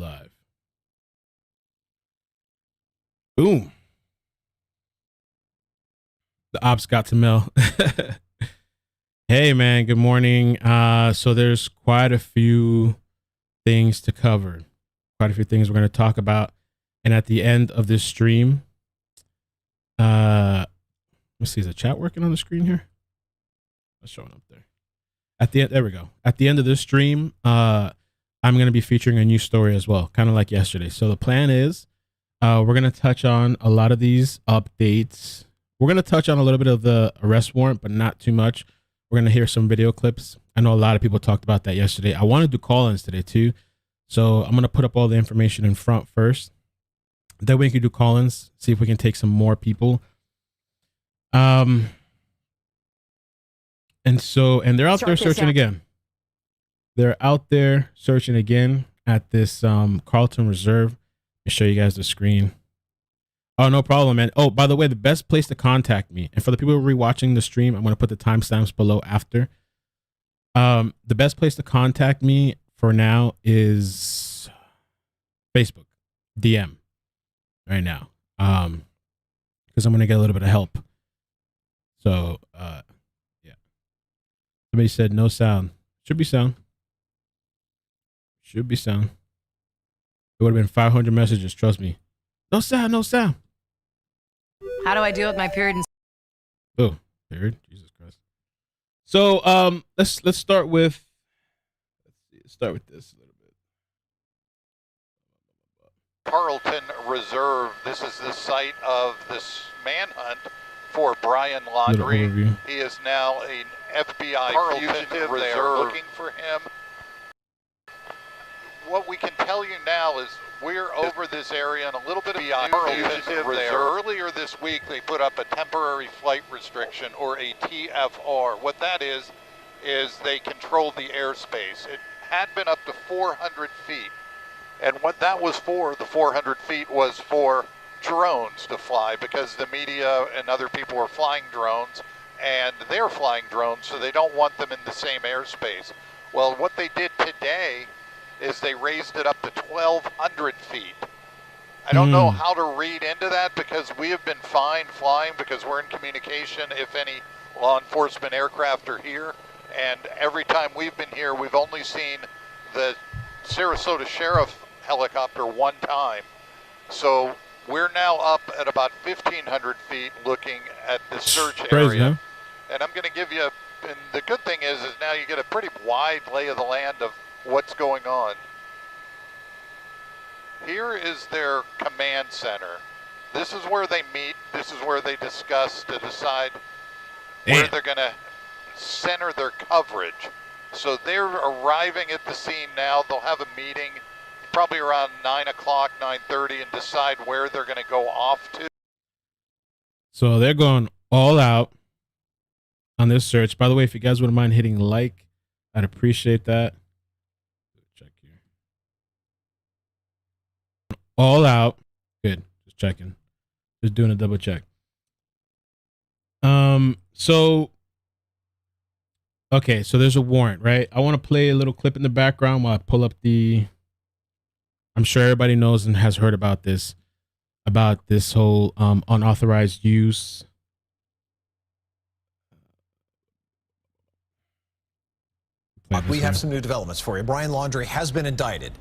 live. Boom. The ops got to Mel. Hey, man. Good morning. So there's quite a few things to cover. Quite a few things we're going to talk about. And at the end of this stream, let's see, is the chat working on the screen here? It's showing up there. There we go. At the end of this stream, I'm going to be featuring a new story as well, kind of like yesterday. So the plan is we're going to touch on a lot of these updates. We're going to touch on a little bit of the arrest warrant, but not too much. We're going to hear some video clips. I know a lot of people talked about that yesterday. I want to do call-ins today too. So I'm going to put up all the information in front first. Then we can do call-ins, see if we can take some more people. And they're out there searching again. They're out there searching again at this Carlton Reserve. I'll show you guys the screen. Oh, no problem, man. Oh, by the way, the best place to contact me, and for the people who are rewatching the stream, I'm going to put the timestamps below after. The best place to contact me for now is Facebook DM right now, because I'm going to get a little bit of help. So, yeah. Somebody said no sound. Should be sound. Should be sound. It would have been 500 messages. Trust me. No sound. No sound. How do I deal with my period? Oh, period. Jesus Christ. So, let's start with. Let's start with this a little bit. Carlton Reserve. This is the site of this manhunt for Brian Laundrie. He is now an FBI fugitive. They are looking for him. What we can tell you now is we're over this area and a little bit of fugitive there. Earlier this week, they put up a temporary flight restriction, or a TFR. What that is they controlled the airspace. It had been up to 400 feet. And what that was for, the 400 feet, was for drones to fly, because the media and other people are flying drones, and they're flying drones, so they don't want them in the same airspace. Well, what they did today is they raised it up to 1,200 feet. I don't know how to read into that, because we have been fine flying because we're in communication if any law enforcement aircraft are here. And every time we've been here, we've only seen the Sarasota Sheriff helicopter one time. So we're now up at about 1,500 feet looking at the search area. And I'm going to give you, and the good thing is now you get a pretty wide lay of the land of what's going on. Here is their command center. This is where they meet. This is where they discuss to decide where they're going to center their coverage. So they're arriving at the scene now. They'll have a meeting probably around 9 o'clock, 9:30, and decide where they're going to go off to. So they're going all out on this search. By the way, if you guys wouldn't mind hitting like, I'd appreciate that. Check here. All out. Good. Just checking. Just doing a double check. So okay, so there's a warrant, right? I want to play a little clip in the background while I pull up the. I'm sure everybody knows and has heard about this whole unauthorized use. We have some new developments for you. Brian Laundrie has been indicted,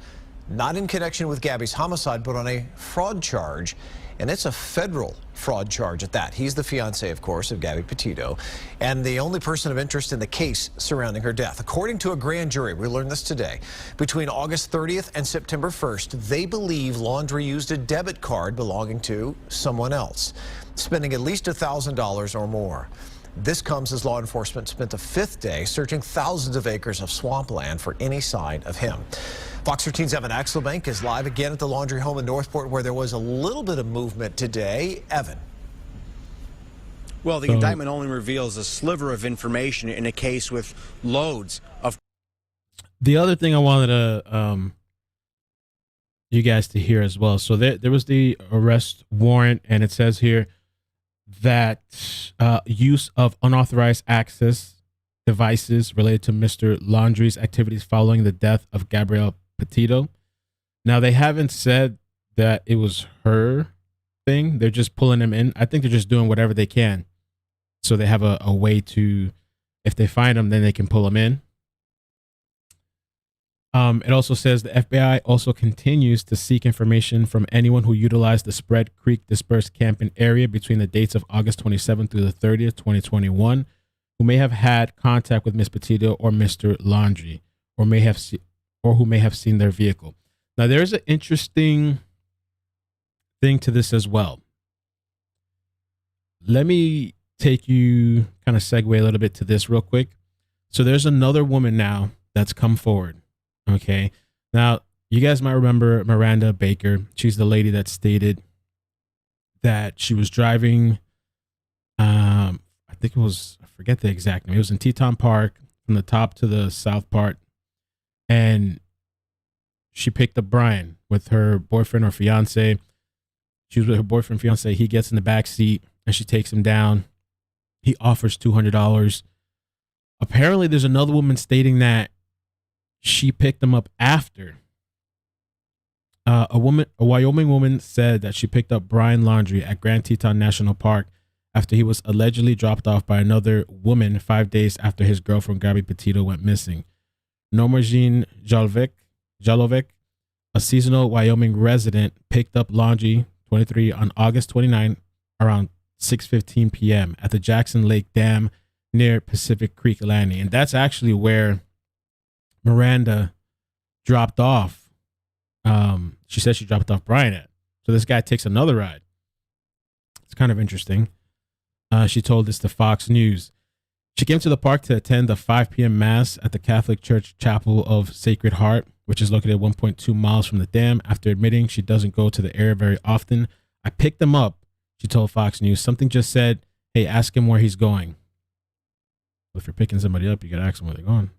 not in connection with Gabby's homicide, but on a fraud charge. And it's a federal fraud charge at that. He's the fiance, of course, of Gabby Petito, and the only person of interest in the case surrounding her death. According to a grand jury, we learned this today, between August 30th and September 1st, they believe Laundrie used a debit card belonging to someone else, spending at least $1,000 or more. This comes as law enforcement spent a fifth day searching thousands of acres of swampland for any sign of him. Fox 13's Evan Axelbank is live again at the Laundrie home in Northport, where there was a little bit of movement today. Evan. Well, the indictment only reveals a sliver of information in a case with loads of. The other thing I wanted to you guys to hear as well. So there was the arrest warrant, and it says here that use of unauthorized access devices related to Mr. Laundrie's activities following the death of Gabby Petito. Now, they haven't said that it was her thing. They're just pulling him in. I think they're just doing whatever they can. So they have a way to, if they find him, then they can pull him in. It also says the FBI also continues to seek information from anyone who utilized the Spread Creek dispersed camping area between the dates of August 27th through the 30th, 2021, who may have had contact with Ms. Petito or Mr. Laundrie, or who may have seen their vehicle. Now, there's an interesting thing to this as well. Let me take you, kind of segue a little bit to this real quick. So there's another woman now that's come forward. Okay. Now, you guys might remember Miranda Baker. She's the lady that stated that she was driving, I think it was, I forget the exact name. It was in Teton Park from the top to the south part. And she picked up Brian with her boyfriend or fiance. She was with her boyfriend, fiance. He gets in the back seat and she takes him down. He offers $200. Apparently, there's another woman stating that she picked him up after. A Wyoming woman said that she picked up Brian Laundrie at Grand Teton National Park after he was allegedly dropped off by another woman 5 days after his girlfriend Gabby Petito went missing. Nomadic Statik, a seasonal Wyoming resident, picked up Laundrie, 23, on August 29 around 6:15 p.m. at the Jackson Lake Dam near Pacific Creek Landing. And that's actually where Miranda dropped off. She said she dropped off Brian at. So this guy takes another ride. It's kind of interesting. She told this to Fox News. She came to the park to attend the 5 p.m. Mass at the Catholic Church Chapel of Sacred Heart, which is located 1.2 miles from the dam. After admitting she doesn't go to the area very often, I picked them up, she told Fox News. Something just said, hey, ask him where he's going. Well, if you're picking somebody up, you got to ask them where they're going.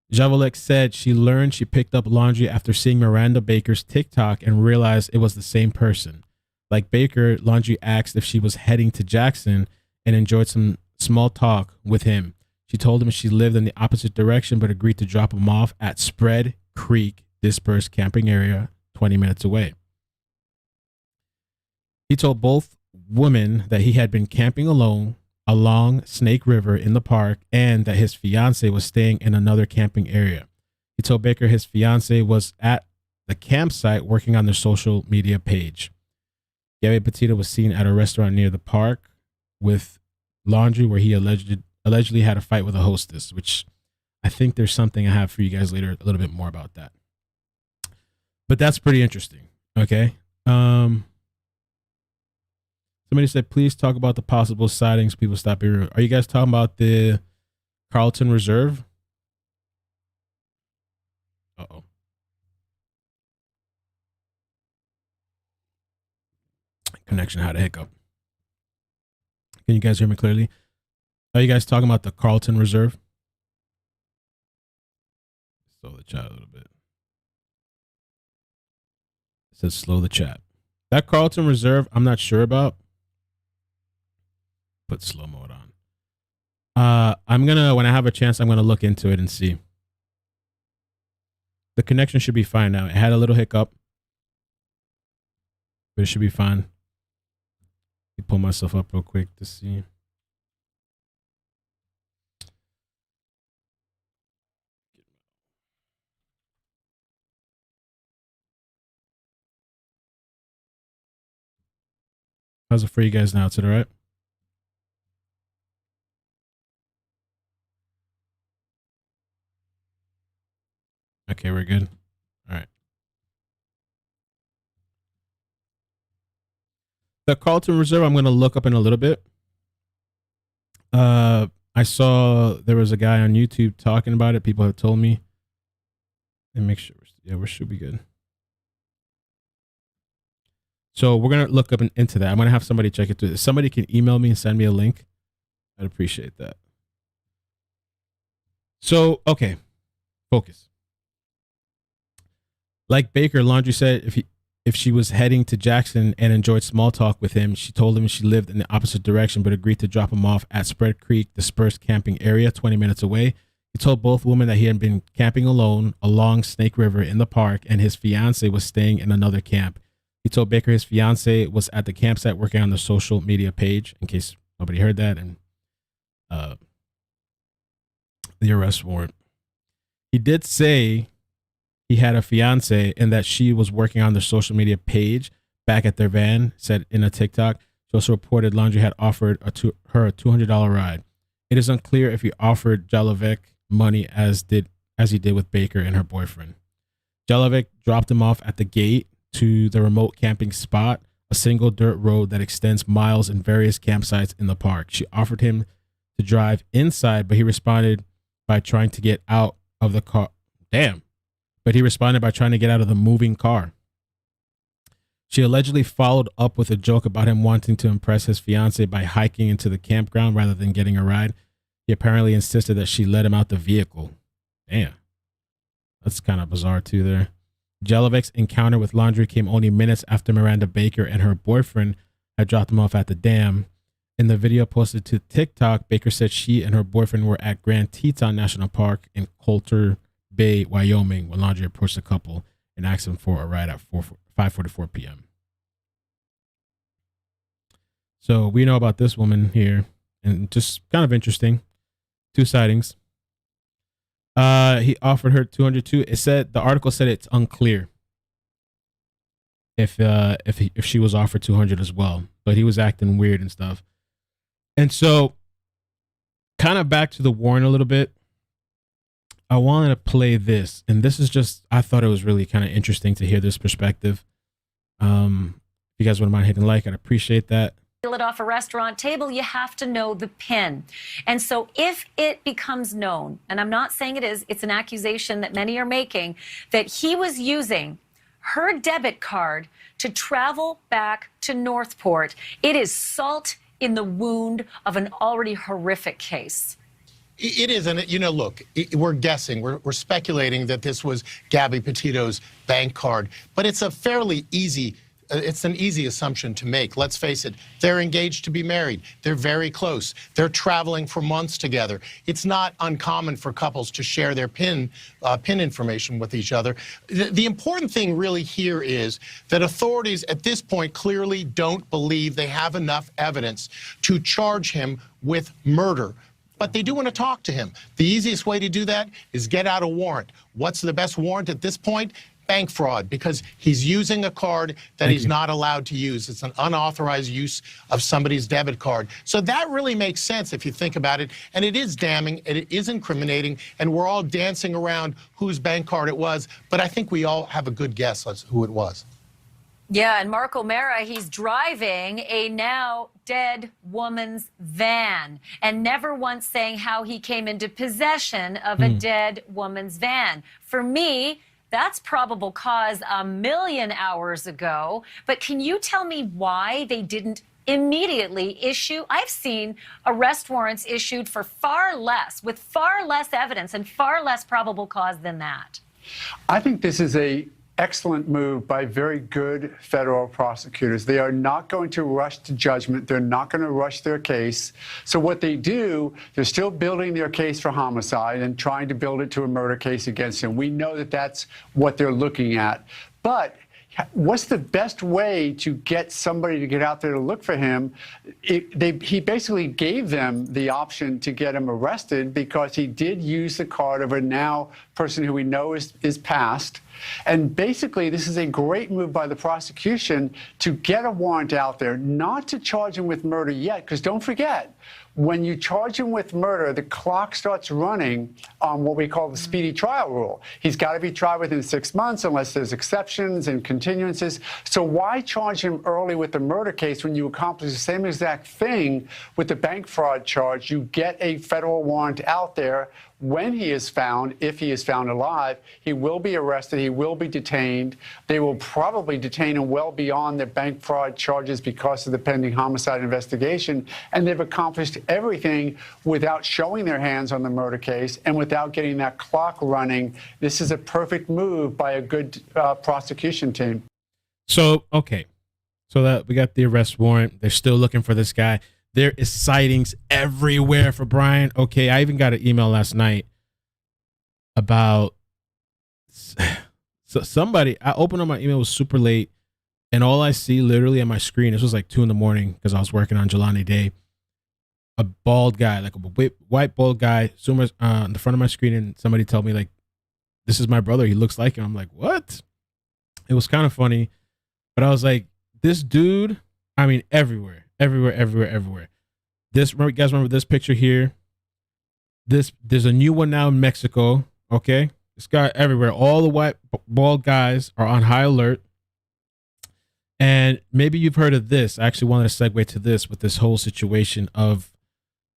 Javolek said she learned she picked up Laundrie after seeing Miranda Baker's TikTok and realized it was the same person. Like Baker, Laundrie asked if she was heading to Jackson and enjoyed some small talk with him. She told him she lived in the opposite direction but agreed to drop him off at Spread Creek dispersed camping area 20 minutes away. He told both women that he had been camping alone along Snake River in the park and that his fiance was staying in another camping area. He told Baker his fiance was at the campsite working on their social media page. Gabby Petito was seen at a restaurant near the park with Laundrie, where he allegedly had a fight with a hostess, which I think there's something I have for you guys later, a little bit more about that. But that's pretty interesting. Okay. Somebody said, please talk about the possible sightings. People stop here. Are you guys talking about the Carlton Reserve? Uh-oh. Connection had a hiccup. Can you guys hear me clearly? Are you guys talking about the Carlton Reserve? Slow the chat a little bit. It says slow the chat. That Carlton Reserve, I'm not sure about. Put slow mode on. When I have a chance, I'm gonna look into it and see. The connection should be fine now. It had a little hiccup, but it should be fine. Let me pull myself up real quick to see. How's it for you guys now? Is it all right? Okay, we're good. All right. The Carlton Reserve, I'm going to look up in a little bit. I saw there was a guy on YouTube talking about it. People have told me. And make sure, we should be good. So we're going to look up into that. I'm going to have somebody check it through. If somebody can email me and send me a link, I'd appreciate that. So, okay, focus. Like Baker, Laundrie said if she was heading to Jackson and enjoyed small talk with him, she told him she lived in the opposite direction but agreed to drop him off at Spread Creek dispersed camping area 20 minutes away. He told both women that he had been camping alone along Snake River in the park, and his fiance was staying in another camp. He told Baker his fiance was at the campsite working on the social media page, in case nobody heard that, and the arrest warrant. He did say he had a fiance and that she was working on the social media page back at their van, said in a TikTok. She also reported Laundrie had offered her a $200 ride. It is unclear if he offered Jalovic money as he did with Baker and her boyfriend. Jalovic dropped him off at the gate to the remote camping spot, a single dirt road that extends miles in various campsites in the park. She offered him to drive inside, but he responded by trying to get out of the car. But he responded by trying to get out of the moving car. She allegedly followed up with a joke about him wanting to impress his fiance by hiking into the campground rather than getting a ride. He apparently insisted that she let him out the vehicle. Damn. That's kind of bizarre too there. Jalovic's encounter with Laundrie came only minutes after Miranda Baker and her boyfriend had dropped him off at the dam. In the video posted to TikTok, Baker said she and her boyfriend were at Grand Teton National Park in Coulter Bay, Wyoming, when Laundrie approached the couple and asked him for a ride at 5:44 p.m. So we know about this woman here, and just kind of interesting. 2 sightings. He offered her 202. It said, the article said it's unclear if she was offered 200 as well, but he was acting weird and stuff. And so, kind of back to the warrant a little bit. I wanted to play this, and this is just, I thought it was really kind of interesting to hear this perspective. If you guys wouldn't mind hitting like, I'd appreciate that. It off a restaurant table, you have to know the PIN. And so if it becomes known, and I'm not saying it is, it's an accusation that many are making, that he was using her debit card to travel back to Northport, it is salt in the wound of an already horrific case. It is, and you know, look, we're guessing, we're speculating that this was Gabby Petito's bank card, but it's a fairly easy, it's an easy assumption to make. Let's face it, they're engaged to be married. They're very close. They're traveling for months together. It's not uncommon for couples to share their PIN information with each other. The important thing really here is that authorities at this point clearly don't believe they have enough evidence to charge him with murder. But they do want to talk to him. The easiest way to do that is get out a warrant. What's the best warrant at this point? Bank fraud, because he's using a card that he's not allowed to use. It's an unauthorized use of somebody's debit card. So that really makes sense if you think about it. And it is damning, and it is incriminating, and we're all dancing around whose bank card it was. But I think we all have a good guess as who it was. Yeah, and Mark O'Mara, he's driving a now dead woman's van and never once saying how he came into possession of a dead woman's van. For me, that's probable cause a million hours ago. But can you tell me why they didn't immediately issue? I've seen arrest warrants issued for far less, with far less evidence and far less probable cause than that. I think this is an excellent move by very good federal prosecutors. They are not going to rush to judgment. They're not going to rush their case. So what they do, they're still building their case for homicide and trying to build it to a murder case against him. We know that that's what they're looking at. But what's the best way to get somebody to get out there to look for him? He basically gave them the option to get him arrested because he did use the card of a now person who we know is passed. And basically, this is a great move by the prosecution to get a warrant out there, not to charge him with murder yet, because don't forget, when you charge him with murder, the clock starts running on what we call the speedy trial rule. He's got to be tried within 6 months unless there's exceptions and continuances. So why charge him early with the murder case when you accomplish the same exact thing with the bank fraud charge? You get a federal warrant out there. When he is found, if he is found alive, he will be arrested, he will be detained. They will probably detain him well beyond the bank fraud charges because of the pending homicide investigation. And they've accomplished everything without showing their hands on the murder case and without getting that clock running. This is a perfect move by a good prosecution team. So, okay. So that we got the arrest warrant. They're still looking for this guy. There is sightings everywhere for Brian. Okay, I even got an email last night about so somebody. I opened up my email, it was super late, and all I see literally on my screen, this was like 2 a.m. because I was working on Jelani Day. A bald guy, like a white bald guy, on the front of my screen, and somebody told me like, "This is my brother. He looks like him." I'm like, "What?" It was kind of funny, but I was like, "This dude." I mean, everywhere. This, you guys remember this picture here? There's a new one now in Mexico. Okay, this guy everywhere. All the white bald guys are on high alert. And maybe you've heard of this. I actually wanted to segue to this with this whole situation of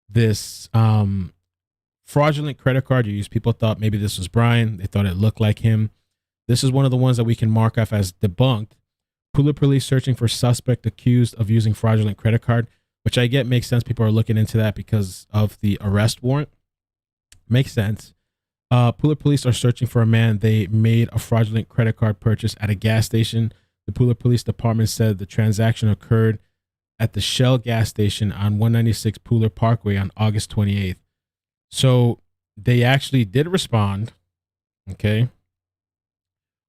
this fraudulent credit card use. People thought maybe this was Brian. They thought it looked like him. This is one of the ones that we can mark off as debunked. Pooler Police searching for suspect accused of using fraudulent credit card, which I get makes sense. People are looking into that because of the arrest warrant. Makes sense. Pooler Police are searching for a man. They made a fraudulent credit card purchase at a gas station. The Pooler Police Department said the transaction occurred at the Shell gas station on 196 Pooler Parkway on August 28th. So they actually did respond. Okay.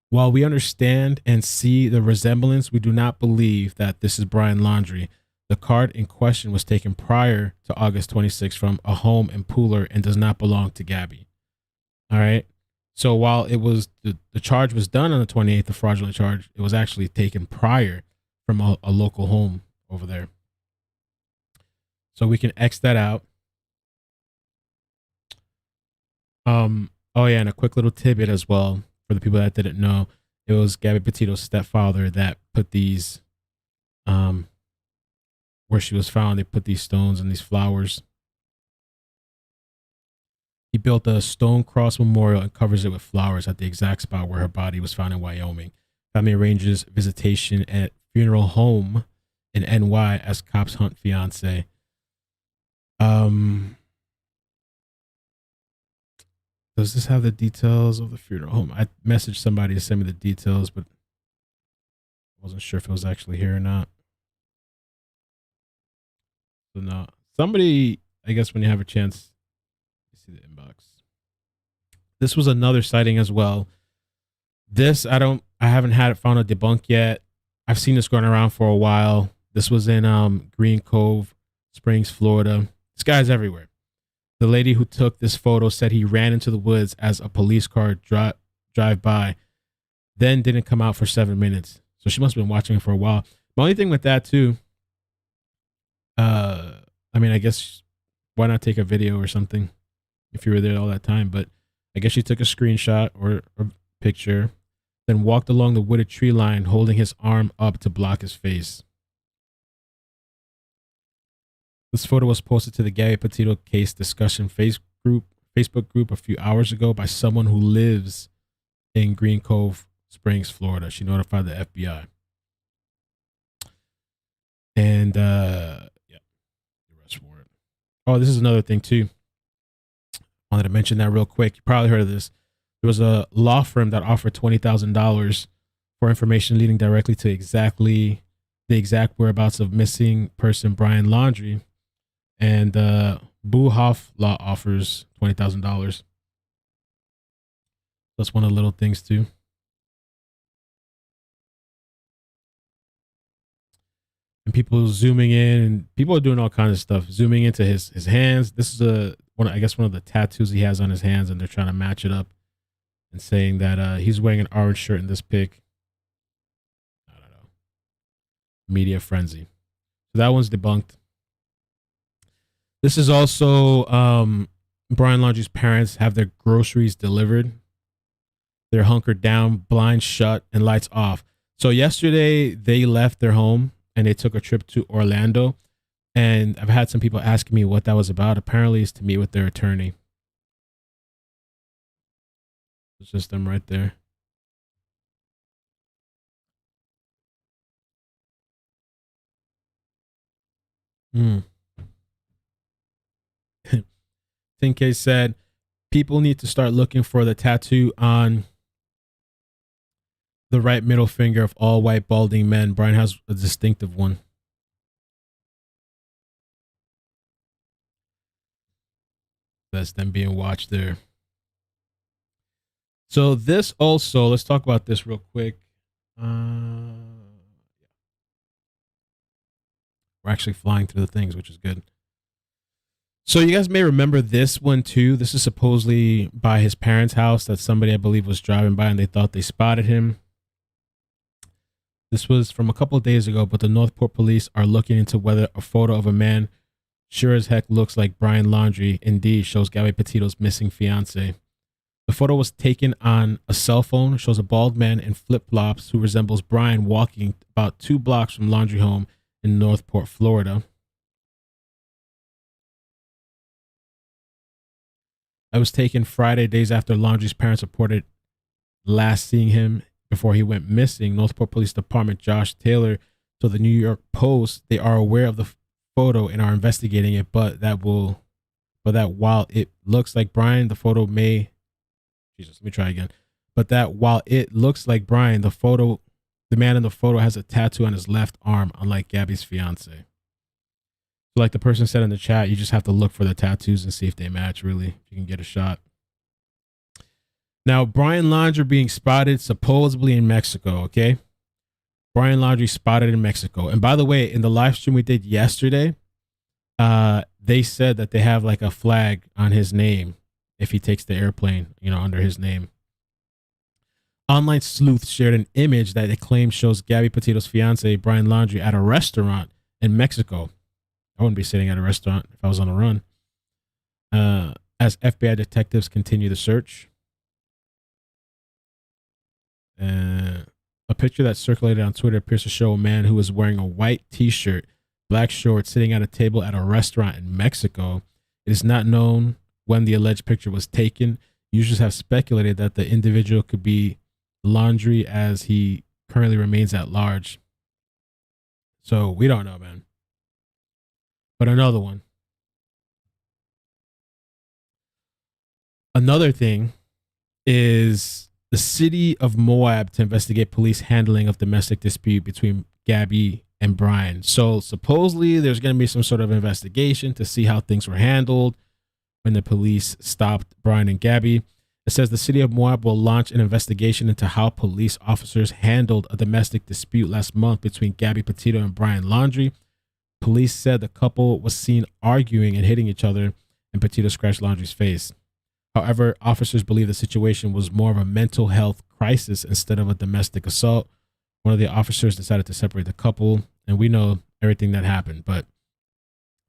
While we understand and see the resemblance, we do not believe that this is Brian Laundrie. The card in question was taken prior to August 26th from a home in Pooler and does not belong to Gabby. All right. So while it was the charge was done on the 28th, the fraudulent charge, it was actually taken prior from a local home over there. So we can X that out. Oh yeah, and a quick little tidbit as well for the people that didn't know. It was Gabby Petito's stepfather that put these where she was found, they put these stones and these flowers. He built a stone cross memorial and covers it with flowers at the exact spot where her body was found in Wyoming. Family arranges visitation at funeral home in NY as cops hunt fiance. Does this have the details of the funeral home? I messaged somebody to send me the details, but I wasn't sure if it was actually here or not. So no, somebody, I guess when you have a chance, see the inbox. This was another sighting as well. This I haven't had it found a debunk yet. I've seen this going around for a while. This was in Green Cove Springs, Florida. This guy's everywhere. The lady who took this photo said he ran into the woods as a police car drive by, then didn't come out for 7 minutes. So she must have been watching for a while. My only thing with that too, I mean, I guess why not take a video or something if you were there all that time? But I guess she took a screenshot or a picture, then walked along the wooded tree line, holding his arm up to block his face. This photo was posted to the Gabby Petito case discussion Facebook group a few hours ago by someone who lives in Green Cove Springs, Florida. She notified the FBI. And yeah, the arrest warrant. Oh, this is another thing too. I wanted to mention that real quick. You probably heard of this. There was a law firm that offered $20,000 for information leading directly to the exact whereabouts of missing person Brian Laundrie. And Boohoff Law offers $20,000. That's one of the little things too. And people zooming in, and people are doing all kinds of stuff, zooming into his hands. This is one of the tattoos he has on his hands, and they're trying to match it up and saying that he's wearing an orange shirt in this pic. I don't know. Media frenzy. So that one's debunked. This is also Brian Laundrie's parents have their groceries delivered. They're hunkered down, blinds shut, and lights off. So yesterday they left their home and they took a trip to Orlando. And I've had some people asking me what that was about. Apparently it's to meet with their attorney. It's just them right there. Tinke said, people need to start looking for the tattoo on the right middle finger of all white balding men. Brian has a distinctive one. That's them being watched there. So this also, let's talk about this real quick. We're actually flying through the things, which is good. So you guys may remember this one too. This is supposedly by his parents' house that somebody, I believe, was driving by and they thought they spotted him. This was from a couple of days ago, but the Northport police are looking into whether a photo of a man sure as heck looks like Brian Laundrie indeed shows Gabby Petito's missing fiance. The photo was taken on a cell phone. It shows a bald man in flip-flops who resembles Brian walking about 2 blocks from Laundrie home in Northport, Florida. It was taken Friday, days after Laundrie's parents reported last seeing him before he went missing. Northport Police Department Josh Taylor told the New York Post they are aware of the photo and are investigating it, but that while it looks like Brian, the photo may let me try again. But that while it looks like Brian, the man in the photo has a tattoo on his left arm, unlike Gabby's fiance. So like the person said in the chat, you just have to look for the tattoos and see if they match, really, if you can get a shot. Now, Brian Laundrie being spotted supposedly in Mexico, okay? Brian Laundrie spotted in Mexico. And by the way, in the live stream we did yesterday, they said that they have like a flag on his name if he takes the airplane, under his name. Online sleuth shared an image that they claim shows Gabby Petito's fiance, Brian Laundrie, at a restaurant in Mexico. I wouldn't be sitting at a restaurant if I was on a run. As FBI detectives continue the search. A picture that circulated on Twitter appears to show a man who is wearing a white t-shirt, black shorts, sitting at a table at a restaurant in Mexico. It is not known when the alleged picture was taken. Users have speculated that the individual could be Laundrie as he currently remains at large. So we don't know, man. But another one. Another thing is the city of MOAB to investigate police handling of domestic dispute between Gabby and Brian. So supposedly there's going to be some sort of investigation to see how things were handled when the police stopped Brian and Gabby. It says the city of MOAB will launch an investigation into how police officers handled a domestic dispute last month between Gabby Petito and Brian Laundrie. Police said the couple was seen arguing and hitting each other, and Petito scratched Laundrie's face. However, officers believe the situation was more of a mental health crisis instead of a domestic assault. One of the officers decided to separate the couple, and we know everything that happened. But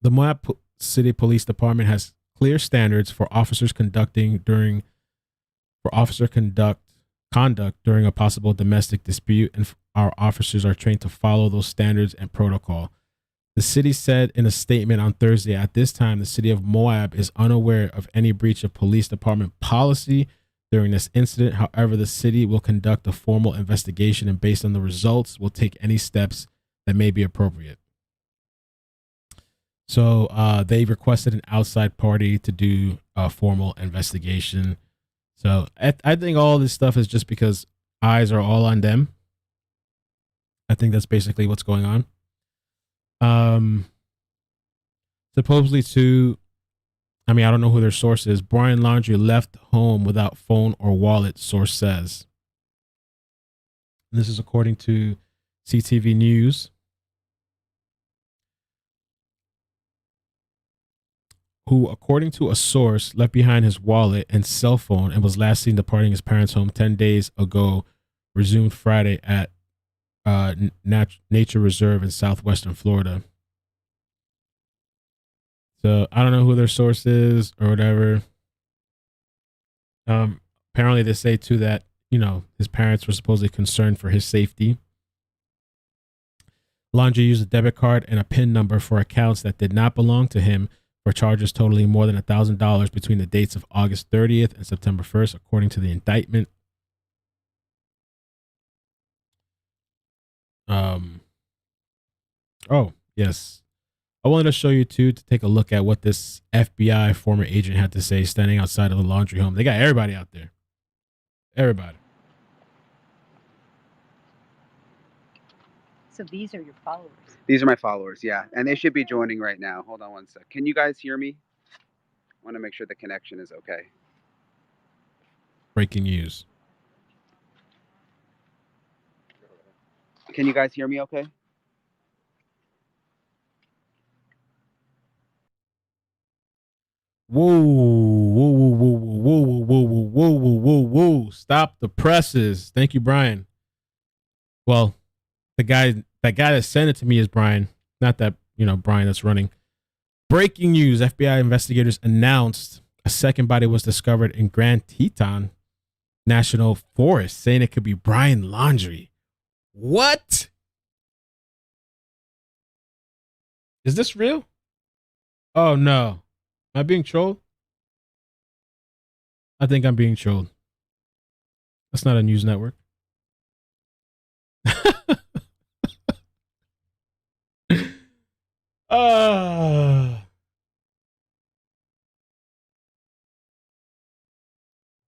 the MOAB City Police Department has clear standards for officers conduct during a possible domestic dispute, and our officers are trained to follow those standards and protocol. The city said in a statement on Thursday, at this time, the city of MOAB is unaware of any breach of police department policy during this incident. However, the city will conduct a formal investigation and based on the results, will take any steps that may be appropriate. So they requested an outside party to do a formal investigation. So I think all this stuff is just because eyes are all on them. I think that's basically what's going on. Supposedly I don't know who their source is. Brian Laundrie left home without phone or wallet, source says. And this is according to CTV News. Who, according to a source, left behind his wallet and cell phone and was last seen departing his parents' home 10 days ago, resumed Friday at Nature Reserve in southwestern Florida. So I don't know who their source is or whatever. Apparently they say too that, his parents were supposedly concerned for his safety. Laundrie used a debit card and a PIN number for accounts that did not belong to him for charges totaling more than $1,000 between the dates of August 30th and September 1st, according to the indictment. Oh, yes. I wanted to show you, too, to take a look at what this FBI former agent had to say standing outside of the Laundrie home. They got everybody out there. Everybody. So these are your followers? These are my followers, yeah. And they should be joining right now. Hold on one sec. Can you guys hear me? I want to make sure the connection is okay. Breaking news. Can you guys hear me okay? Whoa, whoa, whoa, whoa, whoa, whoa, whoa, whoa, whoa, whoa, whoa. Stop the presses. Thank you, Brian. Well, that guy that sent it to me is Brian. Not that, Brian that's running. Breaking news. FBI investigators announced a second body was discovered in Grand Teton National Forest, saying it could be Brian Laundrie. What? Is this real? Oh, no. Am I being trolled? I think I'm being trolled. That's not a news network.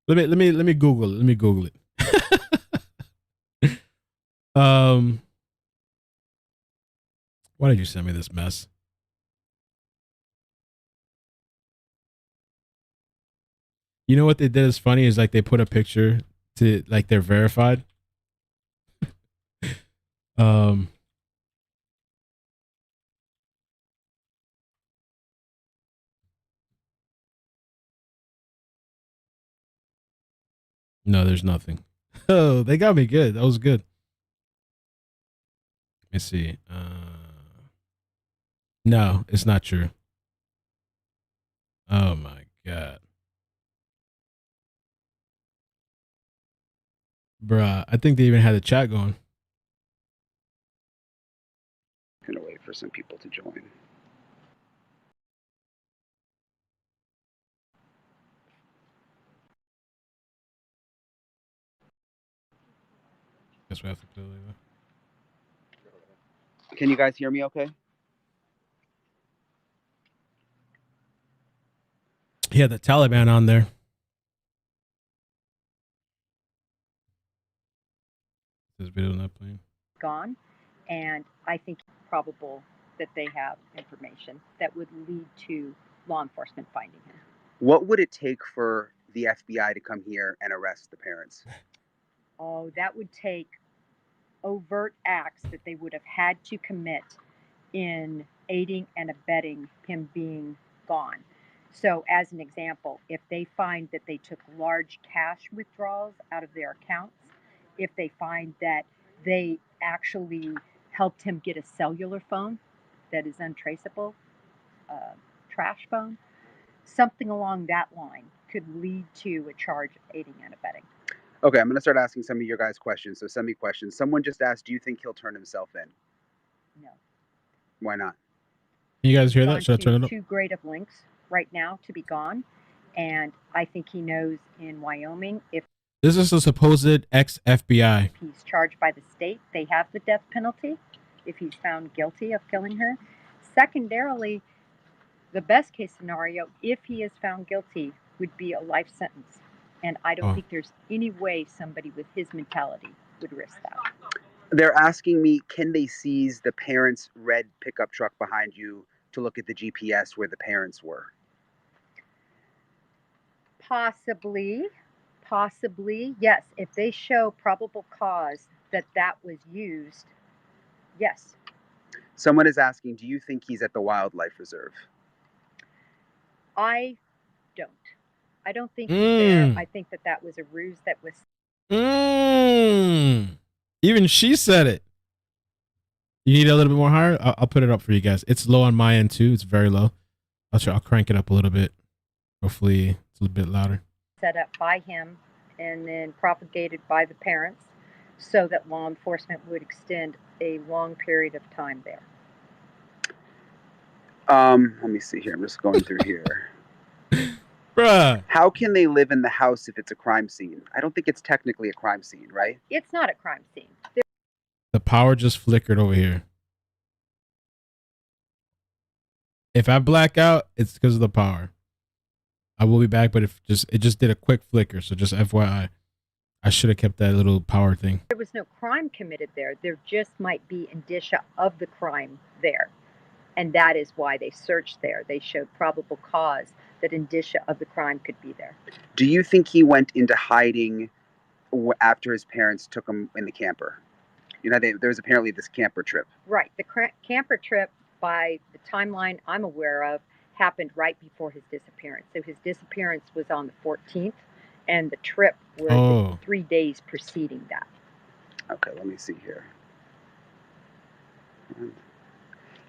Let me Google it. Let me Google it. Why did you send me this mess? You know what they did is funny is like they put a picture to like they're verified. No, there's nothing. Oh, they got me good. That was good. Let me see. No, it's not true. Oh my God. Bruh, I think they even had a chat going. I'm gonna wait for some people to join. Guess we have to clearly. Can you guys hear me okay? Yeah, the Taliban on there. This video not playing. Gone, and I think it's probable that they have information that would lead to law enforcement finding him. What would it take for the FBI to come here and arrest the parents? Oh, that would take overt acts that they would have had to commit in aiding and abetting him being gone. So as an example, if they find that they took large cash withdrawals out of their accounts, if they find that they actually helped him get a cellular phone that is untraceable, trash phone, something along that line could lead to a charge of aiding and abetting. Okay, I'm going to start asking some of your guys questions. So send me questions. Someone just asked, do you think he'll turn himself in? No. Why not? Can you guys hear that? Should I turn it up? Too great of lengths right now to be gone. And I think he knows in Wyoming if this is a supposed ex-FBI. he's charged by the state, they have the death penalty if he's found guilty of killing her. Secondarily, the best case scenario, if he is found guilty, would be a life sentence. And I don't think there's any way somebody with his mentality would risk that. They're asking me, can they seize the parents' red pickup truck behind you to look at the GPS where the parents were? Possibly, yes. If they show probable cause that that was used, yes. Someone is asking, do you think he's at the wildlife reserve? I don't. I don't think he's there. I think that was a ruse that was. Even she said it. You need a little bit more higher? I'll put it up for you guys. It's low on my end too. It's very low. I'll crank it up a little bit. Hopefully it's a little bit louder. Set up by him and then propagated by the parents so that law enforcement would extend a long period of time there. Let me see here. I'm just going through here. Bruh. How can they live in the house if it's a crime scene? I don't think it's technically a crime scene, right? It's not a crime scene. The power just flickered over here. If I black out, it's because of the power. I will be back, but it just did a quick flicker, so just FYI. I should have kept that little power thing. There was no crime committed there. There just might be indicia of the crime there. And that is why they searched there. They showed probable cause that indicia of the crime could be there. Do you think he went into hiding after his parents took him in the camper? there was apparently this camper trip. Right. The camper trip, by the timeline I'm aware of, happened right before his disappearance. So his disappearance was on the 14th, and the trip was the 3 days preceding that. Okay, let me see here.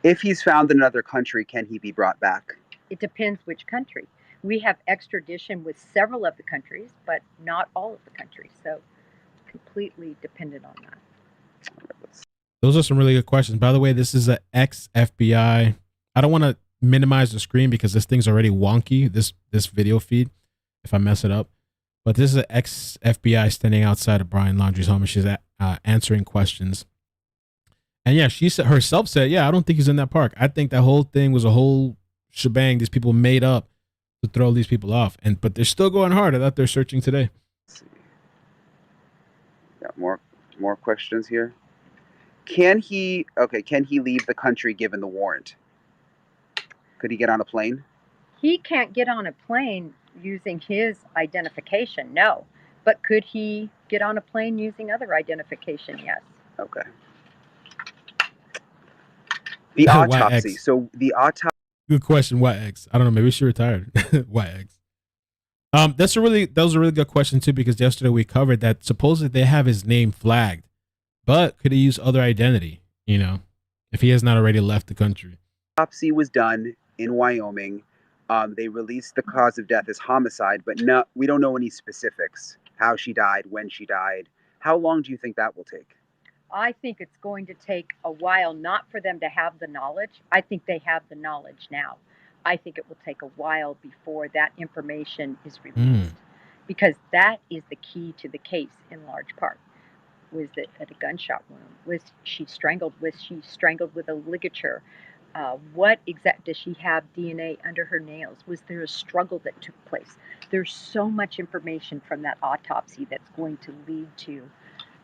If he's found in another country, can he be brought back? It depends which country. We have extradition with several of the countries, but not all of the countries. So completely dependent on that. Those are some really good questions. By the way, this is an ex-FBI. I don't want to minimize the screen because this thing's already wonky, this video feed, if I mess it up. But this is an ex-FBI standing outside of Brian Laundrie's home, and she's answering questions. And yeah, she herself said, yeah, I don't think he's in that park. I think that whole thing was a whole shebang these people made up to throw these people off. But they're still going hard. I thought they're searching today. Let's see. Got more questions here. Can he leave the country given the warrant? Could he get on a plane? He can't get on a plane using his identification, no. But could he get on a plane using other identification? Yes. Okay. The autopsy. So the autopsy. Good question. Why X? I don't know. Maybe she retired. Why X? That was a really good question too, because yesterday we covered that supposedly they have his name flagged, but could he use other identity? If he has not already left the country. Autopsy was done in Wyoming. They released the cause of death as homicide, but we don't know any specifics. How she died, when she died. How long do you think that will take? I think it's going to take a while, not for them to have the knowledge. I think they have the knowledge now. I think it will take a while before that information is released, because that is the key to the case in large part. Was it at a gunshot wound? Was she strangled? Was she strangled with a ligature? What does she have DNA under her nails? Was there a struggle that took place? There's so much information from that autopsy that's going to lead to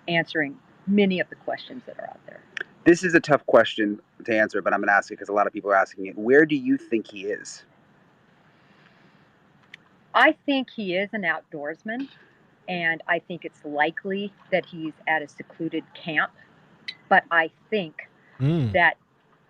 answering many of the questions that are out there. This is a tough question to answer, but I'm going to ask it because a lot of people are asking it. Where do you think he is? I think he is an outdoorsman, and I think it's likely that he's at a secluded camp. But I think that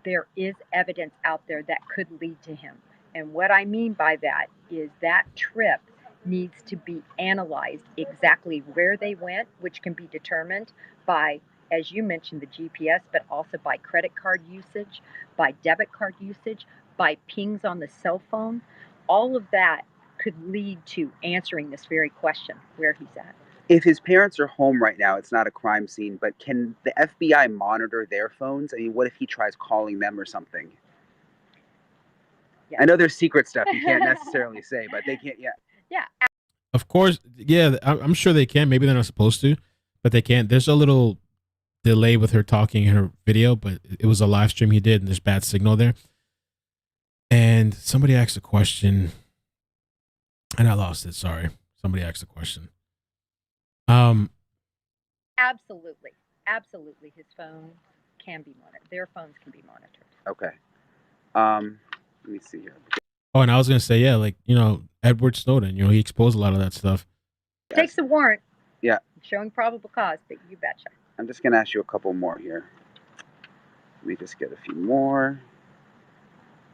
there is evidence out there that could lead to him. And what I mean by that is that trip needs to be analyzed exactly where they went, which can be determined by, as you mentioned, the GPS, but also by credit card usage, by debit card usage, by pings on the cell phone. All of that could lead to answering this very question, where he's at. If his parents are home right now, it's not a crime scene, but can the FBI monitor their phones? I mean, what if he tries calling them or something? Yeah. I know there's secret stuff you can't necessarily say, but they can't yet. Yeah. Of course, yeah, I'm sure they can. Maybe they're not supposed to, but they can't. There's a little delay with her talking in her video, but it was a live stream he did, and there's bad signal there. And somebody asked a question, and I lost it. Sorry. Somebody asked a question. Absolutely. His phone can be monitored. Their phones can be monitored. Okay. Let me see here. Oh, and I was gonna say, yeah, like Edward Snowden. He exposed a lot of that stuff. It takes a warrant. Yeah. Showing probable cause, but you betcha. I'm just gonna ask you a couple more here. Let me just get a few more.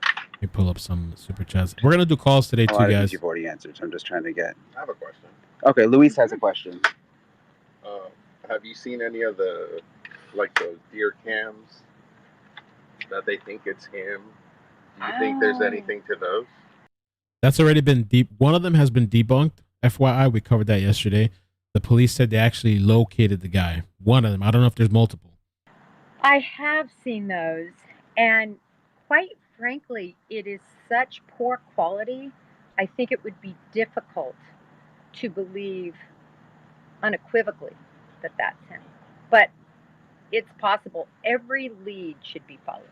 Let me pull up some super chats. We're gonna do calls today too, guys. You've already answered, so I'm just trying to get. I have a question. Okay, Luis has a question. Have you seen any of those deer cams that they think it's him? Do you think there's anything to those? That's already been one of them has been debunked. FYI, we covered that yesterday. The police said they actually located the guy. One of them. I don't know if there's multiple. I have seen those, and quite frankly, it is such poor quality. I think it would be difficult to believe unequivocally that that's him. But it's possible. Every lead should be followed.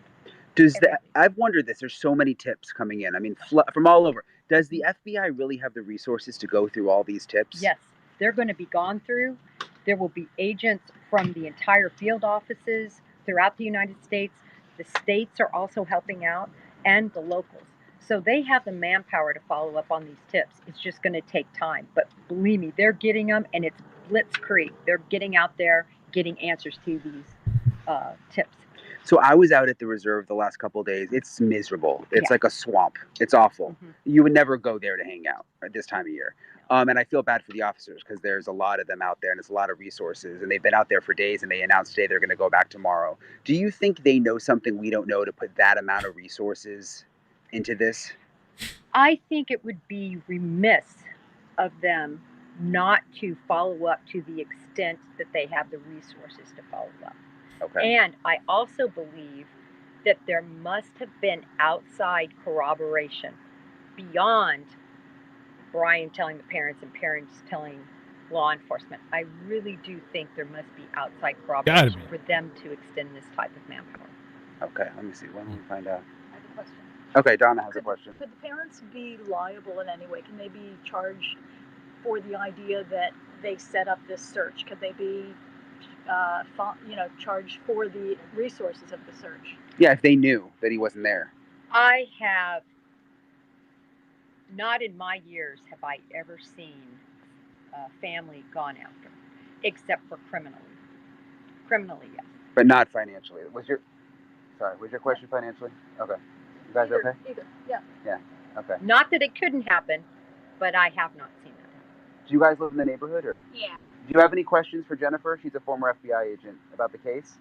I've wondered this. There's so many tips coming in. I mean, from all over. Does the FBI really have the resources to go through all these tips? Yes, they're going to be gone through. There will be agents from the entire field offices throughout the United States. The states are also helping out, and the locals. So they have the manpower to follow up on these tips. It's just going to take time. But believe me, they're getting them, and it's blitzkrieg. They're getting out there, getting answers to these tips. So I was out at the reserve the last couple of days. It's miserable. It's Yeah. like a swamp. It's awful. Mhm. You would never go there to hang out at this time of year. And I feel bad for the officers because there's a lot of them out there and it's a lot of resources. And they've been out there for days and they announced today they're going to go back tomorrow. Do you think they know something we don't know to put that amount of resources into this? I think it would be remiss of them not to follow up to the extent that they have the resources to follow up. Okay. And I also believe that there must have been outside corroboration beyond Brian telling the parents and parents telling law enforcement. I really do think there must be outside corroboration for them to extend this type of manpower. Okay, let me see. Why don't we find out? I have a question. Okay, Donna has a question. Could the parents be liable in any way? Can they be charged for the idea that they set up this search? Could they be, charged for the resources of the search? Yeah, if they knew that he wasn't there. I have, not in my years have I ever seen a family gone after, except for criminally. Criminally, yes. But not financially. Was your question financially? Okay. You guys okay? Either, yeah. Yeah, okay. Not that it couldn't happen, but I have not seen that happen. Do you guys live in the neighborhood? Or? Yeah. Do you have any questions for Jennifer? She's a former FBI agent about the case.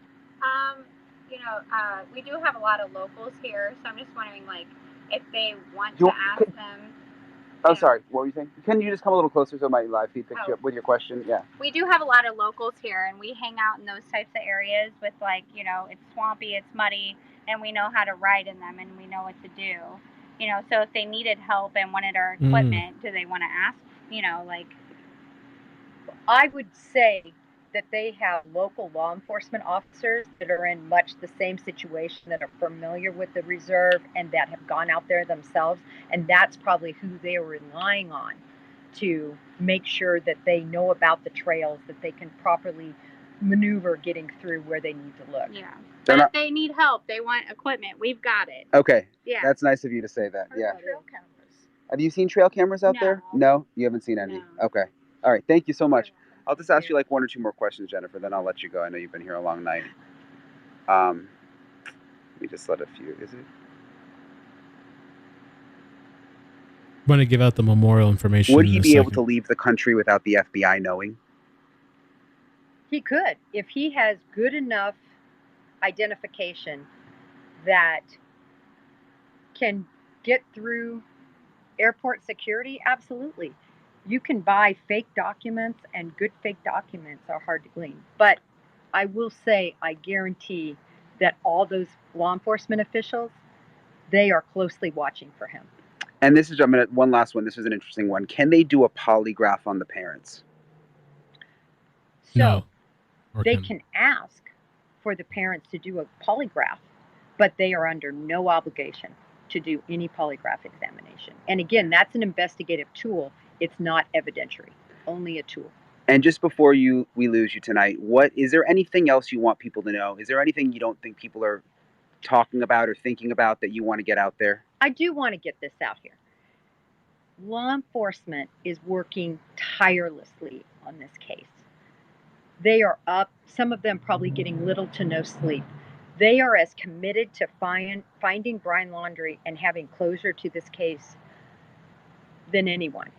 We do have a lot of locals here, so I'm just wondering, if they want to ask them. Oh, sorry. What were you saying? Can you just come a little closer so my live feed picks you up with your question? Yeah. We do have a lot of locals here, and we hang out in those types of areas with, it's swampy, it's muddy, and we know how to ride in them, and we know what to do. So if they needed help and wanted our equipment, do they want to ask, I would say that they have local law enforcement officers that are in much the same situation, that are familiar with the reserve and that have gone out there themselves. And that's probably who they are relying on to make sure that they know about the trails, that they can properly maneuver getting through where they need to look. Yeah. But if they need help, they want equipment, we've got it. Okay. Yeah. That's nice of you to say that. Yeah. Trail cameras. Have you seen trail cameras out there? No? You haven't seen any? No. Okay. All right. Thank you so much. I'll just ask you one or two more questions, Jennifer, then I'll let you go. I know you've been here a long night. Let me just let a few. Is it? Want to give out the memorial information. Would he be able to leave the country without the FBI knowing? He could, if he has good enough identification that can get through airport security. Absolutely. You can buy fake documents, and good fake documents are hard to glean. But I will say, I guarantee that all those law enforcement officials, they are closely watching for him. And this is, one last one. This is an interesting one. Can they do a polygraph on the parents? So they can ask for the parents to do a polygraph, but they are under no obligation to do any polygraph examination. And again, that's an investigative tool. It's not evidentiary, only a tool. And just before we lose you tonight, is there anything else you want people to know? Is there anything you don't think people are talking about or thinking about that you want to get out there? I do want to get this out here. Law enforcement is working tirelessly on this case. They are up, some of them probably getting little to no sleep. They are as committed to finding Brian Laundrie and having closure to this case than anyone.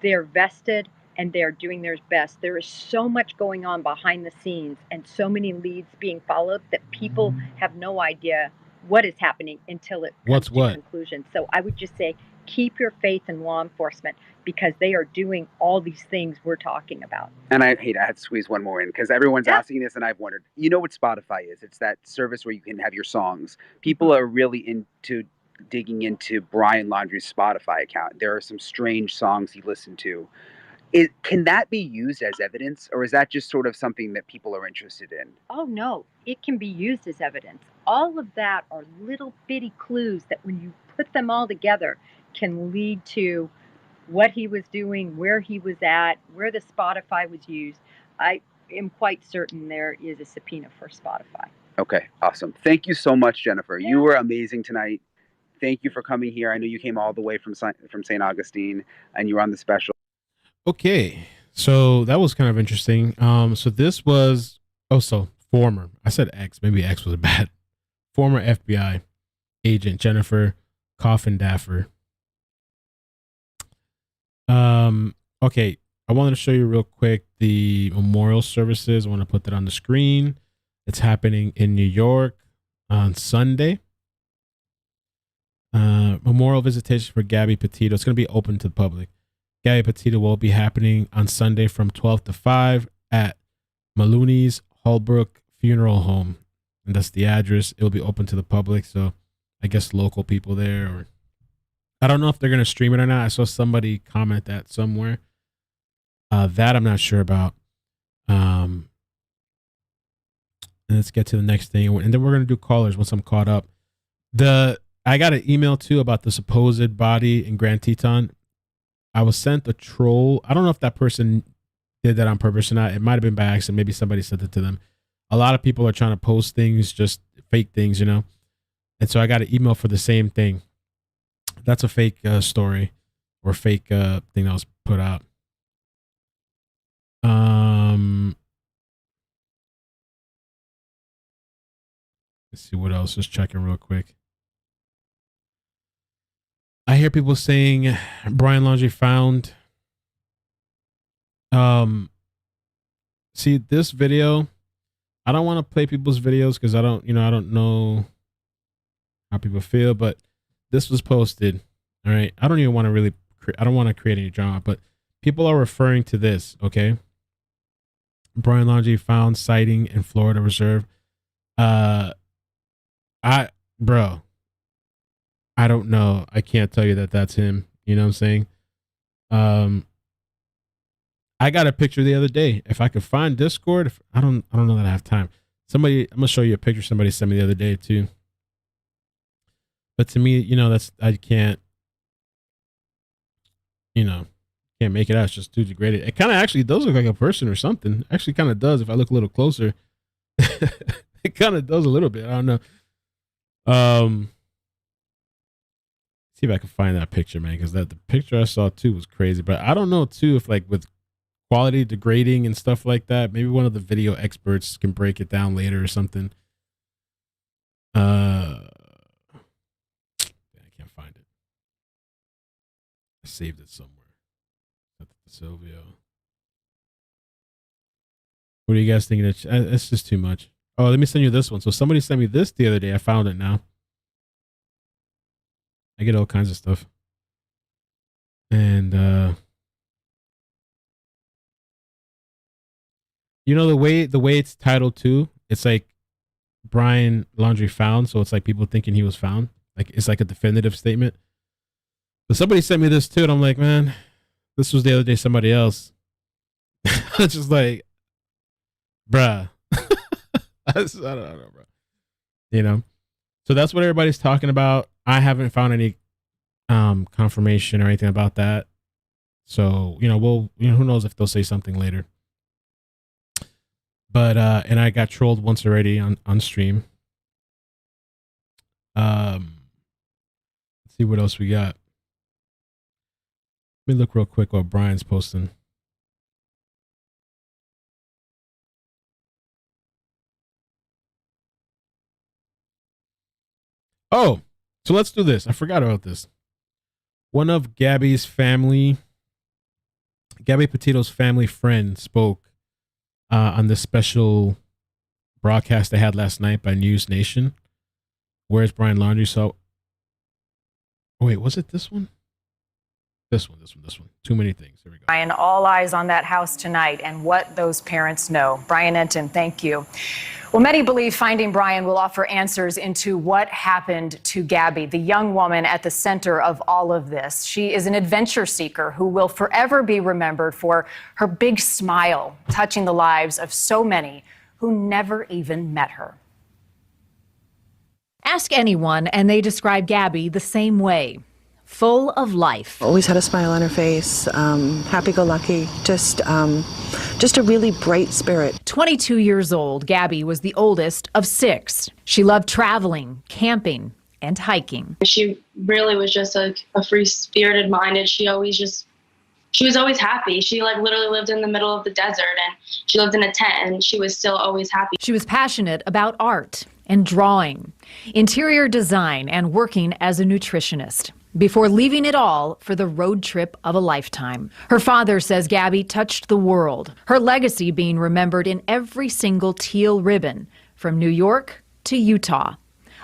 They're vested and they're doing their best. There is so much going on behind the scenes and so many leads being followed that people have no idea what is happening until it comes to conclusion. So I would just say, keep your faith in law enforcement because they are doing all these things we're talking about. And I had to squeeze one more in because everyone's asking this and I've wondered, you know what Spotify is? It's that service where you can have your songs. People are really into digging into Brian Laundrie's Spotify account. There are some strange songs he listened to. Can that be used as evidence, or is that just sort of something that people are interested in? Oh, no. It can be used as evidence. All of that are little bitty clues that when you put them all together can lead to what he was doing, where he was at, where the Spotify was used. I am quite certain there is a subpoena for Spotify. Okay, awesome. Thank you so much, Jennifer. Yeah. You were amazing tonight. Thank you for coming here. I know you came all the way from St. Augustine, and you were on the special. Okay, so that was kind of interesting. So this was also former, I said ex, maybe ex was bad. Former FBI agent Jennifer Coffindaffer. Okay, I wanted to show you real quick the memorial services. I want to put that on the screen. It's happening in New York on Sunday. Memorial visitation for Gabby Petito. It's going to be open to the public. Gabby Petito will be happening on Sunday from 12 to 5 at Maloney's Holbrook Funeral Home. And that's the address. It will be open to the public. So I guess local people there, or I don't know if they're going to stream it or not. I saw somebody comment that somewhere. That I'm not sure about. And let's get to the next thing. And then we're going to do callers once I'm caught up. I got an email too about the supposed body in Grand Teton. I was sent a troll. I don't know if that person did that on purpose or not. It might have been by accident. Maybe somebody sent it to them. A lot of people are trying to post things, just fake things, you know. And so I got an email for the same thing. That's a fake story or fake thing that was put out. Let's see what else. Just checking real quick. I hear people saying Brian Laundrie found. See this video. I don't want to play people's videos because I don't know how people feel, but this was posted. All right. I don't even want to I don't want to create any drama, but people are referring to this. Okay. Brian Laundrie found sighting in Florida Reserve. Bro, I don't know. I can't tell you that that's him. You know what I'm saying? I got a picture the other day. If I could find Discord, I don't know that I have time. I'm gonna show you a picture somebody sent me the other day too. But to me, I can't make it out. It's just too degraded. It kind of actually does look like a person or something. Actually kind of does if I look a little closer. It kind of does a little bit. I don't know. See if I can find that picture, man, because the picture I saw too was crazy. But I don't know too if like with quality degrading and stuff like that, maybe one of the video experts can break it down later or something. I can't find it. I saved it somewhere. Silvio. What are you guys thinking? It's just too much. Oh, let me send you this one. So somebody sent me this the other day. I found it now. I get all kinds of stuff. And the way it's titled too, it's like Brian Laundrie found, so it's like people thinking he was found. Like it's like a definitive statement. But somebody sent me this too, and I'm like, man, this was the other day somebody else. It's just like, bruh. I don't know, bro. So that's what everybody's talking about. I haven't found any confirmation or anything about that. So, who knows if they'll say something later. But and I got trolled once already on stream. Let's see what else we got. Let me look real quick what Brian's posting. Oh, so let's do this. I forgot about this. One of Gabby Petito's family friend spoke on this special broadcast they had last night by News Nation. Where's Brian Laundrie? So, wait, was it this one? This one. Too many things. Here we go. Brian, all eyes on that house tonight and what those parents know. Brian Enton, thank you. Well, many believe finding Brian will offer answers into what happened to Gabby, the young woman at the center of all of this. She is an adventure seeker who will forever be remembered for her big smile, touching the lives of so many who never even met her. Ask anyone, and they describe Gabby the same way. Full of life. Always had a smile on her face, happy-go-lucky, just a really bright spirit. 22 years old, Gabby was the oldest of 6. She loved traveling, camping, and hiking. She really was just a free-spirited mind, and she always just she was always happy. She like literally lived in the middle of the desert, and she lived in a tent, and she was still always happy. She was passionate about art and drawing, interior design, and working as a nutritionist before leaving it all for the road trip of a lifetime. Her father says Gabby touched the world, her legacy being remembered in every single teal ribbon from New York to Utah.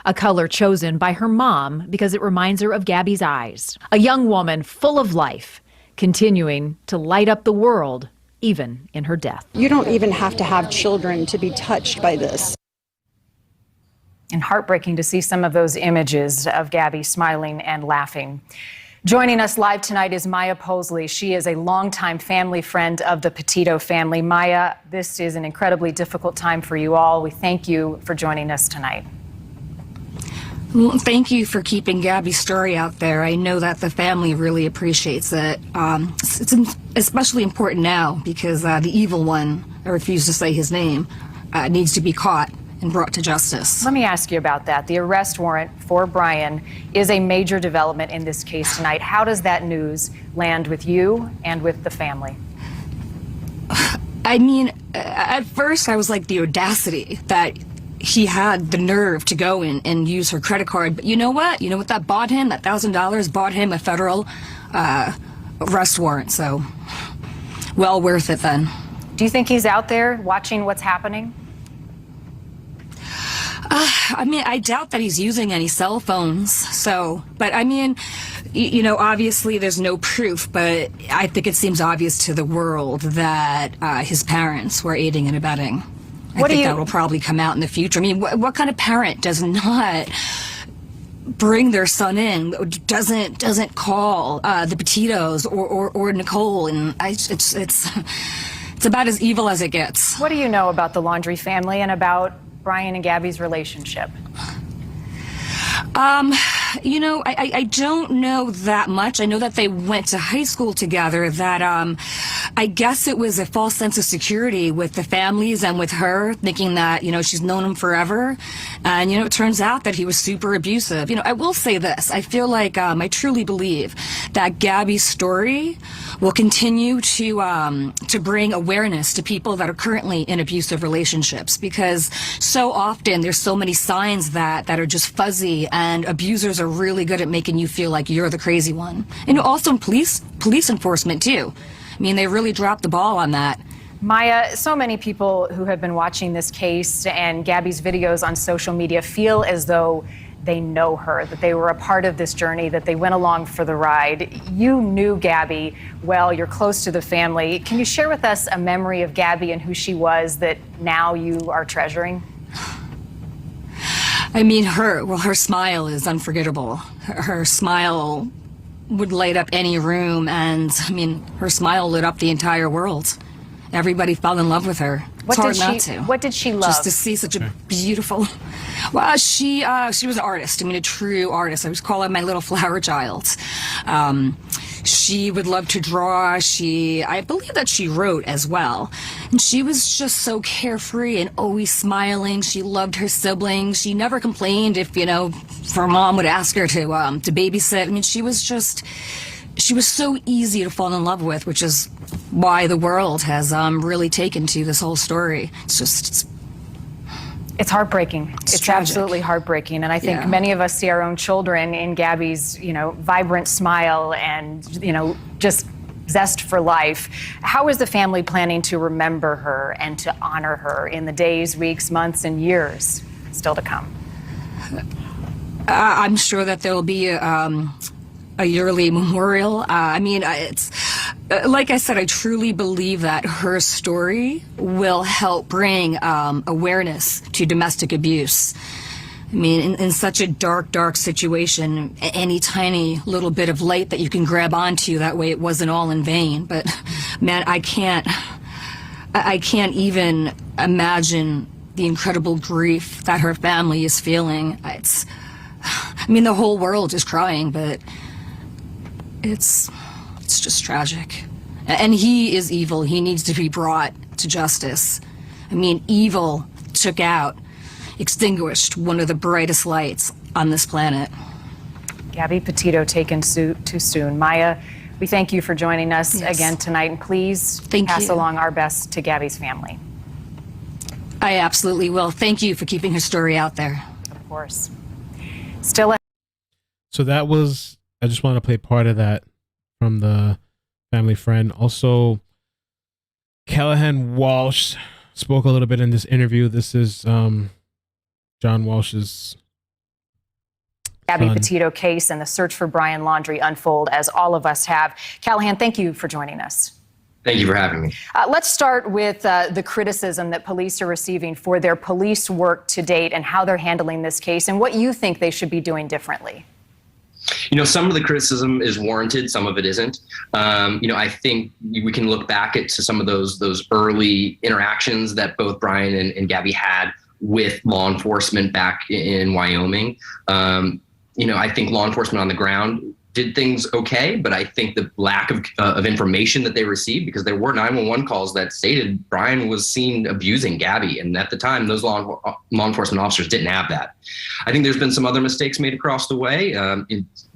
A color chosen by her mom because it reminds her of Gabby's eyes. A young woman full of life, continuing to light up the world, even in her death. You don't even have to have children to be touched by this. And heartbreaking to see some of those images of Gabby smiling and laughing. Joining us live tonight is Maya Posley. She is a longtime family friend of the Petito family. Maya, this is an incredibly difficult time for you all. We thank you for joining us tonight. Well, thank you for keeping Gabby's story out there. I know that the family really appreciates it. It's especially important now because the evil one, I refuse to say his name, needs to be caught and brought to justice. Let me ask you about that. The arrest warrant for Brian is a major development in this case tonight. How does that news land with you and with the family? I mean, at first I was like, the audacity that he had the nerve to go in and use her credit card. But you know what? You know what that bought him? That $1,000 bought him a federal arrest warrant. So, well worth it then. Do you think he's out there watching what's happening? I mean, I doubt that he's using any cell phones. So, but I mean, you know, obviously there's no proof, but I think it seems obvious to the world that his parents were aiding and abetting. I think that will probably come out in the future. I mean, what kind of parent does not bring their son in, doesn't call the Petitos or Nicole? And it's about as evil as it gets. What do you know about the Laundrie family and about Brian and Gabby's relationship? You know, I don't know that much. I know that they went to high school together, that I guess it was a false sense of security with the families and with her, thinking that, you know, she's known him forever. And, you know, it turns out that he was super abusive. You know, I will say this. I feel like I truly believe that Gabby's story will continue to bring awareness to people that are currently in abusive relationships, because so often there's so many signs that are just fuzzy, and abusers are really good at making you feel like you're the crazy one. And also police enforcement too. I mean, they really dropped the ball on that. Maya, so many people who have been watching this case and Gabby's videos on social media feel as though they know her, that they were a part of this journey, that they went along for the ride. You knew Gabby well, you're close to the family. Can you share with us a memory of Gabby and who she was that now you are treasuring? I mean, her smile is unforgettable. Her smile would light up any room, and I mean, her smile lit up the entire world. Everybody fell in love with her. It's hard not to. What did she love? Just to see such a beautiful. Well, she was an artist. I mean, a true artist. I was calling my little flower child. She would love to draw. I believe that she wrote as well. And she was just so carefree and always smiling. She loved her siblings. She never complained if, you know, her mom would ask her to babysit. I mean, she was so easy to fall in love with, which is why the world has really taken to this whole story. It's heartbreaking. It's tragic. Absolutely heartbreaking. And I think many of us see our own children in Gabby's, you know, vibrant smile and, you know, just zest for life. How is the family planning to remember her and to honor her in the days, weeks, months, and years still to come? I'm sure that there will be a yearly memorial. I mean, it's like I said, I truly believe that her story will help bring awareness to domestic abuse. I mean, in such a dark situation, any tiny little bit of light that you can grab onto, that way it wasn't all in vain. But man, I can't even imagine the incredible grief that her family is feeling. I mean, the whole world is crying, but it's just tragic. And he is evil. He needs to be brought to justice. I mean, evil extinguished one of the brightest lights on this planet. Gabby Petito taken too soon. Maya, We thank you for joining us again tonight, and please pass along our best to Gabby's family. I absolutely will. Thank you for keeping her story out there. Of course. Still. So that was, I just want to play part of that from the family friend. Also, Callahan Walsh spoke a little bit in this interview. This is John Walsh's Gabby son. Petito case and the search for Brian Laundrie unfold, as all of us have. Callahan, thank you for joining us. Thank you for having me. Let's start with the criticism that police are receiving for their police work to date and how they're handling this case and what you think they should be doing differently. You know, some of the criticism is warranted, some of it isn't. You know, I think we can look back at some of those early interactions that both Brian and Gabby had with law enforcement back in Wyoming. You know, I think law enforcement on the ground did things okay, but I think the lack of information that they received, because there were 911 calls that stated Brian was seen abusing Gabby, and at the time those law enforcement officers didn't have that. I think there's been some other mistakes made across the way.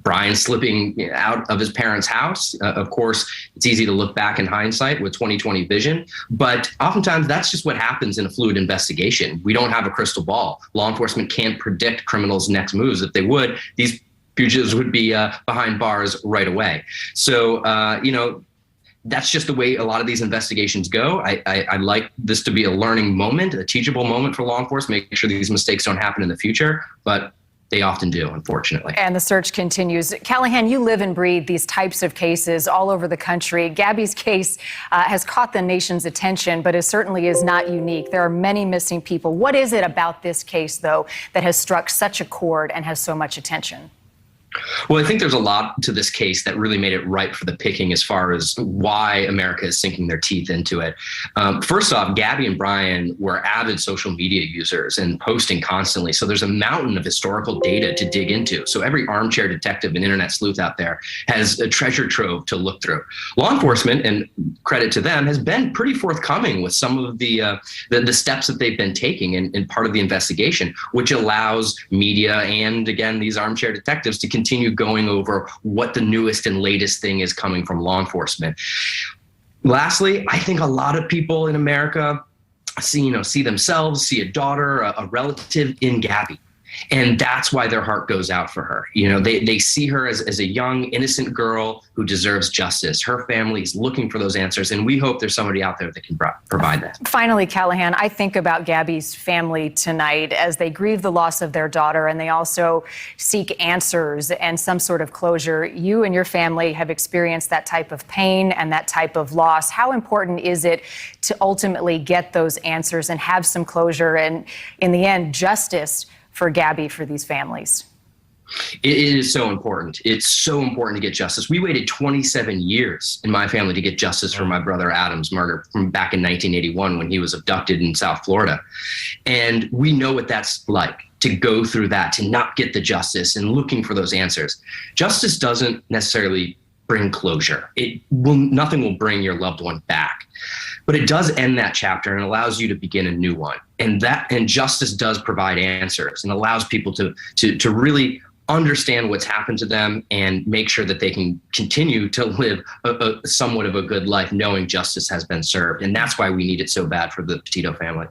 Brian slipping out of his parents' house. Of course, it's easy to look back in hindsight with 20/20 vision, but oftentimes that's just what happens in a fluid investigation. We don't have a crystal ball. Law enforcement can't predict criminals' next moves. If they would, these fugitives would be behind bars right away. So, you know, that's just the way a lot of these investigations go. I like this to be a learning moment, a teachable moment for law enforcement, making sure these mistakes don't happen in the future, but they often do, unfortunately. And the search continues. Callahan, you live and breathe these types of cases all over the country. Gabby's case has caught the nation's attention, but it certainly is not unique. There are many missing people. What is it about this case, though, that has struck such a chord and has so much attention? Well, I think there's a lot to this case that really made it ripe for the picking as far as why America is sinking their teeth into it. First off, Gabby and Brian were avid social media users and posting constantly. So there's a mountain of historical data to dig into. So every armchair detective and internet sleuth out there has a treasure trove to look through. Law enforcement, and credit to them, has been pretty forthcoming with some of the steps that they've been taking in part of the investigation, which allows media and, again, these armchair detectives to continue going over what the newest and latest thing is coming from law enforcement. Lastly, I think a lot of people in America see themselves, see a daughter, a relative in Gabby. And that's why their heart goes out for her. You know, they see her as a young, innocent girl who deserves justice. Her family is looking for those answers, and we hope there's somebody out there that can provide that. Finally, Callahan, I think about Gabby's family tonight as they grieve the loss of their daughter, and they also seek answers and some sort of closure. You and your family have experienced that type of pain and that type of loss. How important is it to ultimately get those answers and have some closure and, in the end, justice for Gabby, for these families? It is so important. It's so important to get justice. We waited 27 years in my family to get justice for my brother Adam's murder from back in 1981 when he was abducted in South Florida. And we know what that's like, to go through that, to not get the justice and looking for those answers. Justice doesn't necessarily bring closure. Nothing will bring your loved one back. But it does end that chapter and allows you to begin a new one. And justice does provide answers and allows people to really understand what's happened to them and make sure that they can continue to live somewhat of a good life knowing justice has been served. And that's why we need it so bad for the Petito family.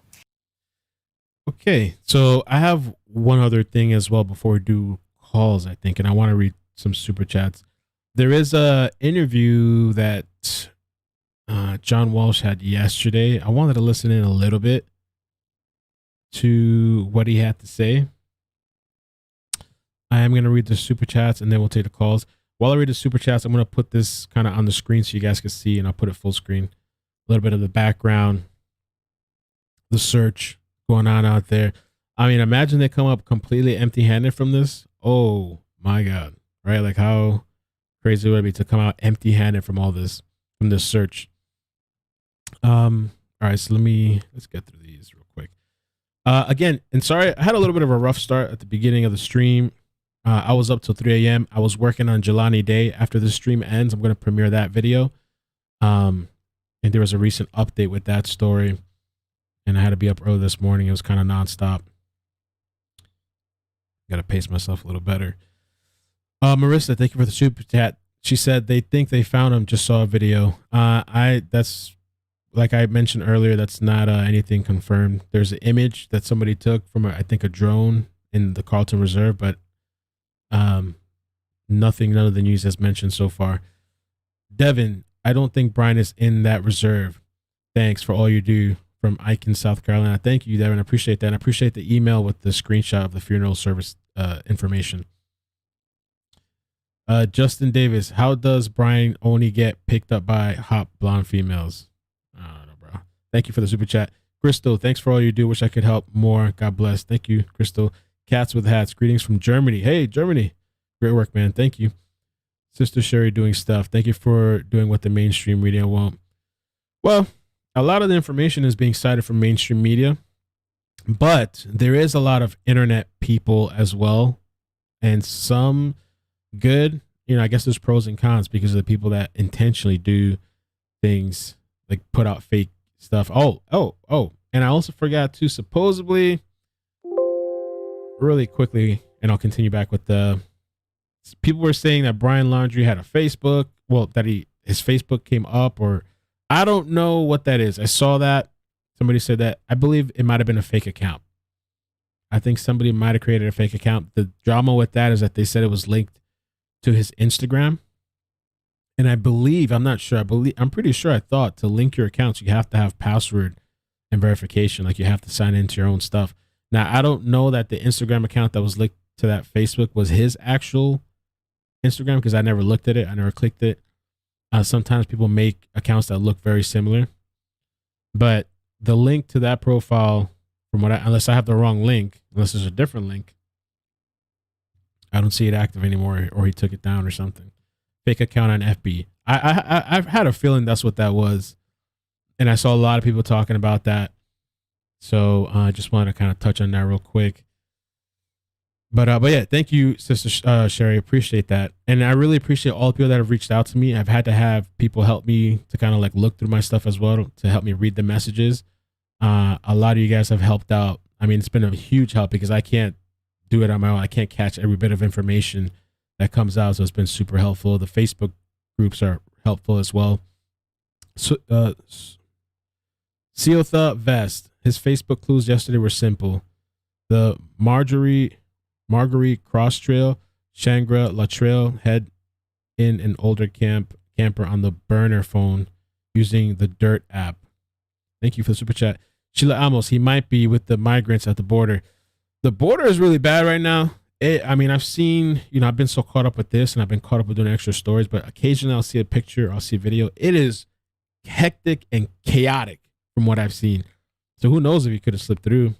Okay, so I have one other thing as well before we do calls, I think, and I want to read some super chats. There is a interview that John Walsh had yesterday. I wanted to listen in a little bit to what he had to say. I am going to read the super chats and then we'll take the calls. While I read the super chats, I'm going to put this kind of on the screen so you guys can see, and I'll put it full screen. A little bit of the background, the search going on out there. I mean, imagine they come up completely empty-handed from this. Oh my God, right? Like how crazy would it be to come out empty-handed from all this, from this search? All right, so let's get through these real quick. Again, and sorry, I had a little bit of a rough start at the beginning of the stream. I was up till 3 a.m. I was working on Jelani Day. After the stream ends, I'm going to premiere that video. And there was a recent update with that story, and I had to be up early this morning. It was kind of nonstop. Got to pace myself a little better. Marissa, thank you for the super chat. she said they think they found him. Just saw a video. That's like I mentioned earlier. That's not anything confirmed. There's an image that somebody took from I think a drone in the Carlton Reserve, but nothing. None of the news has mentioned so far. Devin, I don't think Brian is in that reserve. Thanks for all you do from Ike in South Carolina. Thank you, Devin. I appreciate that. And I appreciate the email with the screenshot of the funeral service information. Justin Davis, how does Brian only get picked up by hot blonde females? I don't know, bro. Thank you for the super chat. Crystal, thanks for all you do. Wish I could help more. God bless. Thank you, Crystal. Cats with hats. Greetings from Germany. Hey, Germany. Great work, man. Thank you. Sister Sherry doing stuff. Thank you for doing what the mainstream media won't. Well, a lot of the information is being cited from mainstream media, but there is a lot of internet people as well, and some good. I guess there's pros and cons because of the people that intentionally do things like put out fake stuff. Oh. And I also forgot to supposedly really quickly, and I'll continue back with the people were saying that Brian Laundrie had a Facebook. Well, that his Facebook came up, or I don't know what that is. I saw that somebody said that. I believe it might have been a fake account. I think somebody might have created a fake account. The drama with that is that they said it was linked to his Instagram. And I believe, I'm not sure. I'm pretty sure I thought to link your accounts, you have to have password and verification. Like you have to sign into your own stuff. Now, I don't know that the Instagram account that was linked to that Facebook was his actual Instagram because I never looked at it. I never clicked it. Sometimes people make accounts that look very similar. But the link to that profile, unless I have the wrong link, unless there's a different link, I don't see it active anymore, or he took it down or something. Fake account on FB. I've had a feeling that's what that was. And I saw a lot of people talking about that. So I just wanted to kind of touch on that real quick. But yeah, thank you, Sister Sherry. Appreciate that. And I really appreciate all the people that have reached out to me. I've had to have people help me to kind of like look through my stuff as well to help me read the messages. A lot of you guys have helped out. I mean, it's been a huge help because I can't do it on my own. I can't catch every bit of information that comes out. So it's been super helpful. The Facebook groups are helpful as well. So, Seotha Vest, his Facebook clues yesterday were simple. The Marguerite Cross Trail, Shangri-La Trail, head in an older camper on the burner phone using the Dirt app. Thank you for the super chat. Sheila Amos, he might be with the migrants at the border. The border is really bad right now. I've seen, I've been so caught up with this and I've been caught up with doing extra stories, but occasionally I'll see a picture, I'll see a video. It is hectic and chaotic from what I've seen. So who knows if he could have slipped through.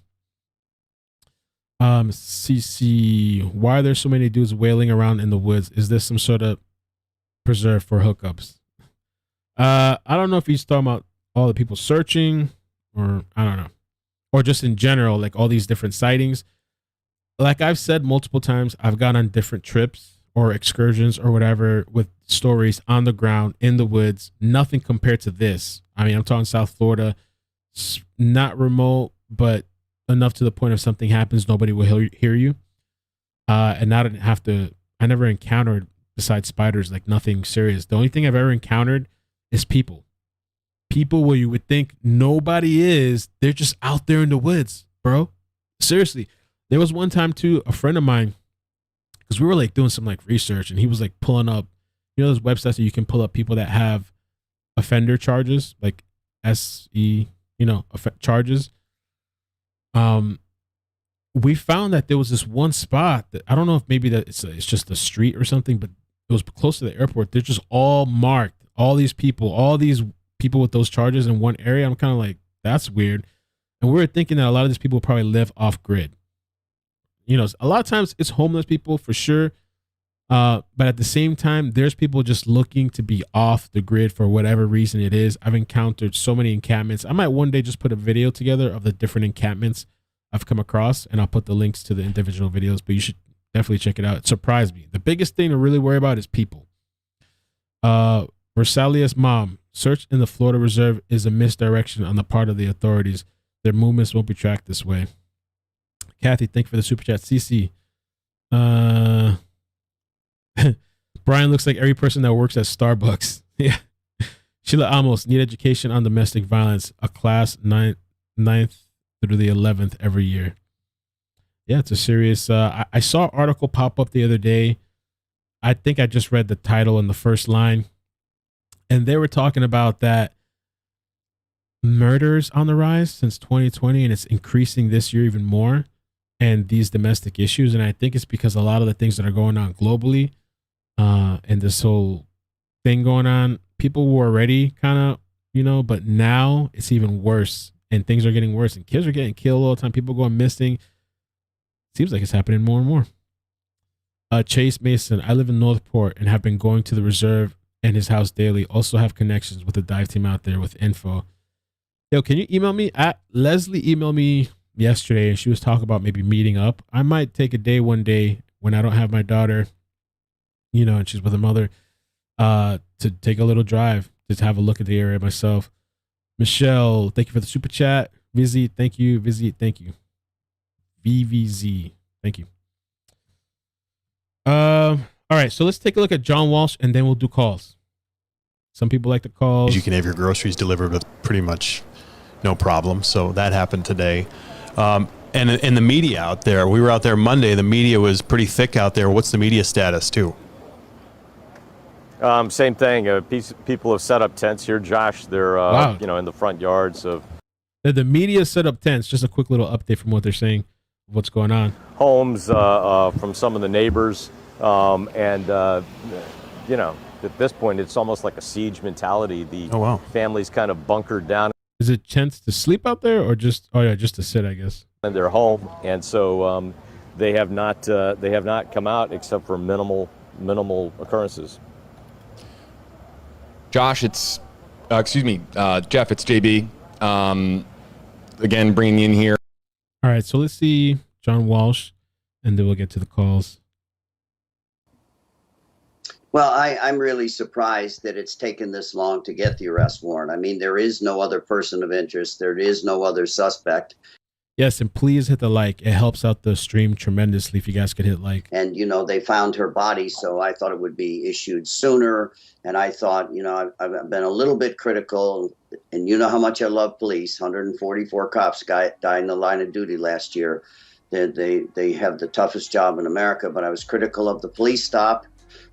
CC, why are there so many dudes wailing around in the woods? Is this some sort of preserve for hookups? I don't know if he's talking about all the people searching, or I don't know, or just in general, like all these different sightings. Like I've said multiple times, I've gone on different trips or excursions or whatever with stories on the ground in the woods. Nothing compared to this. I mean, I'm talking South Florida, not remote, but enough to the point if something happens, nobody will hear you. And I never encountered, besides spiders, like nothing serious. The only thing I've ever encountered is people. People where you would think nobody is, they're just out there in the woods, bro. Seriously. There was one time too, a friend of mine, because we were like doing some like research, and he was like pulling up, those websites that you can pull up people that have offender charges, like charges. We found that there was this one spot that I don't know if maybe that it's just a street or something, but it was close to the airport. They're just all marked. All these people with those charges in one area. I'm kind of like, that's weird. And we were thinking that a lot of these people probably live off grid. A lot of times it's homeless people for sure. But at the same time, there's people just looking to be off the grid for whatever reason it is. I've encountered so many encampments. I might one day just put a video together of the different encampments I've come across, and I'll put the links to the individual videos, but you should definitely check it out. It surprised me. The biggest thing to really worry about is people. Versalia's mom, search in the Florida Reserve is a misdirection on the part of the authorities. Their movements won't be tracked this way. Kathy, thank you for the super chat. CC, Brian looks like every person that works at Starbucks. Yeah. Sheila Amos, need education on domestic violence, a class 9th through the 11th every year. Yeah, it's a serious. I saw an article pop up the other day. I think I just read the title and the first line. And they were talking about that murders on the rise since 2020, and it's increasing this year even more. And these domestic issues. And I think it's because a lot of the things that are going on globally and this whole thing going on, people were already kind of, but now it's even worse and things are getting worse and kids are getting killed all the time. People going missing. Seems like it's happening more and more. Chase Mason, I live in Northport and have been going to the reserve and his house daily. Also have connections with the dive team out there with info. Yo, can you email me? Leslie emailed me yesterday and she was talking about maybe meeting up. I might take a day one day when I don't have my daughter, and she's with her mother, to take a little drive, just have a look at the area myself. Michelle, thank you for the super chat. Vizzy, thank you. Vizzy, thank you. VVZ, thank you. All right, so let's take a look at John Walsh and then we'll do calls. Some people like the calls. You can have your groceries delivered with pretty much no problem. So that happened today. And the media out there, we were out there Monday. The media was pretty thick out there. What's the media status too? Same thing. People have set up tents here, Josh. They're Wow. In the front yards of The media set up tents. Just a quick little update from what they're saying, what's going on. homes from some of the neighbors, at this point, it's almost like a siege mentality. The families kind of bunkered down Is it chance to sleep out there or just to sit, I guess? in their home, and so they have not come out except for minimal occurrences. Josh, it's Jeff, it's JB. Again, bringing you in here. All right, so let's see John Walsh, and then we'll get to the calls. Well, I'm really surprised that it's taken this long to get the arrest warrant. I mean, there is no other person of interest. There is no other suspect. Yes, and please hit the like. It helps out the stream tremendously if you guys could hit like. And, they found her body, so I thought it would be issued sooner. And I thought, I've been a little bit critical. And you know how much I love police. 144 cops died in the line of duty last year. They have the toughest job in America, but I was critical of the police stop.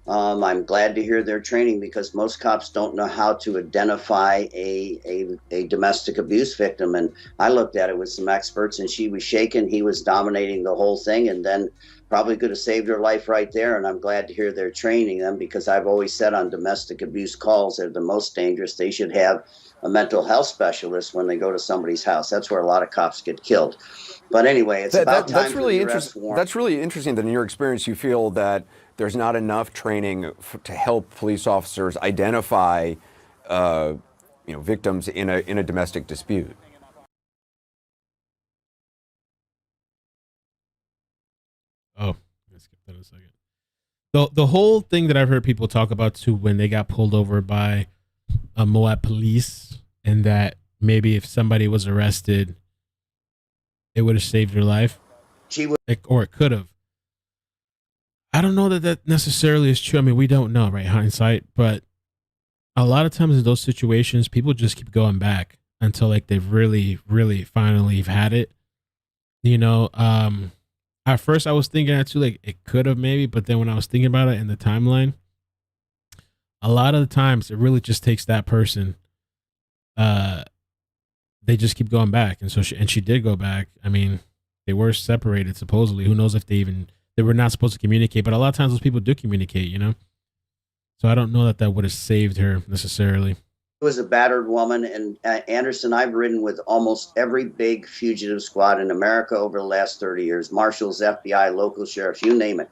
I'm glad to hear their training because most cops don't know how to identify a domestic abuse victim. And I looked at it with some experts and she was shaken. He was dominating the whole thing and then probably could have saved her life right there. And I'm glad to hear they're training them because I've always said on domestic abuse calls, they're the most dangerous. They should have a mental health specialist when they go to somebody's house. That's where a lot of cops get killed. But anyway, it's about time for the arrest warrant. That's really interesting that in your experience you feel that there's not enough training to help police officers identify, victims in a domestic dispute. Oh, let's skip that in a second. The whole thing that I've heard people talk about too when they got pulled over by a MOAB Police, and that maybe if somebody was arrested, it would have saved your life, or it could have. I don't know that necessarily is true. I mean, we don't know, right? Hindsight, but a lot of times in those situations, people just keep going back until like they've really, really finally had it. At first I was thinking that too, like it could have maybe, but then when I was thinking about it in the timeline, a lot of the times it really just takes that person. They just keep going back, and so she did go back. I mean, they were separated supposedly. Who knows if they were not supposed to communicate, but a lot of times those people do communicate, So I don't know that would have saved her necessarily. It was a battered woman, and Anderson, I've ridden with almost every big fugitive squad in America over the last 30 years, marshals, FBI, local sheriffs, you name it.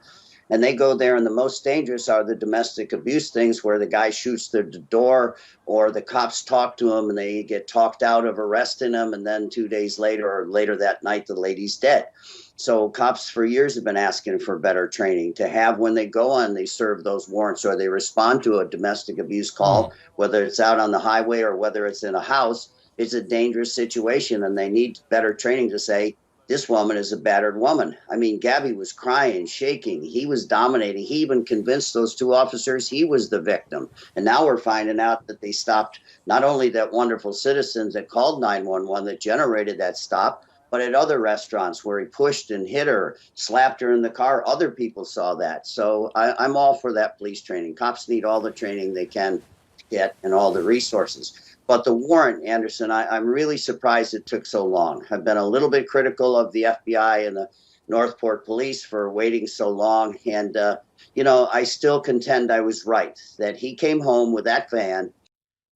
And they go there, and the most dangerous are the domestic abuse things where the guy shoots the door or the cops talk to him and they get talked out of arresting him, and then 2 days later or later that night, the lady's dead. So cops for years have been asking for better training to have when they go on, they serve those warrants or they respond to a domestic abuse call, whether it's out on the highway or whether it's in a house. It's a dangerous situation, and they need better training to say, this woman is a battered woman. I mean, Gabby was crying, shaking. He was dominating. He even convinced those two officers he was the victim. And now we're finding out that they stopped not only that wonderful citizen that called 911 that generated that stop, but at other restaurants where he pushed and hit her, slapped her in the car. Other people saw that. So I'm all for that police training. Cops need all the training they can get and all the resources. But the warrant, Anderson, I'm really surprised it took so long. I've been a little bit critical of the FBI and the Northport Police for waiting so long. And, I still contend I was right, that he came home with that van.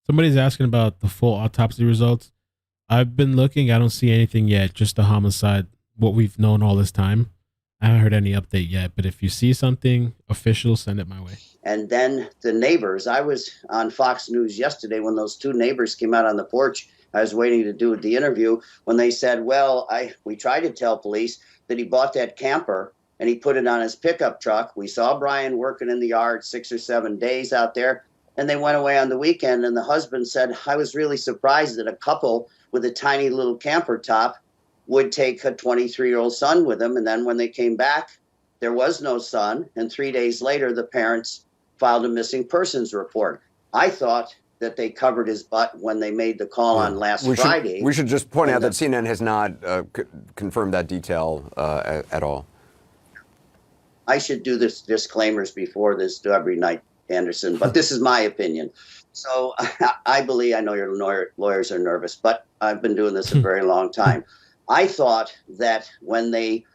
Somebody's asking about the full autopsy results. I've been looking. I don't see anything yet, just the homicide, what we've known all this time. I haven't heard any update yet, but if you see something official, send it my way. And then the neighbors. I was on Fox News yesterday when those two neighbors came out on the porch. I was waiting to do the interview when they said, well, we tried to tell police that he bought that camper and he put it on his pickup truck. We saw Brian working in the yard 6 or 7 days out there, and they went away on the weekend. And the husband said, I was really surprised that a couple with a tiny little camper top would take a 23-year-old son with them. And then when they came back, there was no son. And 3 days later, the parents filed a missing persons report. I thought that they covered his butt when they made the call on last Friday. We should just point out that CNN has not confirmed that detail at all. I should do this disclaimers before this every night, Anderson, but this is my opinion. So I believe, I know your lawyers are nervous, but I've been doing this a very long time. I thought that when they,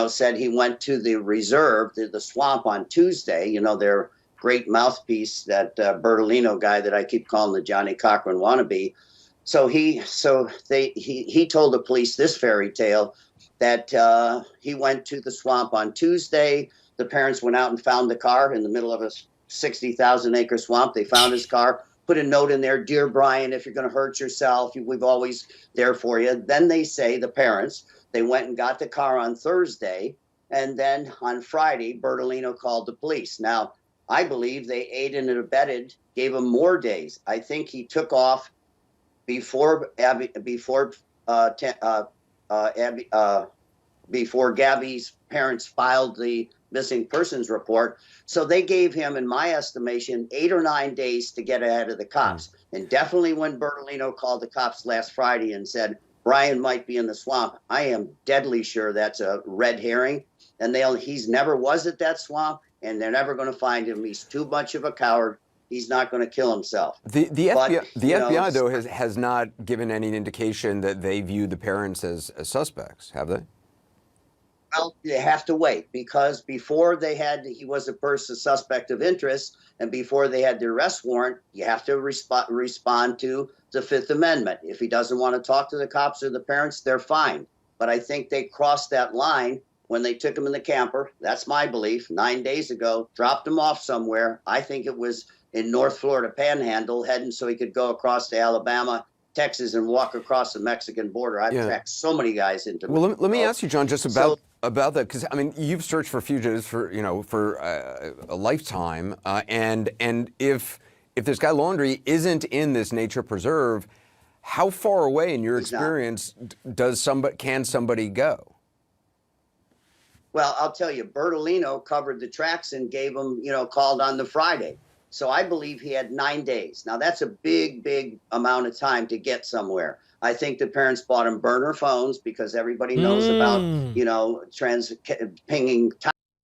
said he went to the reserve, the swamp on Tuesday, their great mouthpiece, that Bertolino guy that I keep calling the Johnny Cochran wannabe. So he told the police this fairy tale that he went to the swamp on Tuesday. The parents went out and found the car in the middle of a 60,000 acre swamp. They found his car, put a note in there, dear Brian, if you're going to hurt yourself, we've always there for you. Then they say, the parents, they went and got the car on Thursday. And then on Friday, Bertolino called the police. Now, I believe they aided and abetted, gave him more days. I think he took off before Gabby's parents filed the missing persons report. So they gave him, in my estimation, 8 or 9 days to get ahead of the cops. And definitely when Bertolino called the cops last Friday and said, Brian might be in the swamp, I am deadly sure that's a red herring. And he's never was at that swamp, and they're never going to find him. He's too much of a coward. He's not going to kill himself. The FBI, though, has not given any indication that they view the parents as suspects, have they? Well, they have to wait, because before he was a suspect of interest, and before they had the arrest warrant, you have to respond to the Fifth Amendment. If he doesn't want to talk to the cops or the parents, they're fine. But I think they crossed that line when they took him in the camper. That's my belief. 9 days ago, dropped him off somewhere. I think it was in North Florida Panhandle, heading so he could go across to Alabama, Texas, and walk across the Mexican border. I've tracked so many guys into. Well, let me ask you, John, just about that, because I mean, you've searched for fugitives for a lifetime, and if this guy Laundrie isn't in this nature preserve, how far away, in your experience, can somebody go? Well, I'll tell you, Bertolino covered the tracks and gave him, called on the Friday. So I believe he had 9 days. Now, that's a big, big amount of time to get somewhere. I think the parents bought him burner phones because everybody knows about, pinging.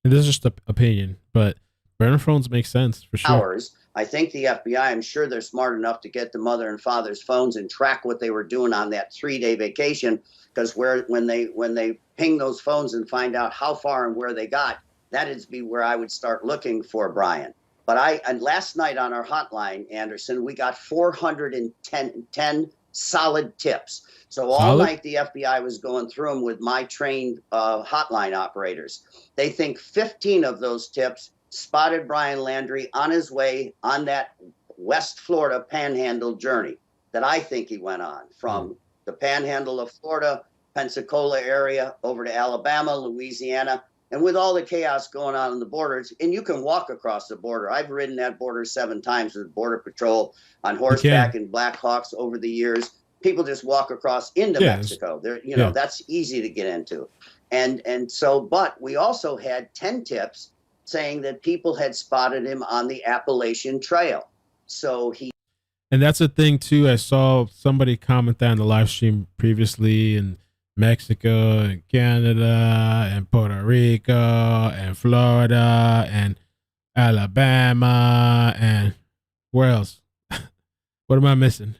This is just an opinion, but burner phones make sense for sure. Hours. I think the FBI, I'm sure they're smart enough to get the mother and father's phones and track what they were doing on that 3-day vacation. Because when they ping those phones and find out how far and where they got, that'd be where I would start looking for Brian. But last night on our hotline, Anderson, we got 410 solid tips. So all night the FBI was going through them with my trained hotline operators. They think 15 of those tips spotted Brian Laundrie on his way on that West Florida Panhandle journey that I think he went on from the Panhandle of Florida, Pensacola area, over to Alabama, Louisiana. And with all the chaos going on the borders, and you can walk across the border. I've ridden that border 7 times with Border Patrol on horseback and Black Hawks over the years. people just walk across into Mexico. There, you know, that's easy to get into. And so, but we also had 10 tips saying that people had spotted him on the Appalachian Trail. So he. And that's a thing too. I saw somebody comment that on the live stream previously in Mexico and Canada and Puerto Rico and Florida and Alabama and where else? What am I missing?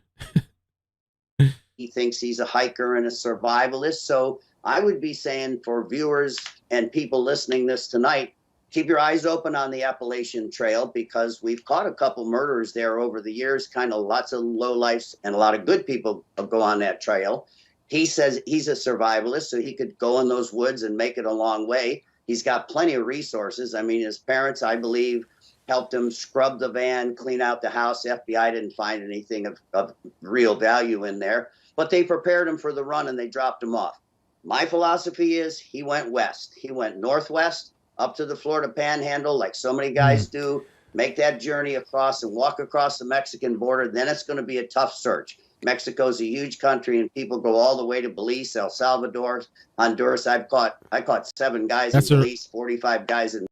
He thinks he's a hiker and a survivalist. So I would be saying for viewers and people listening this tonight, keep your eyes open on the Appalachian Trail, because we've caught a couple murders there over the years, kind of lots of lowlifes and a lot of good people go on that trail. He says he's a survivalist, so he could go in those woods and make it a long way. He's got plenty of resources. I mean, his parents, I believe, helped him scrub the van, clean out the house. FBI didn't find anything of real value in there, but they prepared him for the run and they dropped him off. My philosophy is he went west. He went northwest up to the Florida Panhandle, like so many guys do, make that journey across and walk across the Mexican border. Then it's going to be a tough search. Mexico's a huge country, and people go all the way to Belize, El Salvador, Honduras. I caught 7 guys in Belize, 45 guys in.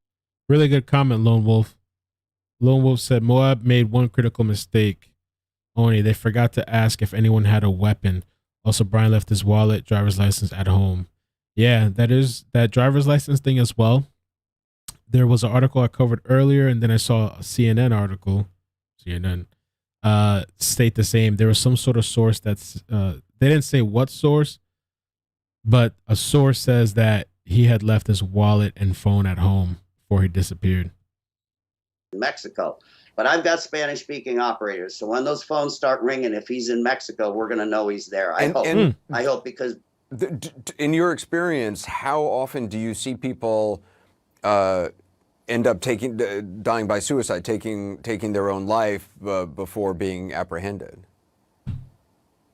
Really good comment, Lone Wolf. Lone Wolf said Moab made one critical mistake only. They forgot to ask if anyone had a weapon. Also, Brian left his wallet, driver's license at home. Yeah, that driver's license thing as well. There was an article I covered earlier, and then I saw a CNN article. CNN. State the same. There was some sort of source that's they didn't say what source, but a source says that he had left his wallet and phone at home before he disappeared. Mexico. But I've got Spanish speaking operators, so when those phones start ringing, if he's in Mexico, we're going to know he's there. I hope because in your experience, how often do you see people end up dying by suicide, taking their own life before being apprehended?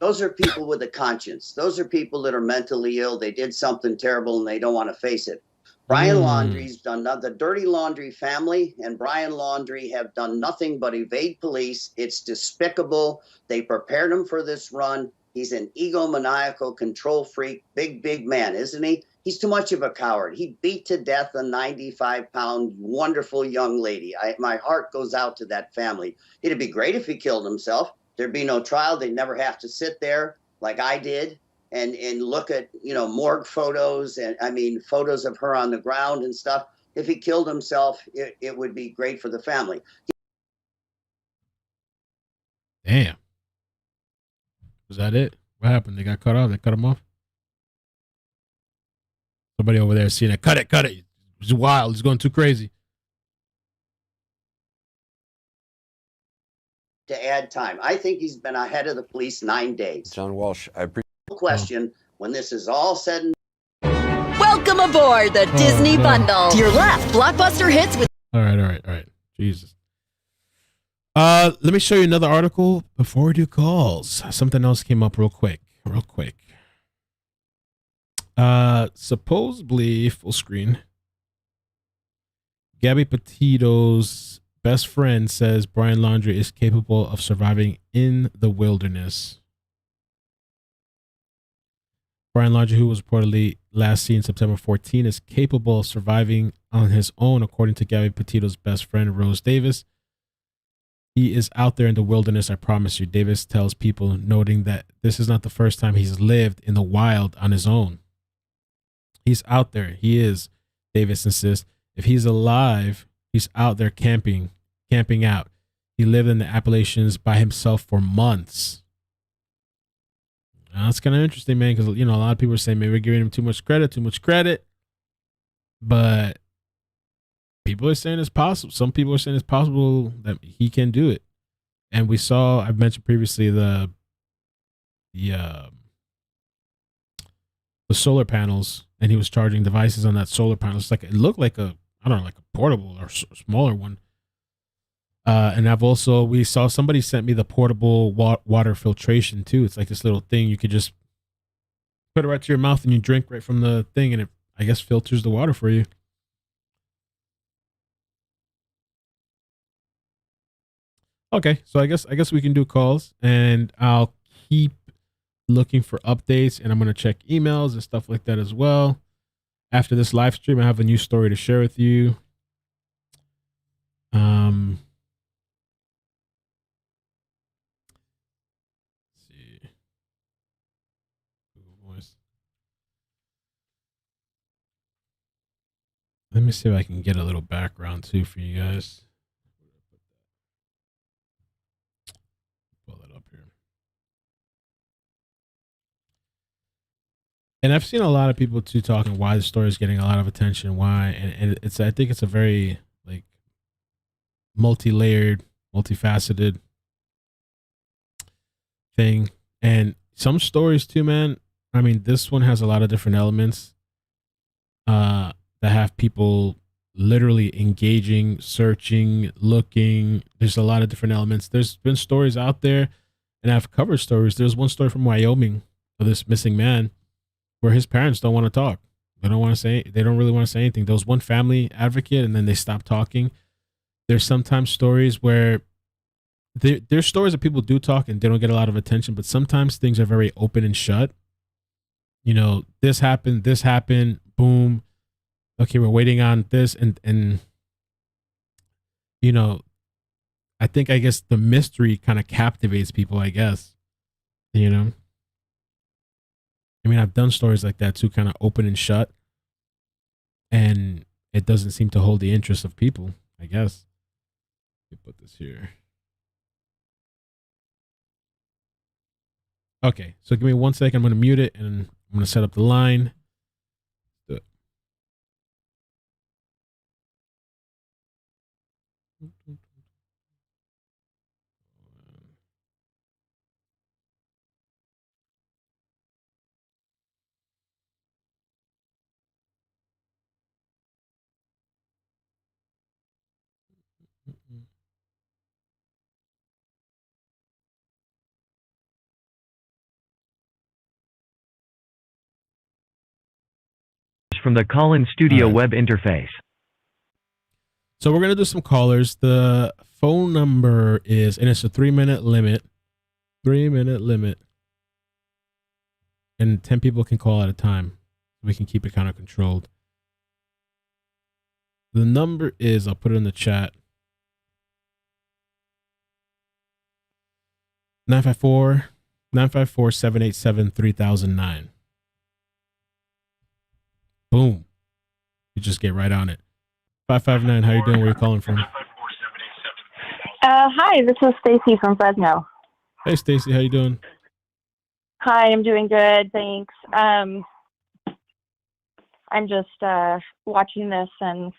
Those are people with a conscience. Those are people that are mentally ill. They did something terrible and they don't want to face it. Brian Laundrie's done the Dirty Laundrie family and Brian Laundrie have done nothing but evade police. It's despicable. They prepared him for this run. He's an egomaniacal control freak, big man, isn't he? He's too much of a coward. He beat to death a 95-pound, wonderful young lady. My heart goes out to that family. It'd be great if he killed himself. There'd be no trial. They'd never have to sit there like I did and look at, morgue photos and, photos of her on the ground and stuff. If he killed himself, it would be great for the family. Damn. Was that it? What happened? They got cut off? They cut him off? Somebody over there seeing it. Cut it. It's wild. It's going too crazy. To add time. I think he's been ahead of the police 9 days. John Walsh, I appreciate. Question, when this is all said and welcome aboard the Disney Bundle. To your left, blockbuster hits with. All right. Jesus. Let me show you another article before we do calls. Something else came up real quick. Supposedly, full screen, Gabby Petito's best friend says Brian Laundrie is capable of surviving in the wilderness. Brian Laundrie, who was reportedly last seen September 14, is capable of surviving on his own, according to Gabby Petito's best friend, Rose Davis. He is out there in the wilderness, I promise you, Davis tells people, noting that this is not the first time he's lived in the wild on his own. He's out there. He is, Davis insists. If he's alive, he's out there camping out. He lived in the Appalachians by himself for months. That's kind of interesting, man, because, a lot of people are saying maybe we're giving him too much credit. But people are saying it's possible. Some people are saying it's possible that he can do it. And we saw, I've mentioned previously, the solar panels, and he was charging devices on that solar panel. It looked like a portable or smaller one. And we saw somebody sent me the portable water filtration too. It's like this little thing. You could just put it right to your mouth and you drink right from the thing, and it, I guess, filters the water for you. Okay, so I guess we can do calls, and I'll keep looking for updates, and I'm going to check emails and stuff like that as well. After this live stream, I have a new story to share with you. Let's see. Google Voice. Let me see if I can get a little background too for you guys. Pull it up here. And I've seen a lot of people too talking why the story is getting a lot of attention, why, and it's, I think it's a very like multi-layered, multifaceted thing. And some stories too, man. I mean, this one has a lot of different elements that have people literally engaging, searching, looking. There's a lot of different elements. There's been stories out there, and I've covered stories. There's one story from Wyoming of this missing man where his parents don't want to talk. They don't want to say, they don't really want to say anything. There was one family advocate, and then they stopped talking. There's sometimes stories where there's stories that people do talk and they don't get a lot of attention, but sometimes things are very open and shut. You know, this happened, boom. Okay, we're waiting on this, and you know, I guess the mystery kind of captivates people, I guess. You know? I mean, I've done stories like that too, kind of open and shut, and it doesn't seem to hold the interest of people, I guess. Let me put this here. Okay, so give me 1 second. I'm going to mute it, and I'm going to set up the line. Do it. From the Call-In Studio web interface. So we're going to do some callers. The phone number is, and it's a 3-minute limit. 3-minute limit. And 10 people can call at a time. We can keep it kind of controlled. The number is, I'll put it in the chat. 954-787-3009. Boom. You just get right on it. 559, how you doing? Where you calling from? Hi, this is Stacy from Fresno. Hey, Stacy, how you doing? Hi, I'm doing good, thanks. I'm just watching this, and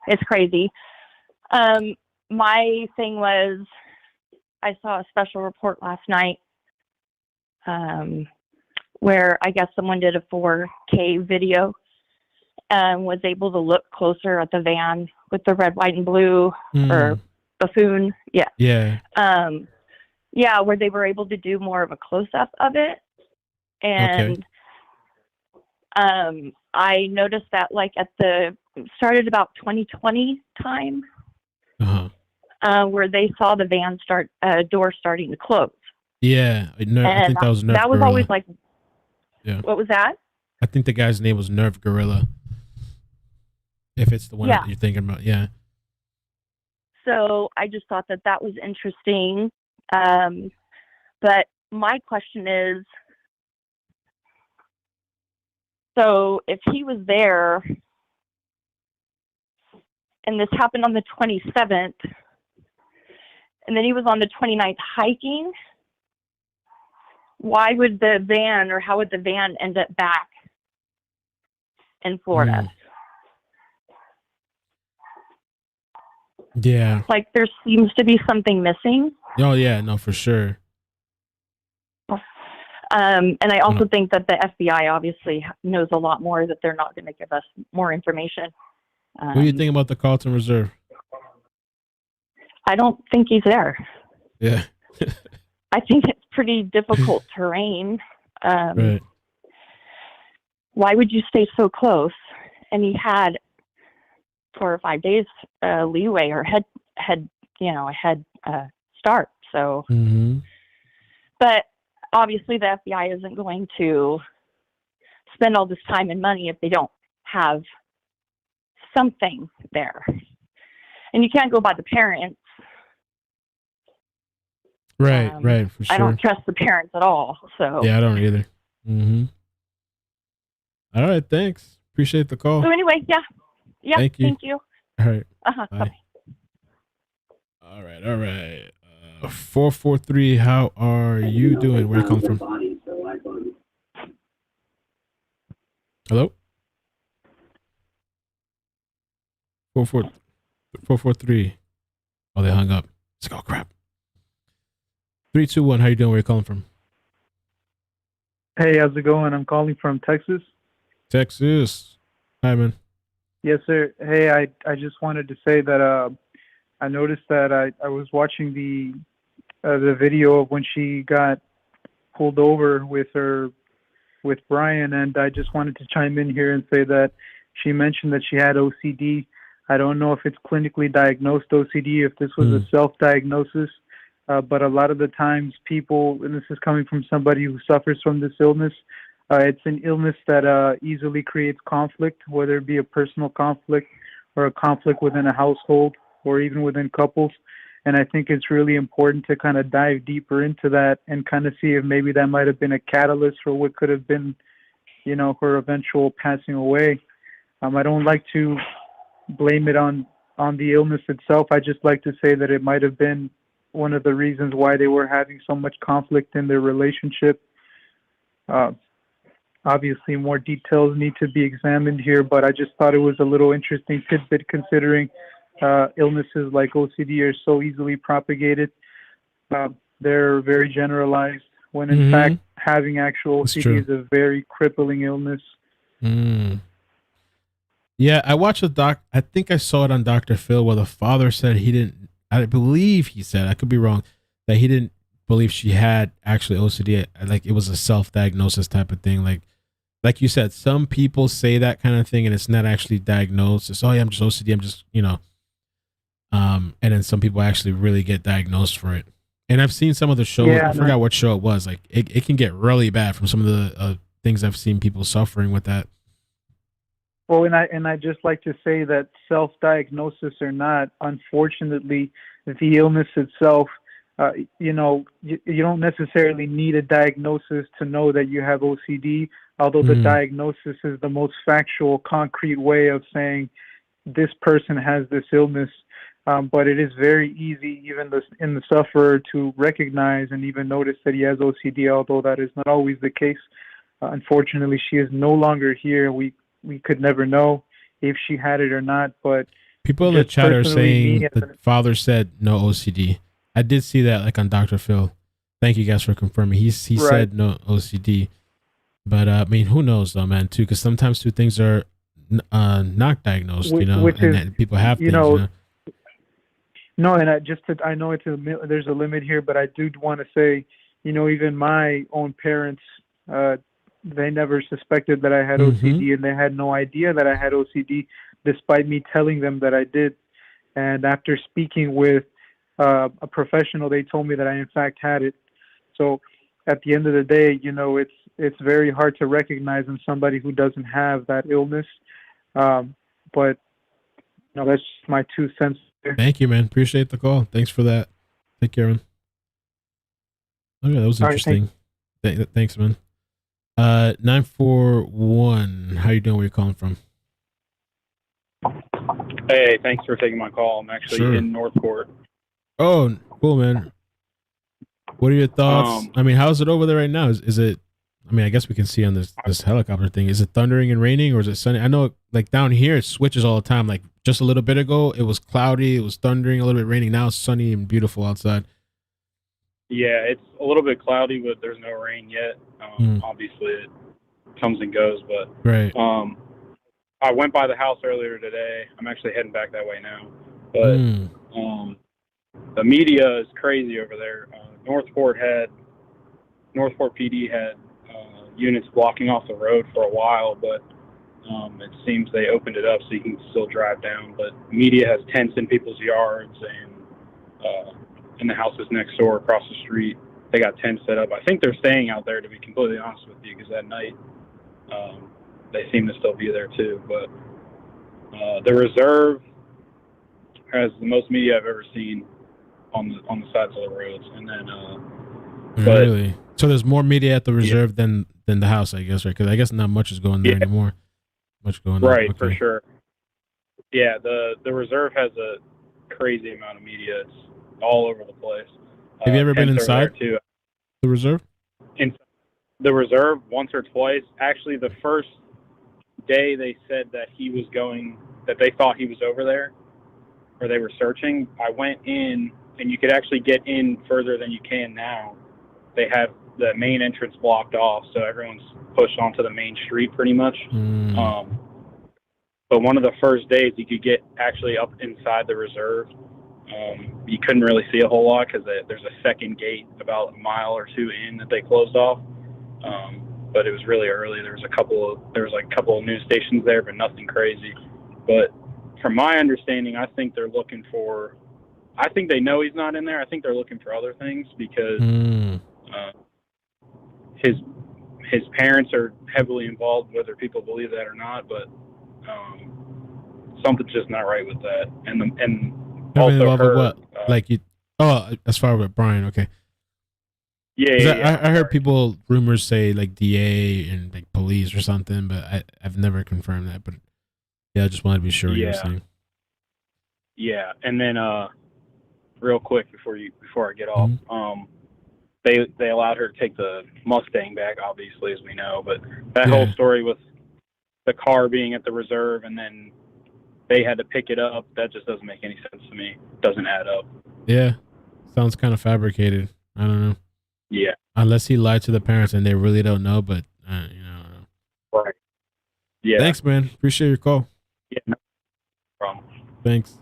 it's crazy. My thing was, I saw a special report last night where I guess someone did a 4K video and was able to look closer at the van with the red, white, and blue or buffoon. Yeah. Yeah. Yeah, where they were able to do more of a close-up of it. And I noticed that like started about 2020 time where they saw the van door starting to close. Yeah. I think that was Nerve That was Gorilla. always like, yeah. What was that? I think the guy's name was Nerve Gorilla. If it's the one that you're thinking about, yeah. So I just thought that was interesting. But my question is, so if he was there and this happened on the 27th, and then he was on the 29th hiking, why would the van, or how would the van end up back in Florida? Yeah. Like there seems to be something missing. Oh, yeah, no, for sure. And I also think that the FBI obviously knows a lot more, that they're not going to give us more information. What do you think about the Carlton Reserve? I don't think he's there. Yeah. I think it's pretty difficult terrain. Right. Why would you stay so close? And he had 4 or 5 days leeway or head start. So, but obviously the FBI isn't going to spend all this time and money if they don't have something there. And you can't go by the parents. Right, for sure. I don't trust the parents at all. So yeah, I don't either. Mm-hmm. All right, thanks. Appreciate the call. So anyway, yeah. Thank you. All right. Bye. All right. 443. How are you doing? Where are you calling from? Hello. 443. Oh, they hung up. It's like, oh crap. 321. How you doing? Where are you calling from? Hey, how's it going? I'm calling from Texas. Texas. Hi, man. Yes, sir. Hey, I just wanted to say that I noticed that I was watching the video of when she got pulled over with Brian, and I just wanted to chime in here and say that she mentioned that she had OCD. I don't know if it's clinically diagnosed OCD, if this was a self-diagnosis, but a lot of the times people, and this is coming from somebody who suffers from this illness, it's an illness that easily creates conflict, whether it be a personal conflict or a conflict within a household or even within couples. And I think it's really important to kind of dive deeper into that and kind of see if maybe that might have been a catalyst for what could have been, her eventual passing away. I don't like to blame it on the illness itself. I just like to say that it might have been one of the reasons why they were having so much conflict in their relationship. Obviously, more details need to be examined here, but I just thought it was a little interesting tidbit considering illnesses like OCD are so easily propagated. They're very generalized, when in fact having actual OCD is a very crippling illness. Yeah, I watched I think I saw it on Dr. Phil where the father said I believe he said, I could be wrong, that he didn't believe she had actually OCD. Like it was a self-diagnosis type of thing. Like you said, some people say that kind of thing and it's not actually diagnosed. It's, oh yeah, I'm just OCD. I'm just, and then some people actually really get diagnosed for it. And I've seen some of the shows. I forgot what show it was. Like it can get really bad from some of the things I've seen people suffering with that. Well, and I just like to say that self-diagnosis or not, unfortunately, the illness itself, you don't necessarily need a diagnosis to know that you have OCD, although the diagnosis is the most factual, concrete way of saying this person has this illness. But it is very easy, even in the sufferer, to recognize and even notice that he has OCD, although that is not always the case. Unfortunately, she is no longer here. We could never know if she had it or not. But people in the chat are saying the father said no OCD. I did see that like on Dr. Phil. Thank you guys for confirming. He said no OCD. But I mean, who knows though, man, too, because sometimes two things are not diagnosed, and people have things, No, and I know there's a limit here, but I do want to say, even my own parents, they never suspected that I had OCD, and they had no idea that I had OCD, despite me telling them that I did. And after speaking with a professional, they told me that I in fact had it. So at the end of the day, it's very hard to recognize in somebody who doesn't have that illness. But that's just my 2 cents. Thank you, man. Appreciate the call. Thanks for that. Take care, man. Okay, that was interesting. Thanks, man. 941. How you doing? Where you calling from? Hey, thanks for taking my call. I'm actually in Northport. Oh, cool, man. What are your thoughts? I mean, how's it over there right now? Is it? I mean, I guess we can see on this helicopter thing. Is it thundering and raining, or is it sunny? I know, like down here, it switches all the time. Like just a little bit ago, it was cloudy, it was thundering, a little bit raining. Now it's sunny and beautiful outside. Yeah, it's a little bit cloudy, but there's no rain yet. Obviously, it comes and goes, but I went by the house earlier today. I'm actually heading back that way now. But the media is crazy over there. Northport PD had units blocking off the road for a while, but it seems they opened it up so you can still drive down. But media has tents in people's yards and in the houses next door across the street. they got tents set up. I think they're staying out there, to be completely honest with you, because at night they seem to still be there too. But the reserve has the most media I've ever seen on the sides of the roads, and then really. So there's more media at the reserve than the house, I guess, right? Because I guess not much is going there anymore. Much going on, right? Okay. For sure. Yeah, the reserve has a crazy amount of media. It's all over the place. Have you ever been inside too? the reserve? In the reserve once or twice. Actually, the first day they said that that they thought he was over there, or they were searching. I went in, and you could actually get in further than you can now. They have the main entrance blocked off, so everyone's pushed onto the main street pretty much. But one of the first days, you could get actually up inside the reserve. You couldn't really see a whole lot because there's a second gate about a mile or two in that they closed off. But it was really early. There was a couple of news stations there, but nothing crazy. But from my understanding, I think they're looking for. I think they know he's not in there. I think they're looking for other things because his parents are heavily involved, whether people believe that or not. But something's just not right with that. And also her, what? Like you? Oh, as far as Brian, okay. Yeah. I heard rumors say like DA and like police or something, but I've never confirmed that. But yeah, I just wanted to be sure you were saying. Yeah, and then real quick before I get off, they allowed her to take the Mustang back, obviously, as we know. But that whole story with the car being at the reserve and then they had to pick it up, that just doesn't make any sense to me. Doesn't add up. Yeah, sounds kind of fabricated. I don't know. Yeah. Unless he lied to the parents and they really don't know, but you know. Right. Yeah. Thanks, man. Appreciate your call. Yeah. No problem. Thanks.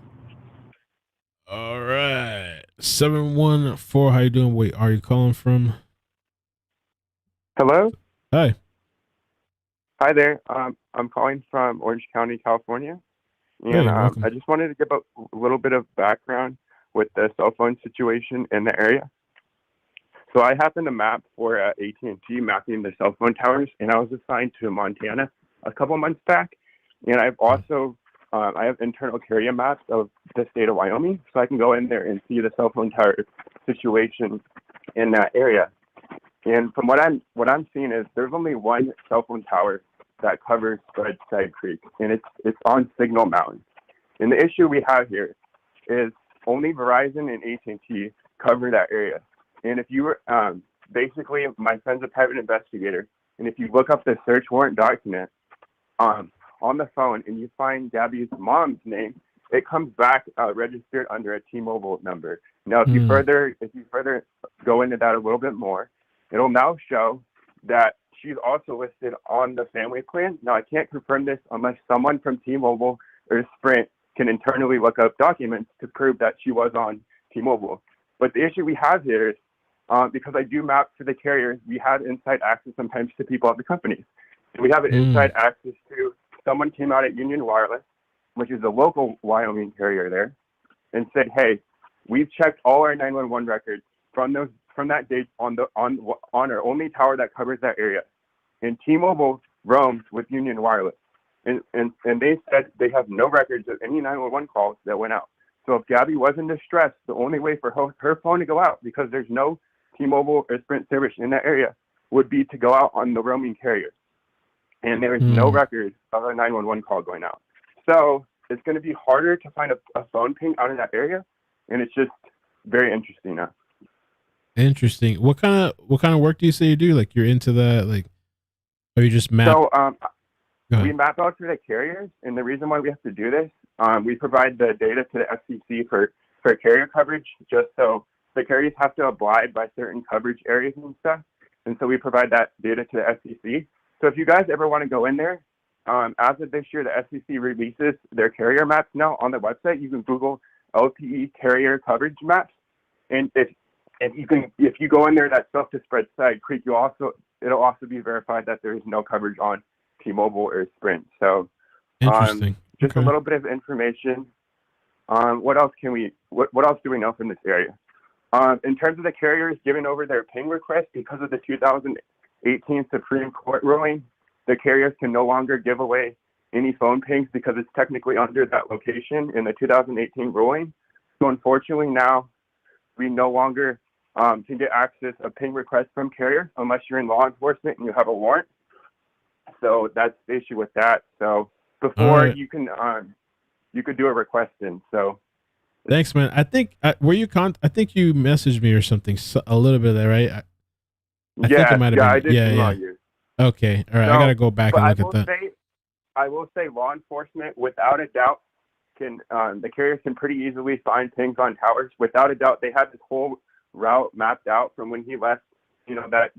All right. 714. How you doing? Wait, are you calling from? Hello. Hi. Hi there. I'm calling from Orange County, California, and Hey, welcome. I just wanted to give a little bit of background with the cell phone situation in the area. So I happened to map for AT&T mapping the cell phone towers, and I was assigned to Montana a couple months back. And I've also I have internal carrier maps of the state of Wyoming, so I can go in there and see the cell phone tower situation in that area. And from what I'm seeing is there's only one cell phone tower that covers Side Creek, and it's on Signal Mountain. And the issue we have here is only Verizon and AT&T cover that area. And if you were, basically, my friend's a private investigator, and if you look up the search warrant document on the phone and you find Gabby's mom's name, it comes back registered under a T-Mobile number. Now, if you further go into that a little bit more, it'll now show that she's also listed on the family plan. Now, I can't confirm this unless someone from T-Mobile or Sprint can internally look up documents to prove that she was on T-Mobile. But the issue we have here is because I do map for the carriers, we have inside access sometimes to people at the companies. So we have an inside access to someone came out at Union Wireless, which is a local Wyoming carrier there, and said, "Hey, we've checked all our 911 records from that date on our only tower that covers that area." And T-Mobile roamed with Union Wireless, and they said they have no records of any 911 calls that went out. So if Gabby was in distress, the only way for her phone to go out, because there's no T-Mobile or Sprint service in that area, would be to go out on the roaming carriers. And there is no record of a 911 call going out. So it's going to be harder to find a phone ping out in that area, and it's just very interesting now. Interesting. What kind of work do you say you do? Like you're into that? Like, or you just map? So we map out to the carriers, and the reason why we have to do this, we provide the data to the FCC for carrier coverage, just so the carriers have to abide by certain coverage areas and stuff. And so we provide that data to the FCC. So if you guys ever want to go in there, as of this year, the FCC releases their carrier maps now on their website. You can Google LTE carrier coverage maps, and if you go in there, that stuff to spread Side Creek, it'll also be verified that there is no coverage on T-Mobile or Sprint. So interesting. Just a little bit of information. What else do we know from this area? In terms of the carriers giving over their ping request, because of the 2018 Supreme Court ruling, the carriers can no longer give away any phone pings because it's technically under that location in the 2018 ruling. So unfortunately now we no longer can get access of ping requests from carriers unless you're in law enforcement and you have a warrant. So that's the issue with that. So before you could do a request in. So thanks, man. I think I think you messaged me or something a little bit there, right? I think it might have been. I did email you. Okay, all right. So, I gotta go back and look at that. I will say law enforcement, without a doubt, can the carriers can pretty easily find pings on towers. Without a doubt, they had this whole route mapped out from when he left, that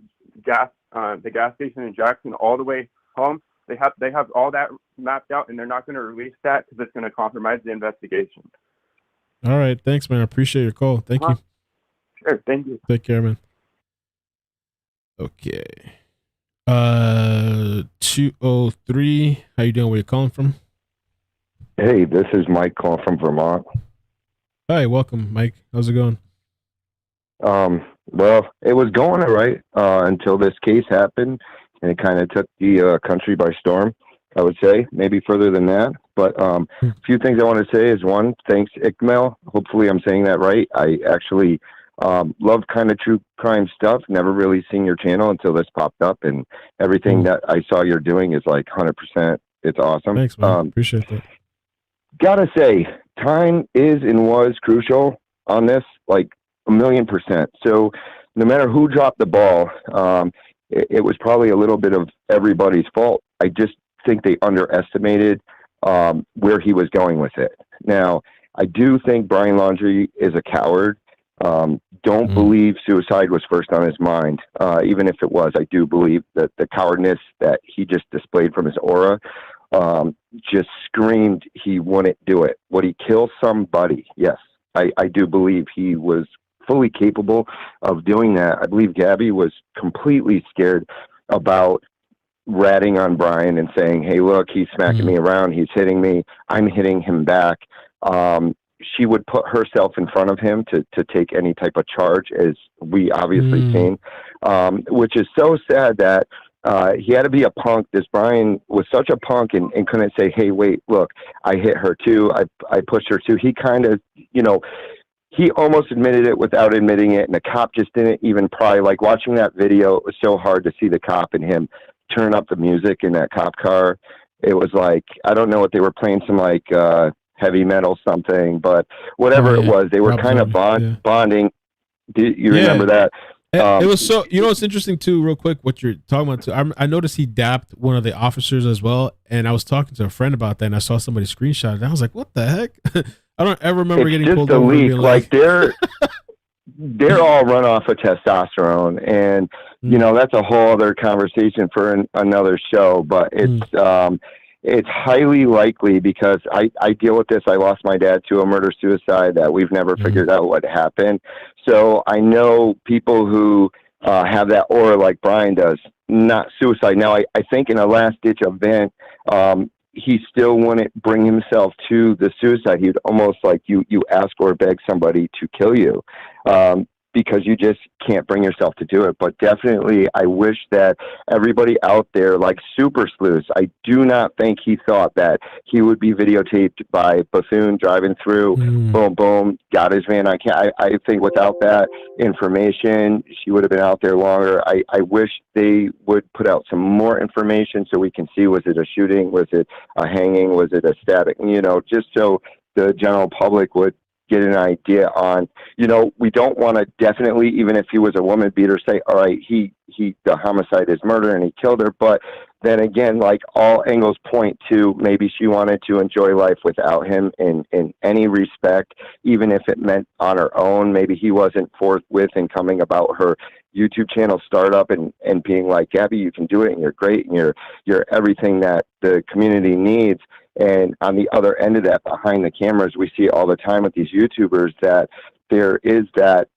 the gas station in Jackson all the way home. They have all that mapped out, and they're not going to release that because it's going to compromise the investigation. All right, thanks, man. I appreciate your call. Thank you. Sure, thank you. Take care, man. Okay. 203. How you doing? Where you calling from? Hey, this is Mike calling from Vermont. Hi, welcome, Mike. How's it going? Well, it was going all right until this case happened, and it kind of took the country by storm, I would say, maybe further than that. But a few things I want to say is, one, thanks, iCkEdMeL. Hopefully I'm saying that right. I actually love kind of true crime stuff. Never really seen your channel until this popped up, and everything that I saw you're doing is like 100%. It's awesome. Thanks, man. Appreciate that. Gotta say, time is and was crucial on this, like 1,000,000%. So no matter who dropped the ball, it was probably a little bit of everybody's fault. I just think they underestimated where he was going with it. Now, I do think Brian Laundrie is a coward. Don't believe suicide was first on his mind. Even if it was, I do believe that the cowardness that he just displayed from his aura just screamed he wouldn't do it. Would he kill somebody? Yes. I do believe he was fully capable of doing that. I believe Gabby was completely scared about ratting on Brian and saying, hey, look, he's smacking me around. He's hitting me. I'm hitting him back. She would put herself in front of him to take any type of charge, as we obviously seen, which is so sad that he had to be a punk. This Brian was such a punk and couldn't say, hey, wait, look, I hit her too. I pushed her too. He kind of, he almost admitted it without admitting it. And the cop just didn't even pry. Like watching that video, it was so hard to see the cop and him turn up the music in that cop car. It was like, I don't know what they were playing, some like heavy metal something, but whatever it was, they were kind of bonding. Do you remember that? It was so, it's interesting too, real quick, what you're talking about too. I noticed he dapped one of the officers as well. And I was talking to a friend about that and I saw somebody screenshot it. And I was like, what the heck? I don't ever remember getting pulled over. It's just a leak. Like they're all run off of testosterone, and that's a whole other conversation for another show. But it's highly likely, because I deal with this. I lost my dad to a murder-suicide that we've never figured out what happened. So I know people who have that aura like Brian does, not suicide. Now, I think in a last-ditch event, he still wouldn't bring himself to the suicide. He would almost like you ask or beg somebody to kill you. Because you just can't bring yourself to do it. But definitely, I wish that everybody out there, like super sleuths, I do not think he thought that he would be videotaped by Bethune driving through, boom, boom, got his van. I think without that information, she would have been out there longer. I wish they would put out some more information so we can see, was it a shooting? Was it a hanging? Was it a stabbing? Just so the general public would get an idea on, we don't want to definitely, even if he was a woman beater, say, all right, the homicide is murder and he killed her. But then again, like all angles point to maybe she wanted to enjoy life without him in any respect, even if it meant on her own. Maybe he wasn't forthwith in coming about her YouTube channel startup and being like, Gabby, you can do it and you're great and you're everything that the community needs. And on the other end of that, behind the cameras, we see all the time with these YouTubers that there is that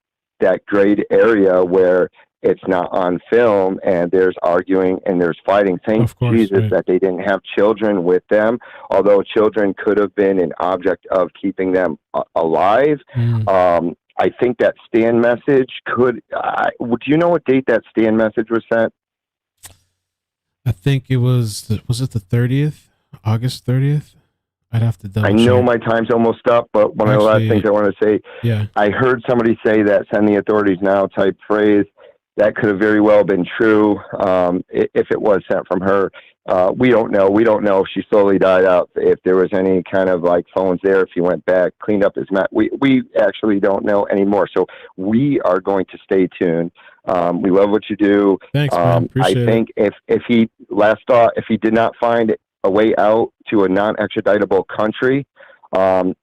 grayed area where it's not on film and there's arguing and there's fighting. Thank Jesus that they didn't have children with them, although children could have been an object of keeping them alive. I think that stand message could. Do you know what date that stand message was sent? I think it was it the 30th, August 30th? I'd have to double I know check. my time's almost up, but one of the last things I want to say, yeah, I heard somebody say that "send the authorities now" type phrase. That could have very well been true if it was sent from her. We don't know. We don't know if she slowly died out, if there was any kind of like phones there, if he went back, cleaned up his mess. We actually don't know anymore. So we are going to stay tuned. We love what you do. Thanks, man. Appreciate I think if he, last thought, if he did not find a way out to a non-extraditable country,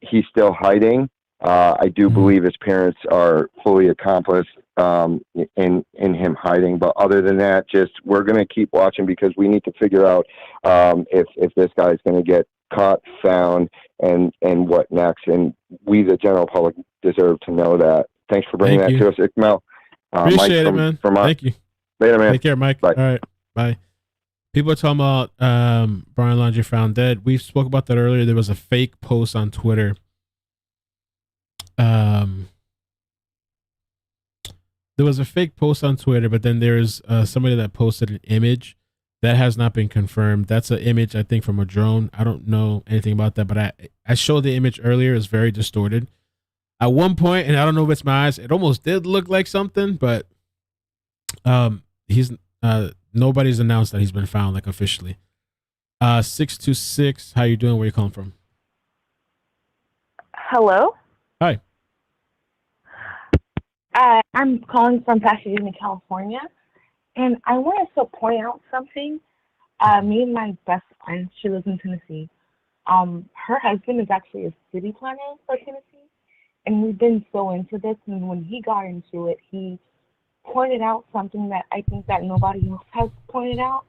he's still hiding. I do believe his parents are fully accomplished in him hiding. But other than that, we're going to keep watching because we need to figure out if this guy's going to get caught, found, and what next. And we, the general public, deserve to know that. Thanks for bringing that to us, ickEdMeL. Appreciate it, man. Thank you. Later, man. Take care, Mike. Bye. All right. Bye. People are talking about Brian Laundrie found dead. We spoke about that earlier. There was a fake post on Twitter. There was a fake post on Twitter, but then there's somebody that posted an image that has not been confirmed. That's an image, I think, from a drone. I don't know anything about that, but I showed the image earlier. It's very distorted. At one point, and I don't know if it's my eyes, it almost did look like something, but nobody's announced that he's been found, like, officially. 626, how you doing? Where you calling from? Hello. Hi. I'm calling from Pasadena, California, and I wanted to point out something. Me and my best friend, she lives in Tennessee. Her husband is actually a city planner for Tennessee, and we've been so into this. And when he got into it, he pointed out something that I think that nobody else has pointed out.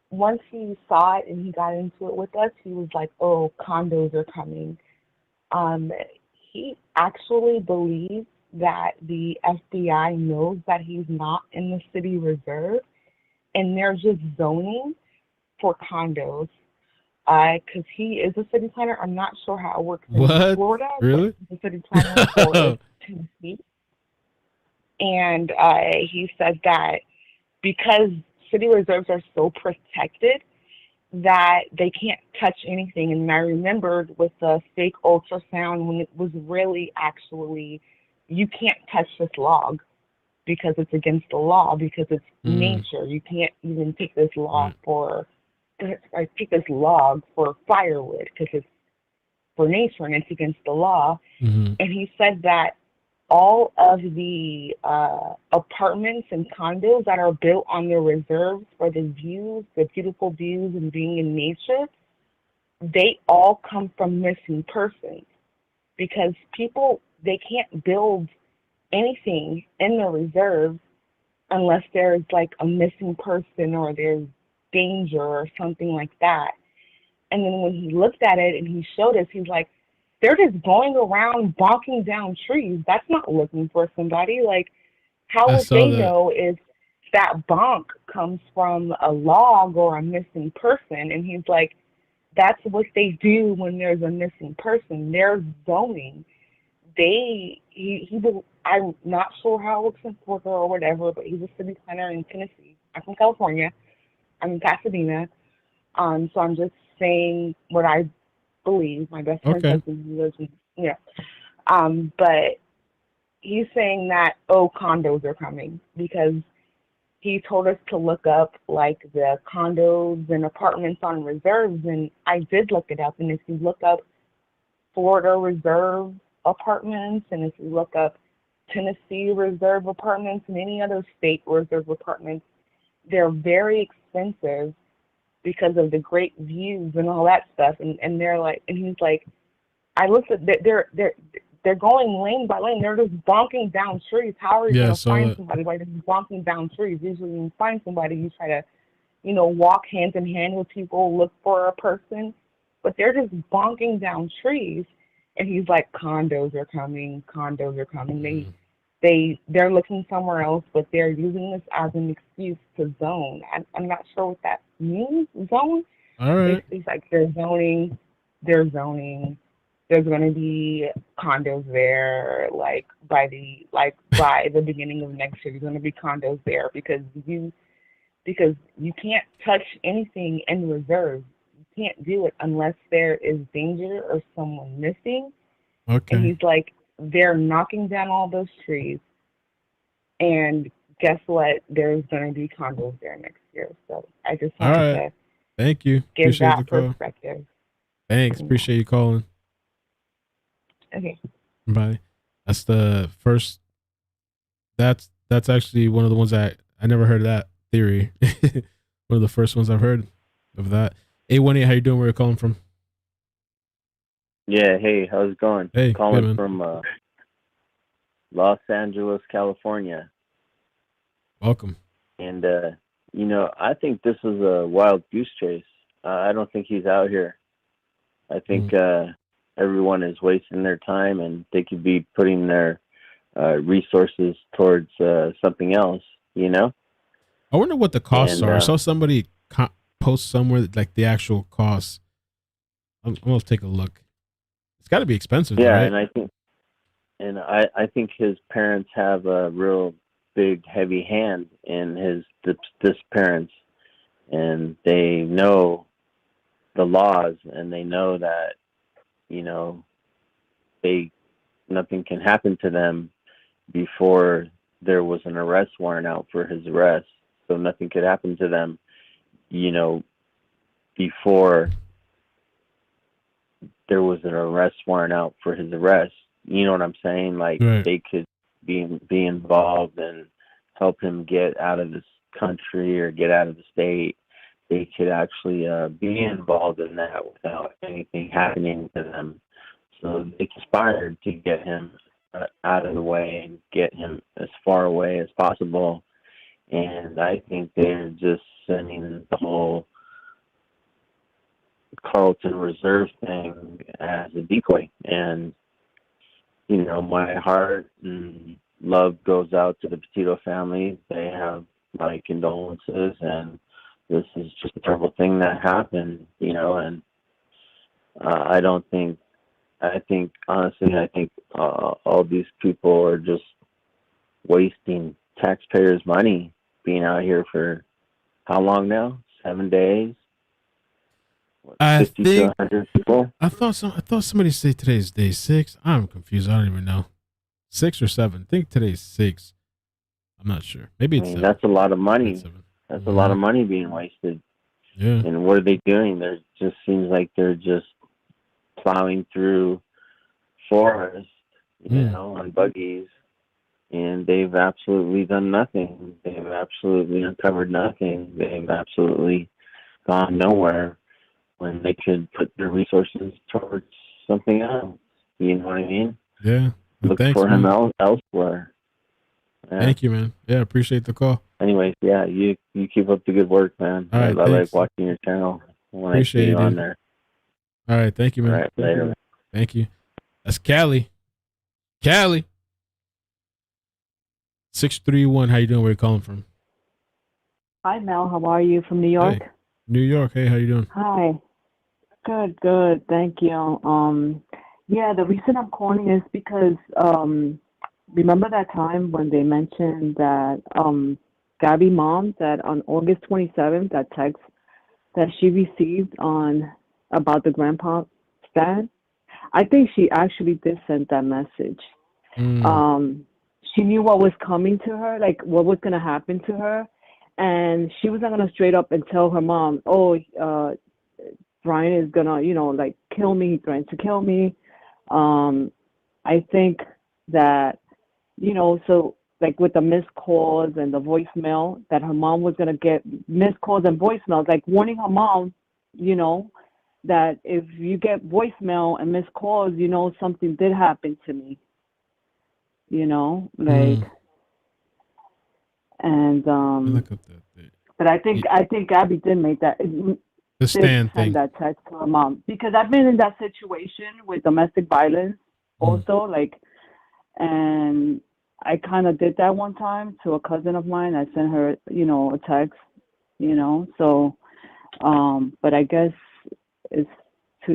Once he saw it and he got into it with us, he was like, "Oh, condos are coming." He actually believes that the FBI knows that he's not in the city reserve, and they're just zoning for condos. Because he is a city planner. I'm not sure how it works in Florida. Really? He's a city planner for Tennessee. And he said that because city reserves are so protected, that they can't touch anything. And I remembered with the fake ultrasound when it was really actually, you can't touch this log because it's against the law, because it's nature. You can't even pick this log for firewood because it's for nature and it's against the law. And he said that all of the apartments and condos that are built on the reserves for the views, the beautiful views and being in nature, they all come from missing persons, because people, they can't build anything in the reserves unless there's like a missing person or there's danger or something like that. And then when he looked at it and he showed us, he's like, they're just going around bonking down trees. That's not looking for somebody. Like, how would they know if that bonk comes from a log or a missing person? And he's like, that's what they do when there's a missing person. They're zoning. I'm not sure how it works in Florida or whatever, but he's a city planner in Tennessee. I'm from California. I'm in Pasadena. So I'm just saying what I believe. My best friend says he lives in, but he's saying that, condos are coming, because he told us to look up like the condos and apartments on reserves, and I did look it up. And if you look up Florida reserve apartments, and if you look up Tennessee reserve apartments and any other state reserve apartments, they're very expensive because of the great views and all that stuff. And they're like, and he's like, I looked at, they're going lane by lane. They're just bonking down trees. How are you going to find somebody by just bonking down trees? Usually when you find somebody, you try to, walk hand in hand with people, look for a person, but they're just bonking down trees. And he's like, condos are coming. They're looking somewhere else, but they're using this as an excuse to zone. I'm not sure what that means, zone. All right. It's like they're zoning. there's going to be condos there, like by the beginning of next year. There's going to be condos there because you can't touch anything in reserve. You can't do it unless there is danger or someone missing. Okay. And he's like, they're knocking down all those trees, and guess what? There's going to be condos there next year. So I just All wanted right. to Thank you. give Appreciate the that call. perspective. Thanks. Appreciate you calling. Okay. Bye. That's the first. That's actually one of the ones I never heard of that theory. One of the first ones I've heard of that. 818, how you doing? Where you calling from? Yeah, hey, how's it going? Hey, calling good, man. from Los Angeles, California. Welcome. And I think this is a wild goose chase. I don't think he's out here. I think everyone is wasting their time, and they could be putting their resources towards something else, I wonder what the costs And, are. I saw somebody post somewhere like the actual costs. I'm gonna take a look. It's got to be expensive, Yeah, right? and I think his parents have a real big, heavy hand in his disappearance, and they know the laws, and they know that nothing can happen to them before there was an arrest warrant out for his arrest. So nothing could happen to them, before there was an arrest warrant out for his arrest. You know what I'm saying? Like, right. They could be involved and help him get out of this country or get out of the state. They could actually be involved in that without anything happening to them. So they conspired to get him out of the way and get him as far away as possible. And I think they're just sending the whole Carlton Reserve thing as a decoy. And, my heart and love goes out to the Petito family. They have my condolences, and this is just a terrible thing that happened, and I think all these people are just wasting taxpayers' money being out here for how long now? 7 days? I 50 to 100 people? I thought somebody said today's day 6. I'm confused. I don't even know. 6 or 7. I think today's 6. I'm not sure. Maybe it's 7. That's a lot of money. That's a lot of money being wasted. Yeah. And what are they doing? There just seems like they're just plowing through forest, on buggies, and they've absolutely done nothing. They've absolutely uncovered nothing. They've absolutely gone nowhere when they could put their resources towards something else. You know what I mean? Yeah. Look thanks, for him man. elsewhere. Yeah. Thank you, man. Yeah, appreciate the call. Anyways, yeah, you keep up the good work, man. All right, I like thanks. watching your channel when Appreciate I see you it, on dude. there. All right, thank you, man. All right, later, man. Thank you. That's Cali. 631. How you doing? Where you calling from? Hi, Mel. How are you? From New York? Hey. New York. Hey, how you doing? Hi. Good. Thank you. Yeah, the reason I'm calling is because remember that time when they mentioned that Gabby mom, that on August 27th, that text that she received about the grandpa stand? I think she actually did send that message. She knew what was coming to her, like what was going to happen to her. And she was not going to straight up and tell her mom, Brian is going to, kill me. He threatened to kill me. I think that, so like with the missed calls and the voicemail, that her mom was going to get missed calls and voicemails, like warning her mom, that if you get voicemail and missed calls, something did happen to me, and but I think Gabby did make that the stand thing, that text to her mom, because I've been in that situation with domestic violence also, and I kind of did that one time to a cousin of mine. I sent her, a text, so, but I guess it's to,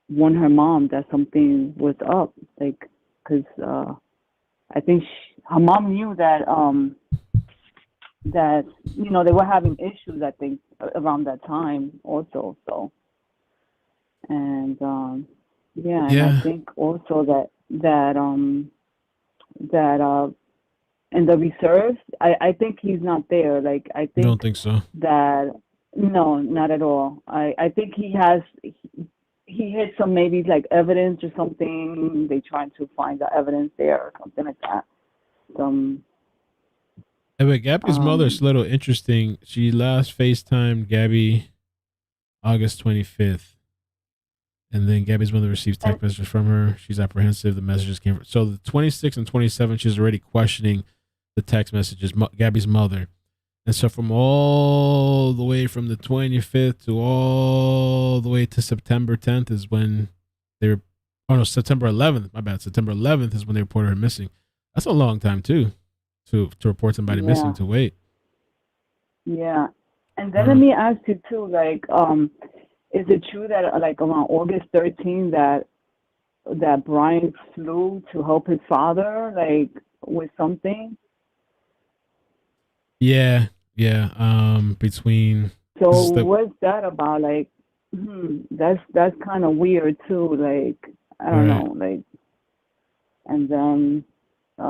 warn her mom that something was up, like, because I think her mom knew that that they were having issues. I think around that time also. So, and yeah, and I think also that in the reserves, I think he's not there. Like, I think You don't think so? that no, not at all. I think he hid some maybe like evidence or something. They trying to find the evidence there or something like that. Hey, but Gabby's mother's a little interesting. She last FaceTimed Gabby August 25th. And then Gabby's mother receives text messages from her. She's apprehensive. The messages came from. So the 26th and 27th, she's already questioning the text messages, Gabby's mother. And so from all the way from the 25th to all the way to September 10th is when they were, September 11th, my bad. September 11th is when they reported her missing. That's a long time too, to report somebody missing, to wait. Yeah. And then let me ask you too, like, is it true that like around August 13th that Brian flew to help his father, like with something? Yeah. Between. So what's that about? Like, that's kind of weird too. Like, I don't know. Like, and then, I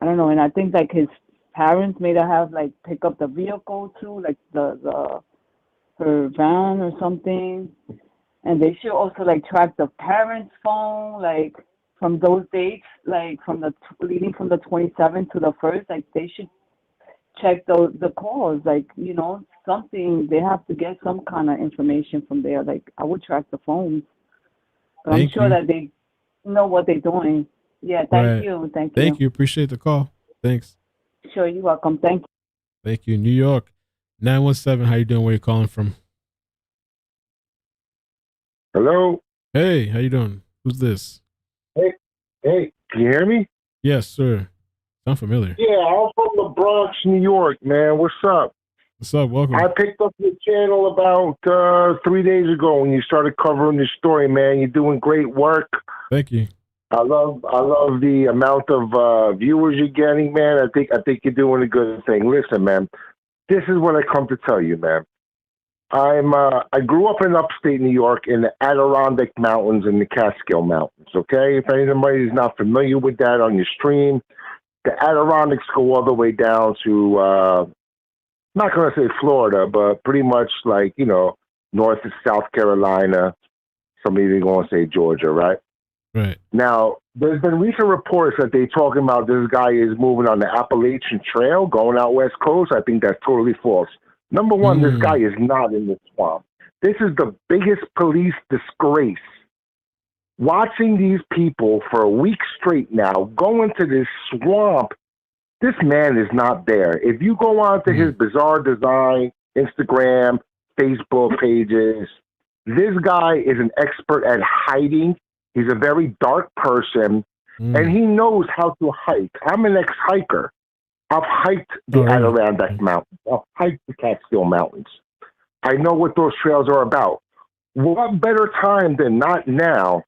don't know. And I think like his parents may have like pick up the vehicle too, like her van or something. And they should also like track the parents' phone, like from those dates, like leading from the 27th to the 1st. Like they should check the calls, like, something. They have to get some kind of information from there. Like, I would track the phones. But I'm sure that they know what they're doing. Yeah, thank you. Thank you. Appreciate the call. Thanks. Sure, you're welcome. Thank you. Thank you. New York, 917. How you doing? Where you calling from? Hello. Hey, how you doing? Who's this? Hey, can you hear me? Yes, sir. Sound familiar. Yeah, I'm from the Bronx, New York, man. What's up? What's up? Welcome. I picked up your channel about 3 days ago when you started covering the story, man. You're doing great work. Thank you. I love the amount of viewers you're getting, man. I think you're doing a good thing. Listen, man, this is what I come to tell you, man. I grew up in upstate New York in the Adirondack Mountains and the Catskill Mountains. Okay, if anybody is not familiar with that on your stream, the Adirondacks go all the way down to not going to say Florida, but pretty much like north of South Carolina. Some even going to say Georgia, right? Right. Now, there's been recent reports that they're talking about this guy is moving on the Appalachian Trail, going out West Coast. I think that's totally false. Number one, this guy is not in the swamp. This is the biggest police disgrace. Watching these people for a week straight now go into this swamp, this man is not there. If you go on to his Bizarre Design, Instagram, Facebook pages, this guy is an expert at hiding. He's a very dark person, and he knows how to hike. I'm an ex-hiker. I've hiked the Adirondack Mountains. I've hiked the Catskill Mountains. I know what those trails are about. What better time than not now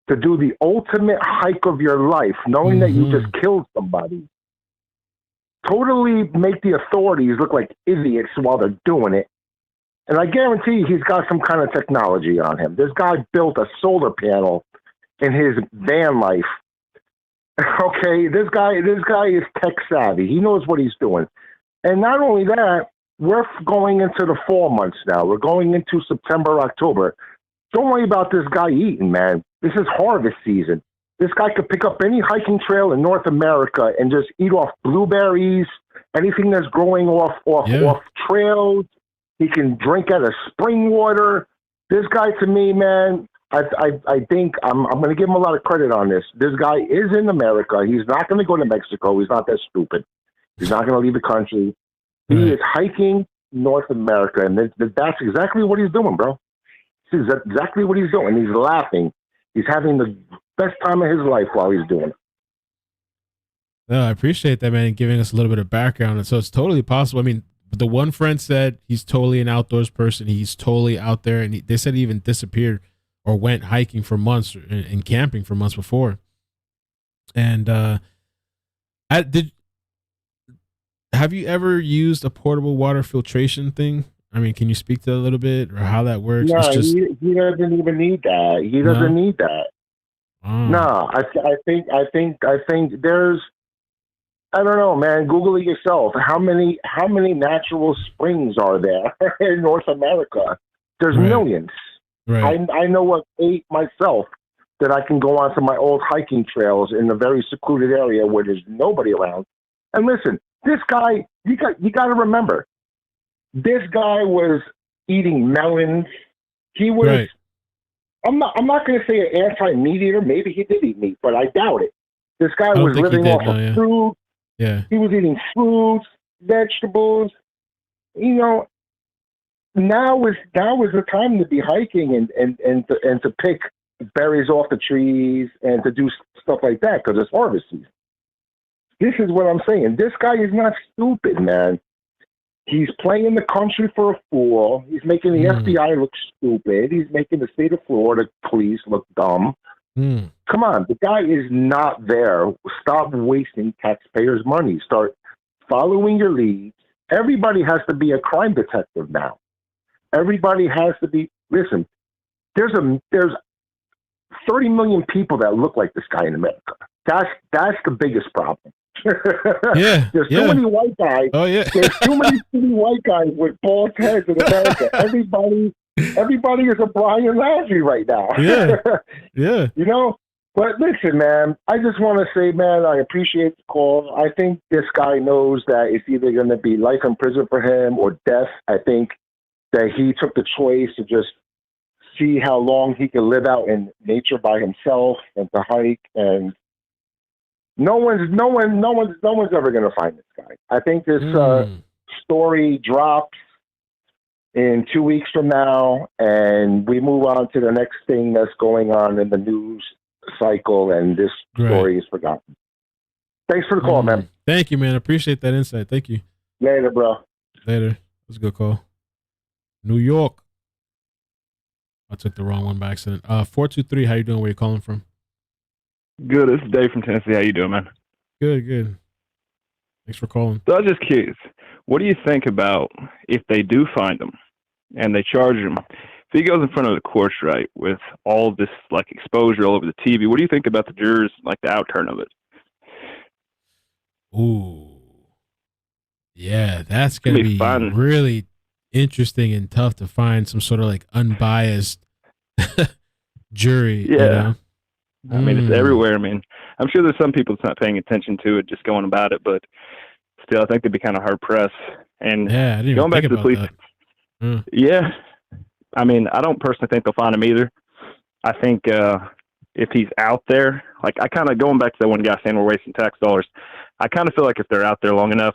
to do the ultimate hike of your life, knowing that you just killed somebody? Totally make the authorities look like idiots while they're doing it. And I guarantee he's got some kind of technology on him. This guy built a solar panel in his van life. Okay, this guy is tech savvy. He knows what he's doing. And not only that, we're going into the fall months now. We're going into September, October. Don't worry about this guy eating, man. This is harvest season. This guy could pick up any hiking trail in North America and just eat off blueberries, anything that's growing off trails. He can drink out of spring water. This guy, to me, man, I think I'm going to give him a lot of credit on this. This guy is in America. He's not going to go to Mexico. He's not that stupid. He's not going to leave the country. He is hiking North America, and that's exactly what he's doing, bro. This is exactly what he's doing. He's laughing. He's having the best time of his life while he's doing it. No, I appreciate that, man, and giving us a little bit of background. And so it's totally possible. I mean, the one friend said he's totally an outdoors person. He's totally out there, and they said he even disappeared or went hiking for months and camping for months before. And have you ever used a portable water filtration thing? I mean, can you speak to that a little bit or how that works? No, It's just, he doesn't even need that. He doesn't need that. Oh. No, I think there's, I don't know, man. Google it yourself. How many natural springs are there in North America? There's millions. Right. I know of 8 myself that I can go onto my old hiking trails in a very secluded area where there's nobody around. And listen, this guy, you got to remember, this guy was eating melons. He was. Right. I'm not going to say an anti-meat eater. Maybe he did eat meat, but I doubt it. This guy I don't was think he living did, off no, of fruit. Yeah. He was eating fruits, vegetables. You know, now is the time to be hiking and to pick berries off the trees and to do stuff like that because it's harvest season. This is what I'm saying. This guy is not stupid, man. He's playing the country for a fool. He's making the FBI look stupid. He's making the state of Florida police look dumb. Come on, the guy is not there. Stop wasting taxpayers' money. Start following your leads. Everybody has to be a crime detective now. Everybody has to be. Listen, there's 30 million people that look like this guy in America. That's the biggest problem. Yeah, there's too many white guys. Oh yeah, there's too many white guys with bald heads in America. Everybody is a Brian Laundrie right now. Yeah, yeah. You know, but listen, man. I just want to say, man, I appreciate the call. I think this guy knows that it's either going to be life in prison for him or death. I think that he took the choice to just see how long he could live out in nature by himself and to hike, and no one's ever going to find this guy. I think this story drops in 2 weeks from now, and we move on to the next thing that's going on in the news cycle, and this story is forgotten. Thanks for the call, man. Thank you, man. I appreciate that insight. Thank you. Later, bro. Later. That was a good call. New York. I took the wrong one by accident. 423, how you doing? Where you calling from? Good. This is Dave from Tennessee. How you doing, man? Good, good. Thanks for calling. So I was just curious. What do you think about if they do find him and they charge him? If he goes in front of the courts, right, with all of this like exposure all over the TV, what do you think about the jurors, like the outturn of it? Ooh. Yeah, that's going to be really interesting and tough to find some sort of like unbiased jury. Yeah. You know? I mean, it's everywhere. I mean, I'm sure there's some people that's not paying attention to it, just going about it, but still, I think they'd be kind of hard pressed. And yeah, I didn't going even back think to the police, that. yeah. I mean, I don't personally think they'll find him either. I think if he's out there, like I kind of going back to that one guy saying we're wasting tax dollars. I kind of feel like if they're out there long enough,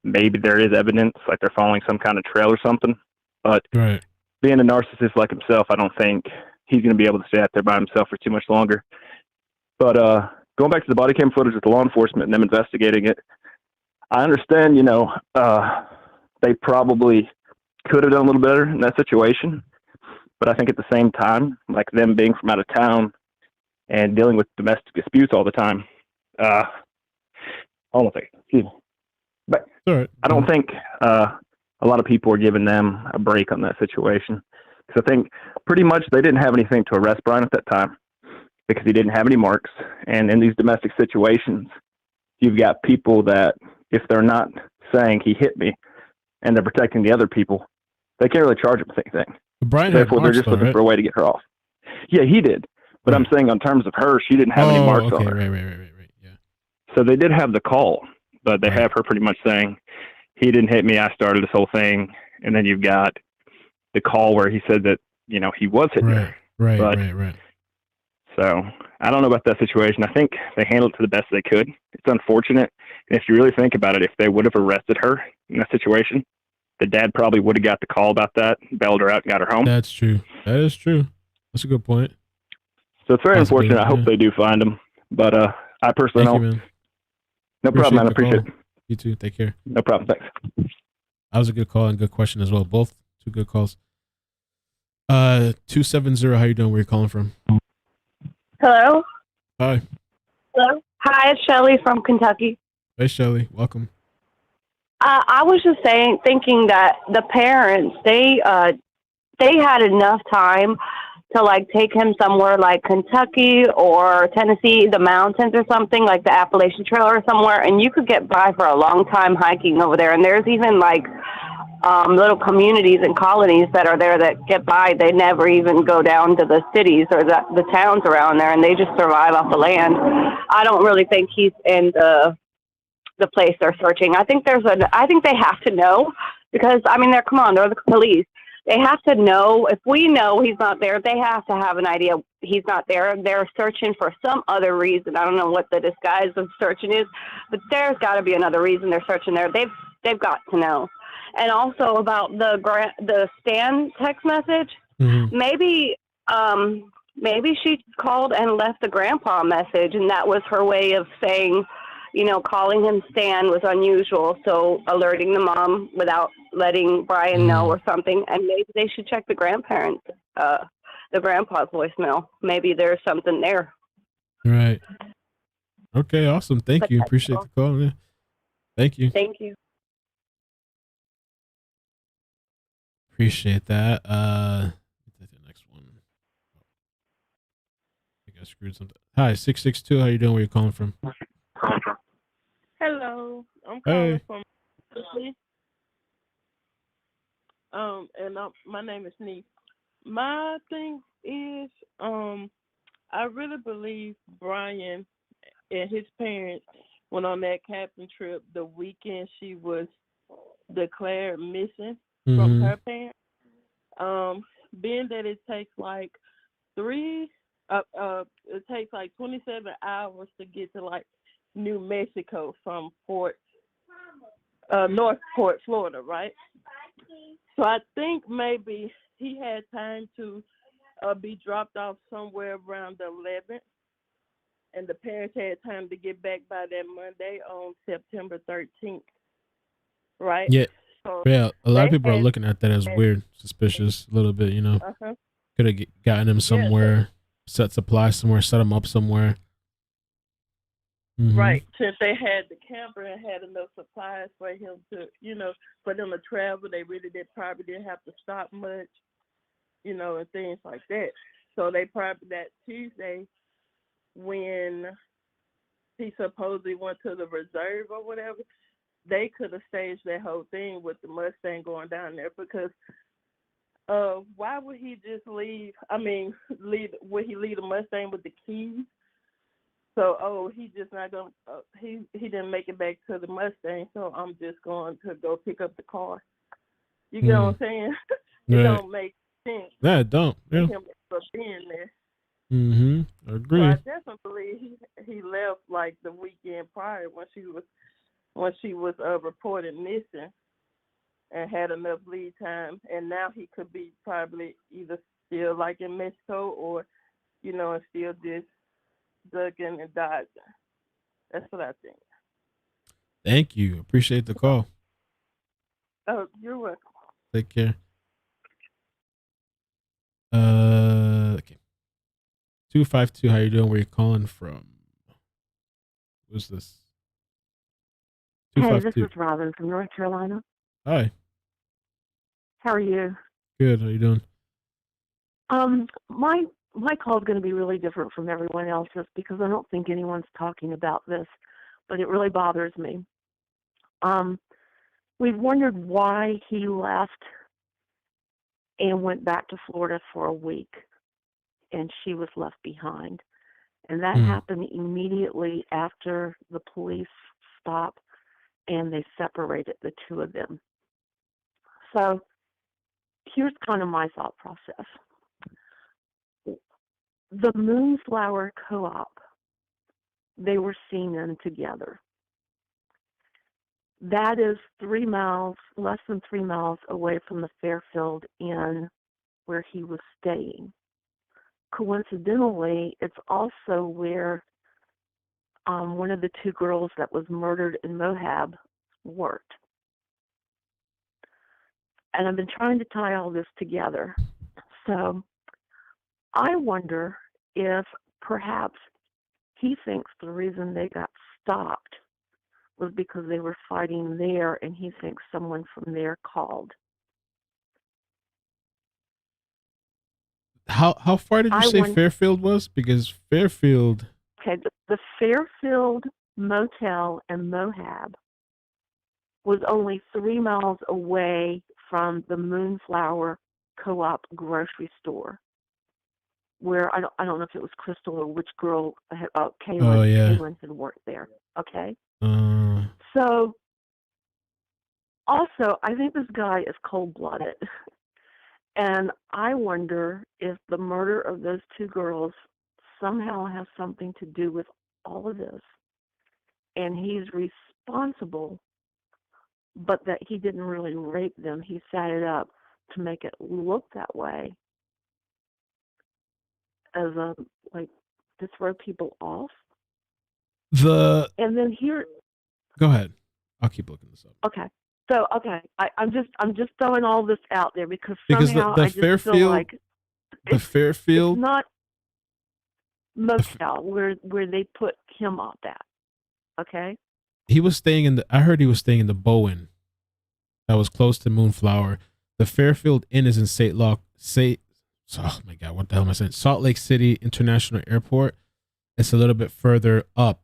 maybe there is evidence, like they're following some kind of trail or something. But being a narcissist like himself, I don't think he's going to be able to stay out there by himself for too much longer. But going back to the body cam footage with the law enforcement and them investigating it, I understand, you know, they probably could have done a little better in that situation. But I think at the same time, like them being from out of town and dealing with domestic disputes all the time, hold on a second. Excuse me. But I don't think a lot of people are giving them a break on that situation. Because I think pretty much they didn't have anything to arrest Brian at that time because he didn't have any marks. And in these domestic situations, you've got people that if they're not saying he hit me and they're protecting the other people, they can't really charge him with anything. Brian Therefore, they're just looking for a way to get her off. Yeah, he did. But I'm saying on terms of her, she didn't have any marks on her. Right. Yeah. So they did have the call, but they have her pretty much saying, he didn't hit me, I started this whole thing. And then you've got the call where he said that, you know, he was hitting her. Right. So I don't know about that situation. I think they handled it to the best they could. It's unfortunate. And if you really think about it, if they would have arrested her in that situation, the dad probably would have got the call about that, bailed her out and got her home. That's true. That is true. That's a good point. So it's very unfortunate. I hope they do find him. But I personally don't. You, man. No problem, man. I appreciate it. You too. Take care. No problem. Thanks. That was a good call and good question as well. Both two good calls. 270. How you doing? Where you calling from? Hello? Hi. Hello? Hi, it's Shelly from Kentucky. Hey, Shelly. Welcome. I was just thinking that the parents, they had enough time to like take him somewhere like Kentucky or Tennessee, the mountains or something like the Appalachian Trail or somewhere, and you could get by for a long time hiking over there. And there's even like little communities and colonies that are there that get by. They never even go down to the cities or the towns around there, and they just survive off the land. I don't really think he's in the place they're searching. I think they have to know, because I mean they're the police. They have to know. If we know he's not there, they have to have an idea he's not there. They're searching for some other reason. I don't know what the disguise of searching is, but there's got to be another reason they're searching there. They've got to know. And also about the Stan text message, maybe she called and left the grandpa message, and that was her way of saying, calling him Stan was unusual, so alerting the mom without letting Brian know or something. And maybe they should check the grandparents, the grandpa's voicemail. Maybe there's something there. Right. Okay, awesome. Thank you. Appreciate the call. Yeah. Thank you. Thank you. Appreciate that. The next one. I think I screwed something. Hi, 662. How you doing? Where you calling from? Hello, I'm calling from Mississippi. My name is Neef. My thing is, I really believe Brian and his parents went on that camping trip the weekend she was declared missing from her parents. Being that it takes like 27 hours to get to like New Mexico from Northport, Florida, right? So I think maybe he had time to be dropped off somewhere around the 11th, and the parents had time to get back by that Monday on September 13th, right? Yeah. So yeah, a lot of people are looking at that as weird, suspicious, a little bit, Could have gotten him somewhere, set supplies somewhere, set him up somewhere. Right, since they had the camper and had enough supplies for him to, for them to travel, they really probably didn't have to stop much, and things like that. So they probably that Tuesday, when he supposedly went to the reserve or whatever, they could have staged that whole thing with the Mustang going down there, because why would he just leave? I mean, would he leave the Mustang with the keys? So, he just not going to, he didn't make it back to the Mustang, so I'm just going to go pick up the car. You get what I'm saying? It don't make sense. Yeah, it don't. Yeah. Him for being there. I agree. So I definitely believe he left like the weekend prior when she was reported missing and had enough lead time, and now he could be probably either still like in Mexico or, and still just ducking and dodging. That's what I think. Thank you. Appreciate the call. Oh, you're welcome. Take care. Okay. 252. How you doing? Where you calling from? Who's this? Hey, this is Robin from North Carolina. Hi. How are you? Good. How you doing? My call is going to be really different from everyone else's because I don't think anyone's talking about this, but it really bothers me. We've wondered why he left and went back to Florida for a week, and she was left behind. And that happened immediately after the police stopped and they separated the two of them. So here's kind of my thought process. The Moonflower Co-op, they were seen in together. That is 3 miles, less than 3 miles away from the Fairfield Inn where he was staying. Coincidentally, it's also where one of the 2 girls that was murdered in MOAB worked. And I've been trying to tie all this together. So I wonder if perhaps he thinks the reason they got stopped was because they were fighting there, and he thinks someone from there called. How far did you say Fairfield was? Because Fairfield. Okay, the Fairfield Motel and MOAB was only 3 miles away from the Moonflower Co-op grocery store, where I don't know if it was Crystal or which girl, Kaylin had worked there. Okay. So, also, I think this guy is cold-blooded. And I wonder if the murder of those 2 girls somehow has something to do with all of this. And he's responsible, but that he didn't really rape them. He set it up to make it look that way, as to throw people off. And then here. Go ahead. I'll keep looking this up. Okay. So I'm just throwing all this out there because somehow the I just Fairfield, feel like Fairfield, it's not motel where they put him up at. Okay. He was staying in the. I heard he was staying in the Bowen, that was close to Moonflower. The Fairfield Inn is in oh my God, what the hell am I saying? Salt Lake City International Airport. It's a little bit further up.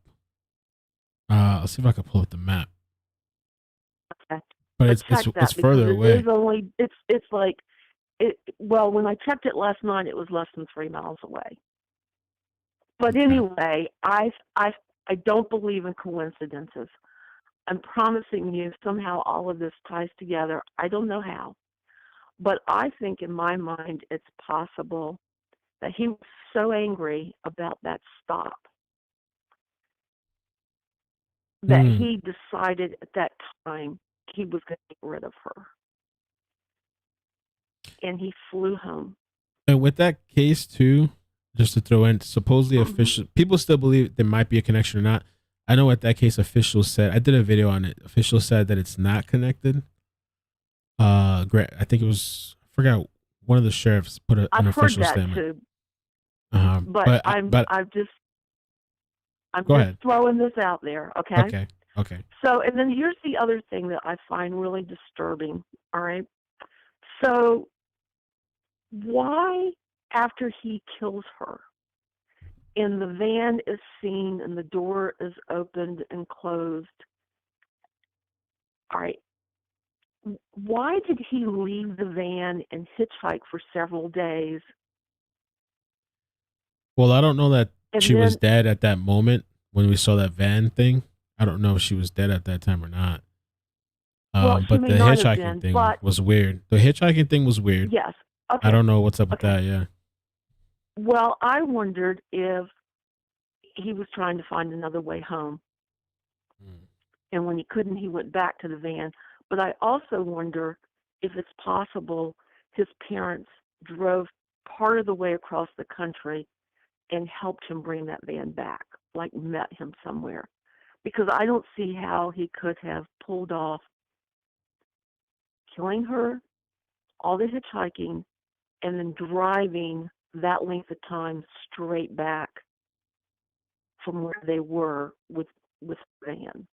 I'll see if I can pull up the map. Okay. But it's further away. Well, when I checked it last night, it was less than 3 miles away. But anyway, I don't believe in coincidences. I'm promising you somehow all of this ties together. I don't know how. But I think in my mind it's possible that he was so angry about that stop that he decided at that time he was going to get rid of her. And he flew home. And with that case too, just to throw in, supposedly official people still believe there might be a connection or not. I know with that case, officials said, I did a video on it. Officials said that it's not connected. I think it was, I forgot, one of the sheriffs put an official statement. I've heard that too. I'm just throwing this out there, okay? Okay. So, and then here's the other thing that I find really disturbing, all right? So, why, after he kills her, and the van is seen and the door is opened and closed, all right, why did he leave the van and hitchhike for several days? Well, I don't know that she was dead at that moment when we saw that van thing. I don't know if she was dead at that time or not. But the hitchhiking thing was weird. The hitchhiking thing was weird. Yes. Okay. I don't know what's up with that, yeah. Well, I wondered if he was trying to find another way home. And when he couldn't, he went back to the van. But I also wonder if it's possible his parents drove part of the way across the country and helped him bring that van back, like met him somewhere. Because I don't see how he could have pulled off killing her, all the hitchhiking, and then driving that length of time straight back from where they were with the van.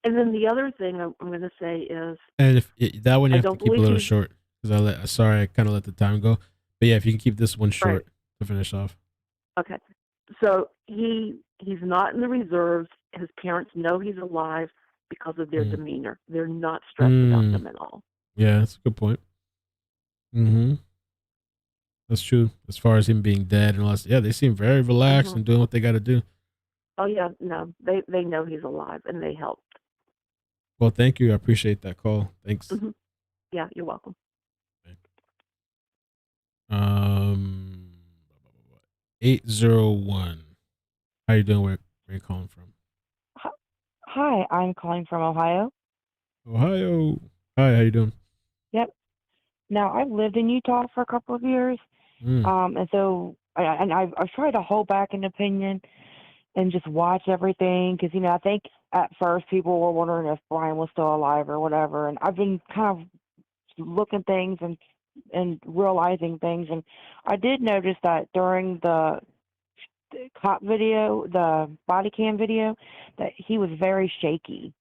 And then the other thing I'm going to say is, and that one you have to keep a little short because sorry I kind of let the time go. But yeah, if you can keep this one short to finish off. Okay, so he's not in the reserves. His parents know he's alive because of their demeanor. They're not stressed about him at all. Yeah, that's a good point. That's true. As far as him being dead and all that, yeah, they seem very relaxed and doing what they got to do. Oh yeah, no, they know he's alive and they helped. Well, thank you. I appreciate that call. Thanks. Yeah, you're welcome. 801. How you doing? Where you calling from? Hi, I'm calling from Ohio. Ohio. Hi, how you doing? Yep. Now, I've lived in Utah for a couple of years, and so I've tried to hold back an opinion and just watch everything because, I think at first people were wondering if Brian was still alive or whatever, and I've been kind of looking things and and realizing things. And I did notice that during the cop video, the body cam video, that he was very shaky,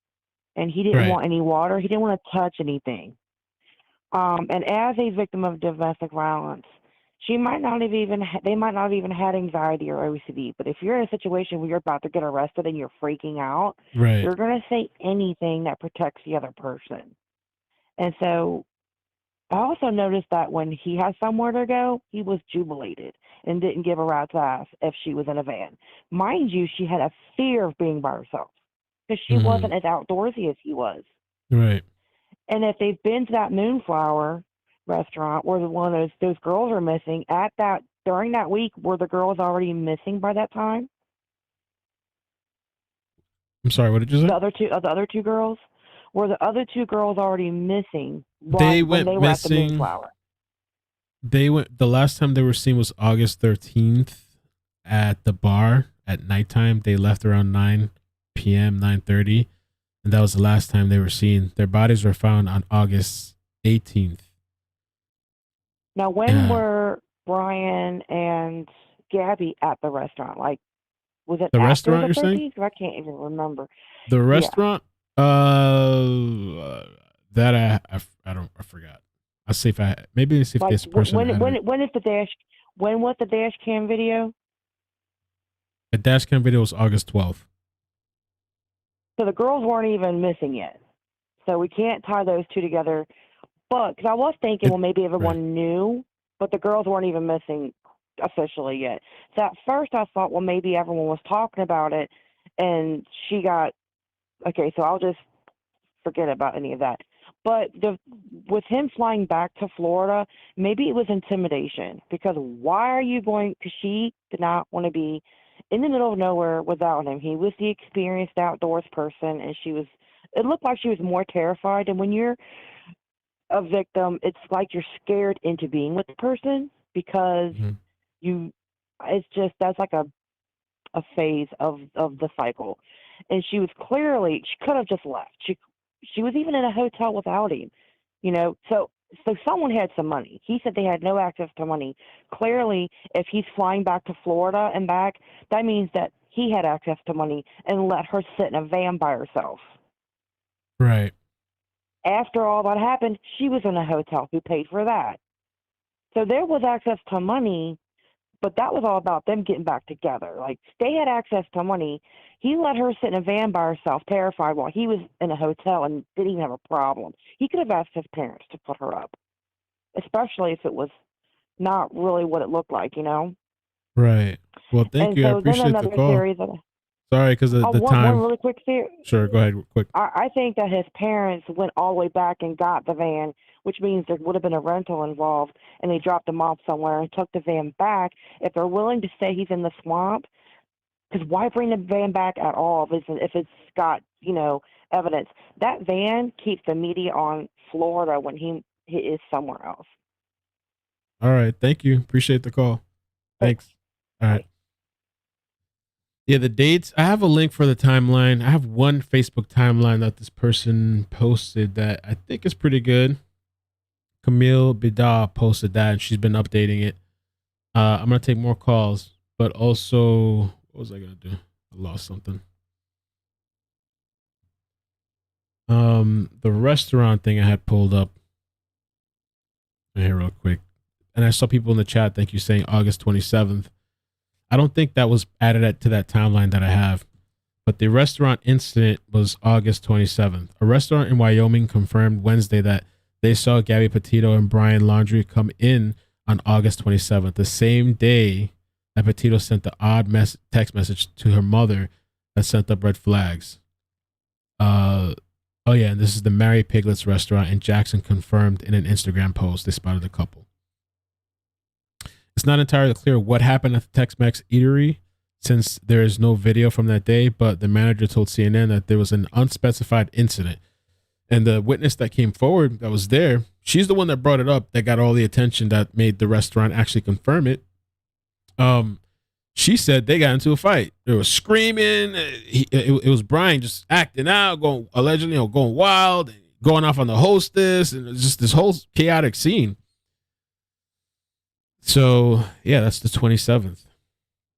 and he didn't want any water. He didn't want to touch anything. And as a victim of domestic violence, they might not have even had anxiety or OCD. But if you're in a situation where you're about to get arrested and you're freaking out, you're going to say anything that protects the other person. And so I also noticed that when he had somewhere to go, he was jubilated and didn't give a rat's ass if she was in a van. Mind you, she had a fear of being by herself because she wasn't as outdoorsy as he was. Right. And if they've been to that Moonflower restaurant where one of those girls are missing during that week, were the girls already missing by that time? I'm sorry, what did you say? The other two girls? Were the other two girls already missing? They went when they missing. Were at the Moonflower? The last time they were seen was August 13th at the bar at nighttime. They left around 9 p.m., 9:30, and that was the last time they were seen. Their bodies were found on August 18th. Now, when were Brian and Gabby at the restaurant? Like, was it the after restaurant the you're saying? 13th? I can't even remember. The restaurant? That I forgot. I'll see if this person. When was the dash cam video? The dash cam video was August 12th. So the girls weren't even missing yet. So we can't tie those two together. But because I was thinking, well, maybe everyone knew, but the girls weren't even missing officially yet. So at first I thought, well, maybe everyone was talking about it, and she got okay. So I'll just forget about any of that. But with him flying back to Florida, maybe it was intimidation. Because why are you going? Because she did not want to be in the middle of nowhere without him. He was the experienced outdoors person, and it looked like she was more terrified. And when you're a victim, it's like you're scared into being with the person because that's like a phase of the cycle. And she could have just left. She was even in a hotel without him, so someone had some money. He said they had no access to money. Clearly, if he's flying back to Florida and back, that means that he had access to money and let her sit in a van by herself. Right. After all that happened, she was in a hotel. Who paid for that? So there was access to money, but that was all about them getting back together. Like, they had access to money. He let her sit in a van by herself, terrified, while he was in a hotel and didn't even have a problem. He could have asked his parents to put her up, especially if it was not really what it looked like, Right. Well, thank you. I appreciate the call. Sorry, because of the time. One really quick theory. Sure, go ahead, quick. I think that his parents went all the way back and got the van, which means there would have been a rental involved, and they dropped him off somewhere and took the van back. If they're willing to say he's in the swamp, because why bring the van back at all if it's got, evidence? That van keeps the media on Florida when he is somewhere else. All right, thank you. Appreciate the call. Thanks. All right. Yeah, the dates. I have a link for the timeline. I have one Facebook timeline that this person posted that I think is pretty good. Camille Bida posted that, and she's been updating it. I'm going to take more calls, but also, what was I going to do? I lost something. The restaurant thing I had pulled up. Here real quick. And I saw people in the chat, thank you, saying August 27th. I don't think that was added to that timeline that I have, but the restaurant incident was August 27th. A restaurant in Wyoming confirmed Wednesday that they saw Gabby Petito and Brian Laundrie come in on August 27th, the same day that Petito sent the odd text message to her mother that sent up red flags. Oh yeah, and this is the Mary Piglets restaurant in Jackson, confirmed in an Instagram post. They spotted the couple. It's not entirely clear what happened at the Tex-Mex eatery since there is no video from that day, but the manager told CNN that there was an unspecified incident. And the witness that came forward that was there, she's the one that brought it up, that got all the attention, that made the restaurant actually confirm it. She said they got into a fight. They were screaming. It was Brian just acting out, allegedly going wild, going off on the hostess, and it was just this whole chaotic scene. So yeah, that's the 27th.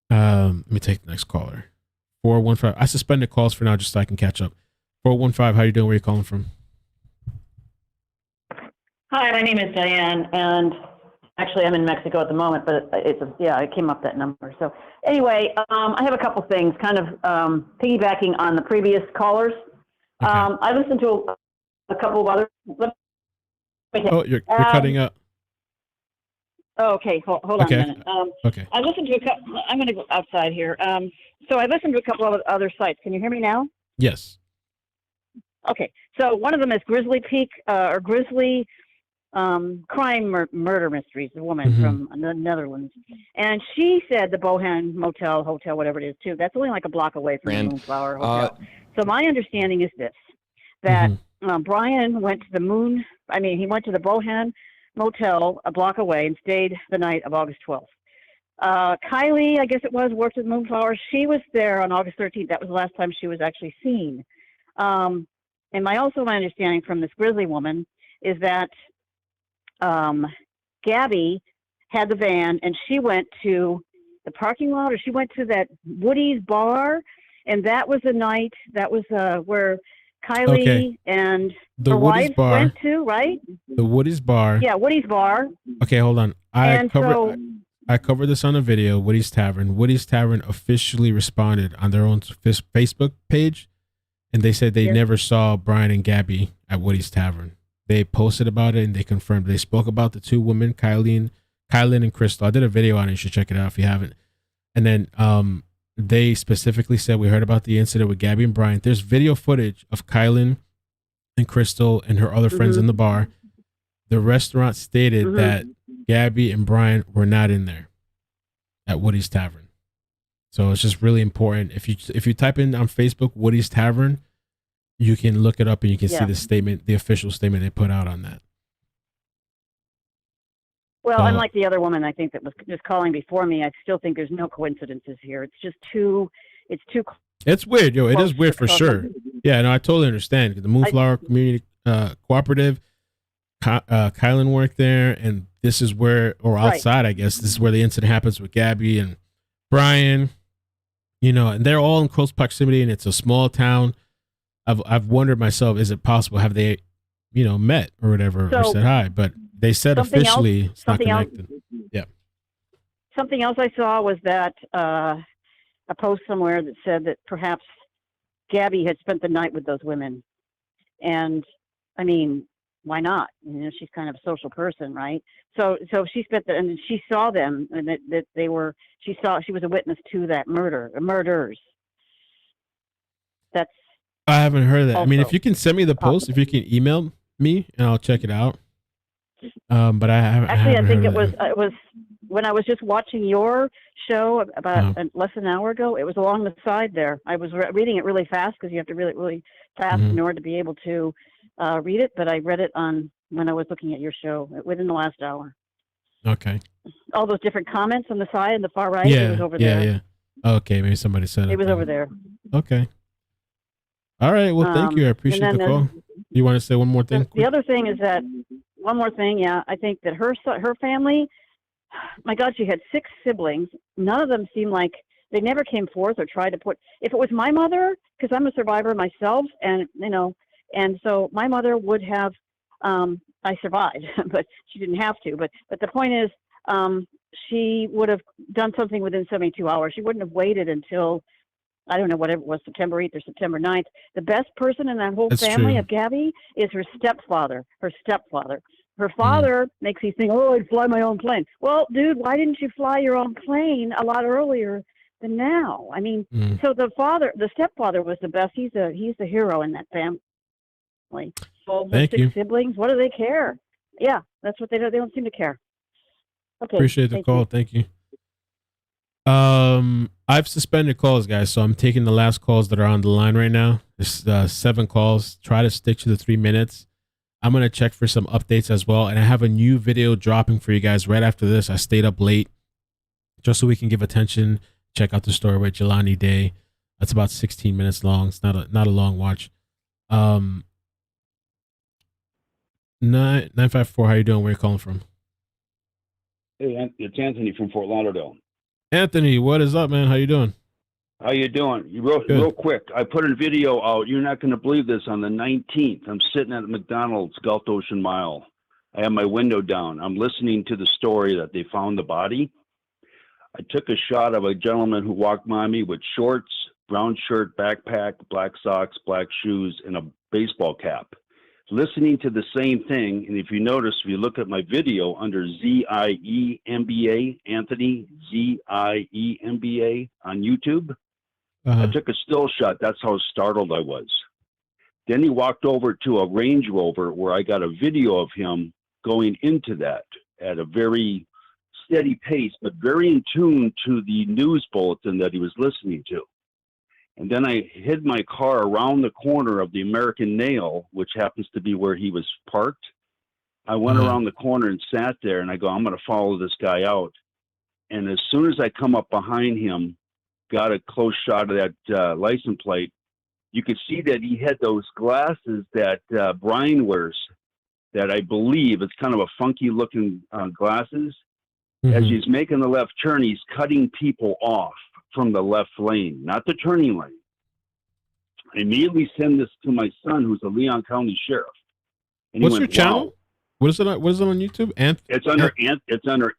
Let me take the next caller. 415. I suspended calls for now just so I can catch up. 415. How you doing? Where you calling from? Hi, my name is Diane, and actually I'm in Mexico at the moment, but it came up that number. So anyway, I have a couple things, kind of piggybacking on the previous callers. Okay. I listened to a couple of other. Oh, you're cutting up. Oh, okay, hold on a minute. Okay. I listened to a couple. I'm going to go outside here. So I listened to a couple of other sites. Can you hear me now? Yes. Okay, so one of them is Grizzly Peak or Grizzly Crime Murder Mysteries, a woman from the Netherlands. And she said the Bohan Motel, Hotel, whatever it is, too. That's only like a block away from the Moonflower Hotel. So my understanding is this, that Brian went to he went to the Bohan Motel a block away and stayed the night of August 12th. Kylie, I guess it was, worked with Moonflower. She was there on August 13th. That was the last time she was actually seen. And my understanding from this Grizzly woman is that Gabby had the van and she went to the parking lot, or she went to that Woody's bar, and that was the night, that was where Kylie and the her Woody's wife bar went to, right? The Woody's bar. Yeah, Woody's bar. Okay, hold on. I covered this on a video. Woody's Tavern officially responded on their own Facebook page, and they said they never saw Brian and Gabby at Woody's Tavern. They posted about it and they confirmed. They spoke about the two women, Kylie and Crystal. I did a video on it. You should check it out if you haven't. And then they specifically said, we heard about the incident with Gabby and Brian. There's video footage of Kylie and Crystal and her other friends in the bar. The restaurant stated that Gabby and Brian were not in there at Woody's Tavern. So it's just really important. If you type in on Facebook Woody's Tavern, you can look it up and you can see the statement, the official statement they put out on that. Well, unlike the other woman, I think that was just calling before me, I still think there's no coincidences here. It's just It's weird, yo. It is weird for sure. Yeah, no, I totally understand. The Moonflower Community Cooperative, Kylan worked there, and this is where, or outside, I guess, this is where the incident happens with Gabby and Brian. And they're all in close proximity, and it's a small town. I've wondered myself, is it possible? Have they, met or whatever, or said hi? But they said officially it's not connected. Yeah. Something else I saw was that a post somewhere that said that perhaps Gabby had spent the night with those women. And I mean, why not? She's kind of a social person, right? So she spent and she saw them, and that they were. She was a witness to that murders. That's. I haven't heard that. I mean, if you can send me the post, if you can email me, and I'll check it out. But I haven't. Actually, I think it was when I was just watching your show about less than an hour ago. It was along the side there. I was reading it really fast because you have to read it really fast in order to be able to read it. But I read it when I was looking at your show within the last hour. Okay. All those different comments on the side and the far right. It was over there. Yeah. Okay, maybe somebody said it. It was over there. Okay. All right. Well, thank you. I appreciate the call. You want to say one more thing? The other thing is that one more thing. Yeah, I think that her family. My God, she had 6 siblings. None of them seemed like they never came forth or tried to put. If it was my mother, because I'm a survivor myself, and and so my mother would have. I survived, but she didn't have to. But the point is, she would have done something within 72 hours. She wouldn't have waited until. I don't know, whatever it was, September 8th or September 9th. The best person in that whole family of Gabby is her stepfather. Her father makes these things, I'd fly my own plane. Well, dude, why didn't you fly your own plane a lot earlier than now? I mean, so the stepfather was the best. He's the hero in that family. So the 6 siblings, what do they care? Yeah, that's what they do. They don't seem to care. Okay. Appreciate the call. Thank you. I've suspended calls, guys, so I'm taking the last calls that are on the line right now. There's 7 calls. Try to stick to the 3 minutes. I'm going to check for some updates as well, and I have a new video dropping for you guys right after this. I stayed up late just so we can give attention, check out the story with Jelani Day. That's about 16 minutes long. It's not a long watch. 954, how you doing? Where you calling from? Hey, it's Anthony from Fort Lauderdale. Anthony, what is up, man? How you doing? How you doing? Real quick, I put a video out. You're not going to believe this. On the 19th, I'm sitting at McDonald's Gulf Ocean Mile. I have my window down. I'm listening to the story that they found the body. I took a shot of a gentleman who walked by me with shorts, brown shirt, backpack, black socks, black shoes, and a baseball cap. Listening to the same thing, and if you notice, if you look at my video under ZIEMBA, Anthony ZIEMBA on YouTube, I took a still shot. That's how startled I was. Then he walked over to a Range Rover where I got a video of him going into that at a very steady pace, but very in tune to the news bulletin that he was listening to. And then I hid my car around the corner of the American Nail, which happens to be where he was parked. I went around the corner and sat there, and I go, I'm going to follow this guy out. And as soon as I come up behind him, got a close shot of that license plate, you could see that he had those glasses that Brian wears that I believe it's kind of a funky looking glasses. As he's making the left turn, he's cutting people off from the left lane, not the turning lane. I immediately send this to my son, who's a Leon County sheriff. And what's your channel? What is it on YouTube? It's under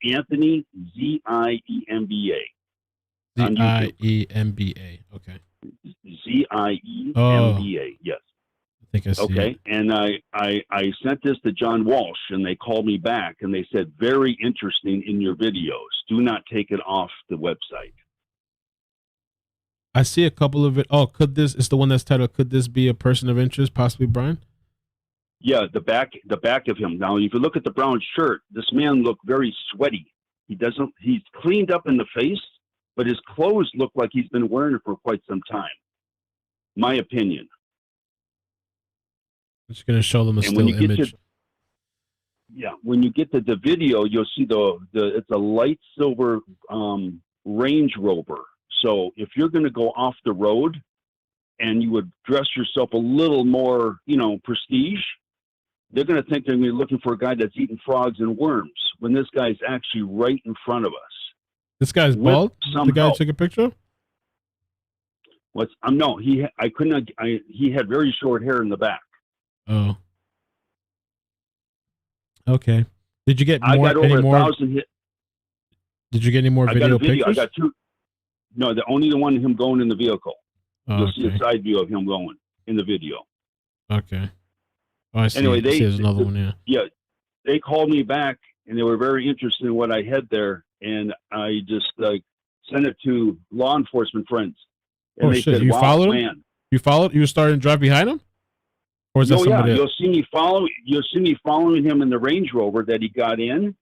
Anthony ZIEMBA. ZIEMBA. Okay. ZIEMBA. Yes. I think I see. Okay. It. And I sent this to John Walsh, and they called me back, and they said, very interesting in your videos. Do not take it off the website. I see a couple of it. Oh, it's the one that's titled, Could This Be a Person of Interest, possibly Brian? Yeah, the back of him. Now, if you look at the brown shirt, this man looked very sweaty. He's cleaned up in the face, but his clothes look like he's been wearing it for quite some time. My opinion. I'm just going to show them a still image. When you get to the video, you'll see it's a light silver Range Rover. So if you're going to go off the road and you would dress yourself a little more, prestige, they're going to think they're going to be looking for a guy that's eating frogs and worms when this guy's actually right in front of us. This guy's bald? The guy took a picture? No, he had very short hair in the back. Oh. Okay. Did you get more? I got over 1,000 hit. Did you get any more video pictures? I got two. No, only the one of him going in the vehicle. Oh, You'll see a side view of him going in the video. Okay. Oh, I see. Anyway, there's another one, yeah. Yeah, they called me back, and they were very interested in what I had there, and I just sent it to law enforcement friends. And they said, you wow, followed man. him? You followed? You were starting to drive behind him? Or is that somebody else? You'll see me following him in the Range Rover that he got in,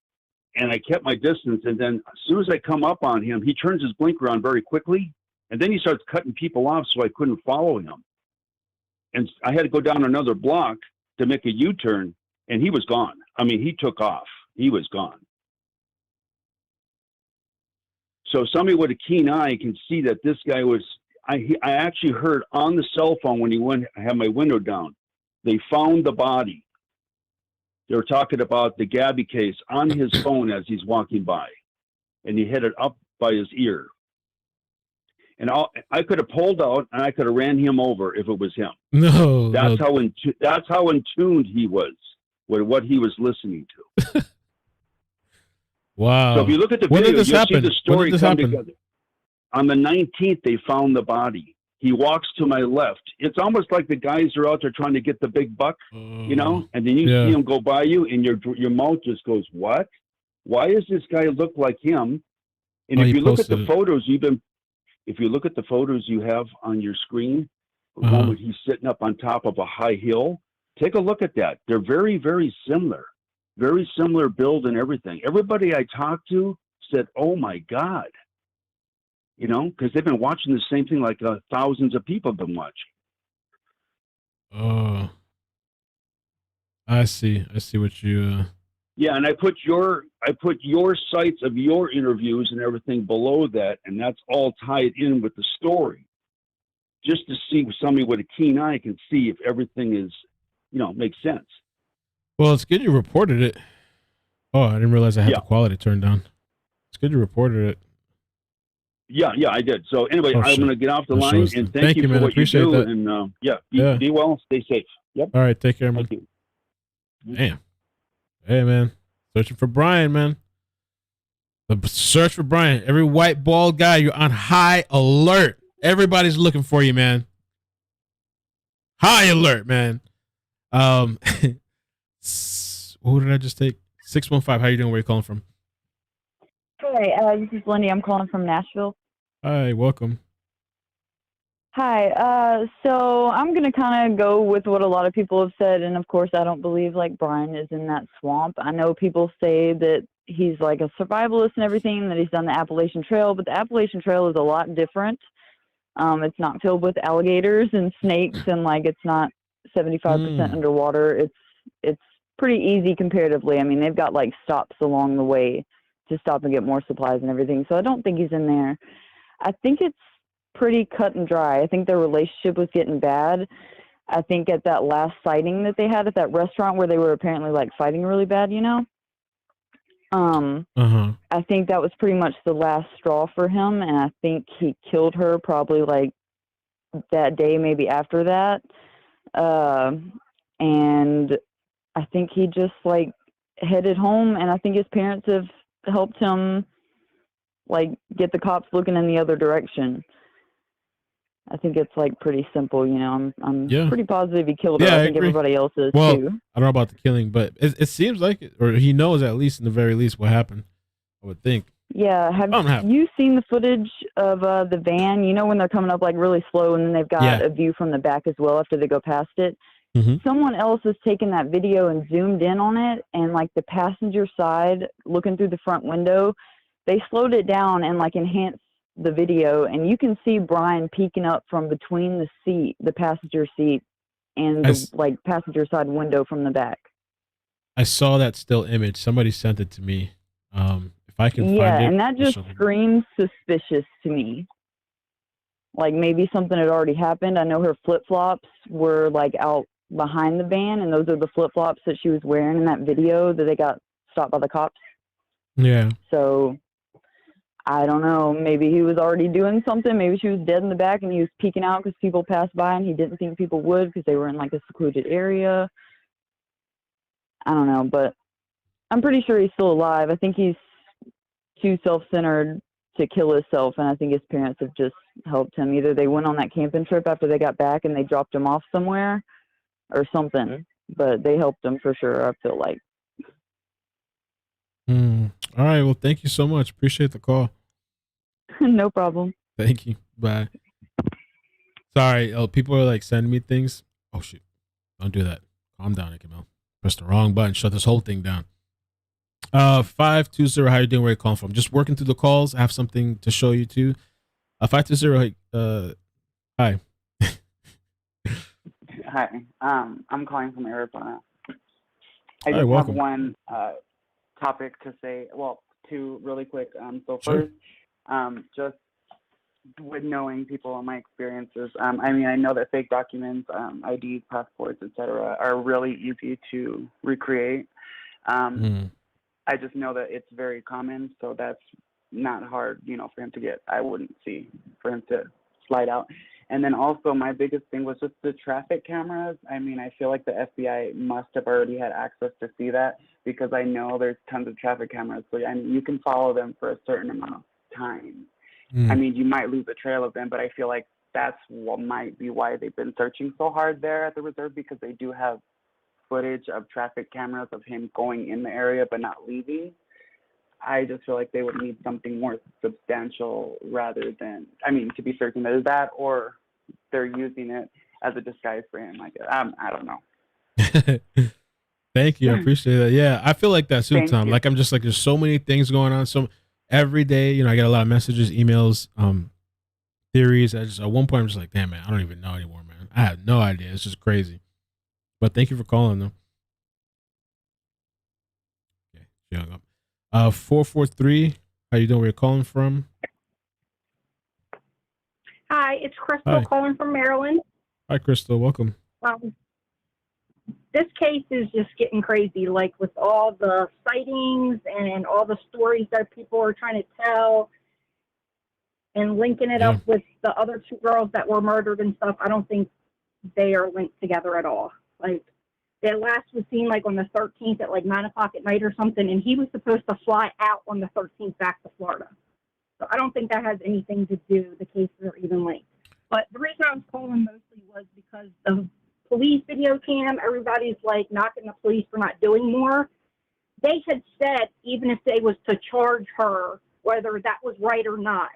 and I kept my distance. And then as soon as I come up on him, he turns his blinker on very quickly, and then he starts cutting people off, so I couldn't follow him. And I had to go down another block to make a U-turn, and he was gone. I mean, he took off. He was gone. So somebody with a keen eye can see that this guy was. I actually heard on the cell phone when I had my window down. They found the body. They were talking about the Gabby case on his phone as he's walking by, and he had it up by his ear. And I could have pulled out and I could have ran him over if it was him. No, that's how in tune he was with what he was listening to. Wow. So if you look at the video, you'll see the story come together. On the 19th, they found the body. He walks to my left. It's almost like the guys are out there trying to get the big buck, and then you see him go by you, and your mouth just goes, "What? Why does this guy look like him?" And if you look at the photos, if you look at the photos you have on your screen, the moment he's sitting up on top of a high hill, take a look at that. They're very, very similar build and everything. Everybody I talked to said, "Oh my God." Because they've been watching the same thing like thousands of people have been watching. Oh, I see what you. Yeah, and I put your sites of your interviews and everything below that, and that's all tied in with the story, just to see somebody with a keen eye can see if everything is, makes sense. Well, it's good you reported it. Oh, I didn't realize I had the quality turned down. It's good you reported it. Yeah, I did. So anyway, Oh, I'm going to get off the line and thank you for man. what you Appreciate do. that. And be well, stay safe. Yep. All right, take care, man. Thank you. Damn. Hey, man. Searching for Brian, man. The search for Brian. Every white bald guy, you're on high alert. Everybody's looking for you, man. High alert, man. What did I just take? 615. How you doing? Where you calling from? Hi, this is Lindy. I'm calling from Nashville. Hi, welcome. Hi. So I'm gonna kind of go with what a lot of people have said, and of course, I don't believe like Brian is in that swamp. I know people say that he's like a survivalist and everything, that he's done the Appalachian Trail, but the Appalachian Trail is a lot different. It's not filled with alligators and snakes, and like it's not 75% underwater. It's pretty easy comparatively. I mean, they've got like stops along the way to stop and get more supplies and everything. So I don't think he's in there. I think it's pretty cut and dry. I think their relationship was getting bad. I think at that last sighting that they had at that restaurant where they were apparently like fighting really bad, you know? I think that was pretty much the last straw for him, and I think he killed her probably like that day, maybe after that. And I think he just like headed home, and I think his parents have helped him like get the cops looking in the other direction. I think it's like pretty simple, you know. I'm pretty positive he killed her. I think everybody else is too. I don't know about the killing, but it seems like it, or he knows at least in the very least what happened, I would think. Yeah, have you seen the footage of the van? You know when they're coming up like really slow, and then they've got a view from the back as well after they go past it? Someone else has taken that video and zoomed in on it, and like the passenger side looking through the front window, they slowed it down and like enhanced the video, and you can see Brian peeking up from between the seat, the passenger seat, and the like passenger side window from the back. I saw that still image. Somebody sent it to me. If I can find it. Yeah, and that just screams suspicious to me. Like maybe something had already happened. I know her flip-flops were like out behind the van, and those are the flip-flops that she was wearing in that video that they got stopped by the cops. Yeah. So I don't know. Maybe he was already doing something. Maybe she was dead in the back and he was peeking out because people passed by and he didn't think people would because they were in like a secluded area. I don't know, but I'm pretty sure he's still alive. I think he's too self-centered to kill himself, and I think his parents have just helped him. Either they went on that camping trip after they got back and they dropped him off somewhere or something, but they helped him for sure, I feel like. All right, well, thank you so much. Appreciate the call. No problem. Thank you. Bye. Sorry, people are like sending me things. Oh shit. Don't do that. Calm down, iCkEdMeL. Press the wrong button. Shut this whole thing down. 520, how you doing? Where you calling from? Just working through the calls. I have something to show you too. 520, hi. Hi. I'm calling from Arizona. I Hi, just welcome. have one topic to say. Well, two really quick. So Sure. first, just with knowing people and my experiences, I mean, I know that fake documents, IDs, passports, etc., are really easy to recreate. I just know that it's very common, so that's not hard, you know, for him to get. I wouldn't see for him to slide out. And then also my biggest thing was just the traffic cameras. I mean, I feel like the FBI must have already had access to see that because I know there's tons of traffic cameras. So I mean, you can follow them for a certain amount of time. I mean, you might lose a trail of them, but I feel like that's what might be why they've been searching so hard there at the reserve, because they do have footage of traffic cameras of him going in the area but not leaving. I just feel like they would need something more substantial rather than, I mean, to be certain that is that, or they're using it as a disguise for him. Like, I don't know. Thank you. I appreciate that. Yeah, I feel like that too, Thank Tom. you. Like I'm just like, there's so many things going on. So every day, you know, I get a lot of messages, emails, theories. At one point I'm just like, damn man, I don't even know anymore, man. I have no idea. It's just crazy. But thank you for calling though. Okay, she hung up. 443. How you doing? Where you calling from? Hi, it's Crystal Hi. calling from Maryland. Hi, Crystal. Welcome. this case is just getting crazy, like with all the sightings and all the stories that people are trying to tell and linking it up with the other 2 girls that were murdered and stuff. I don't think they are linked together at all. Like, their last was seen like on the 13th at like 9 o'clock at night or something, and he was supposed to fly out on the 13th back to Florida. So I don't think that has anything to do, the cases are even linked. But the reason I was calling mostly was because the police video cam, everybody's like knocking the police for not doing more. They had said even if they was to charge her, whether that was right or not,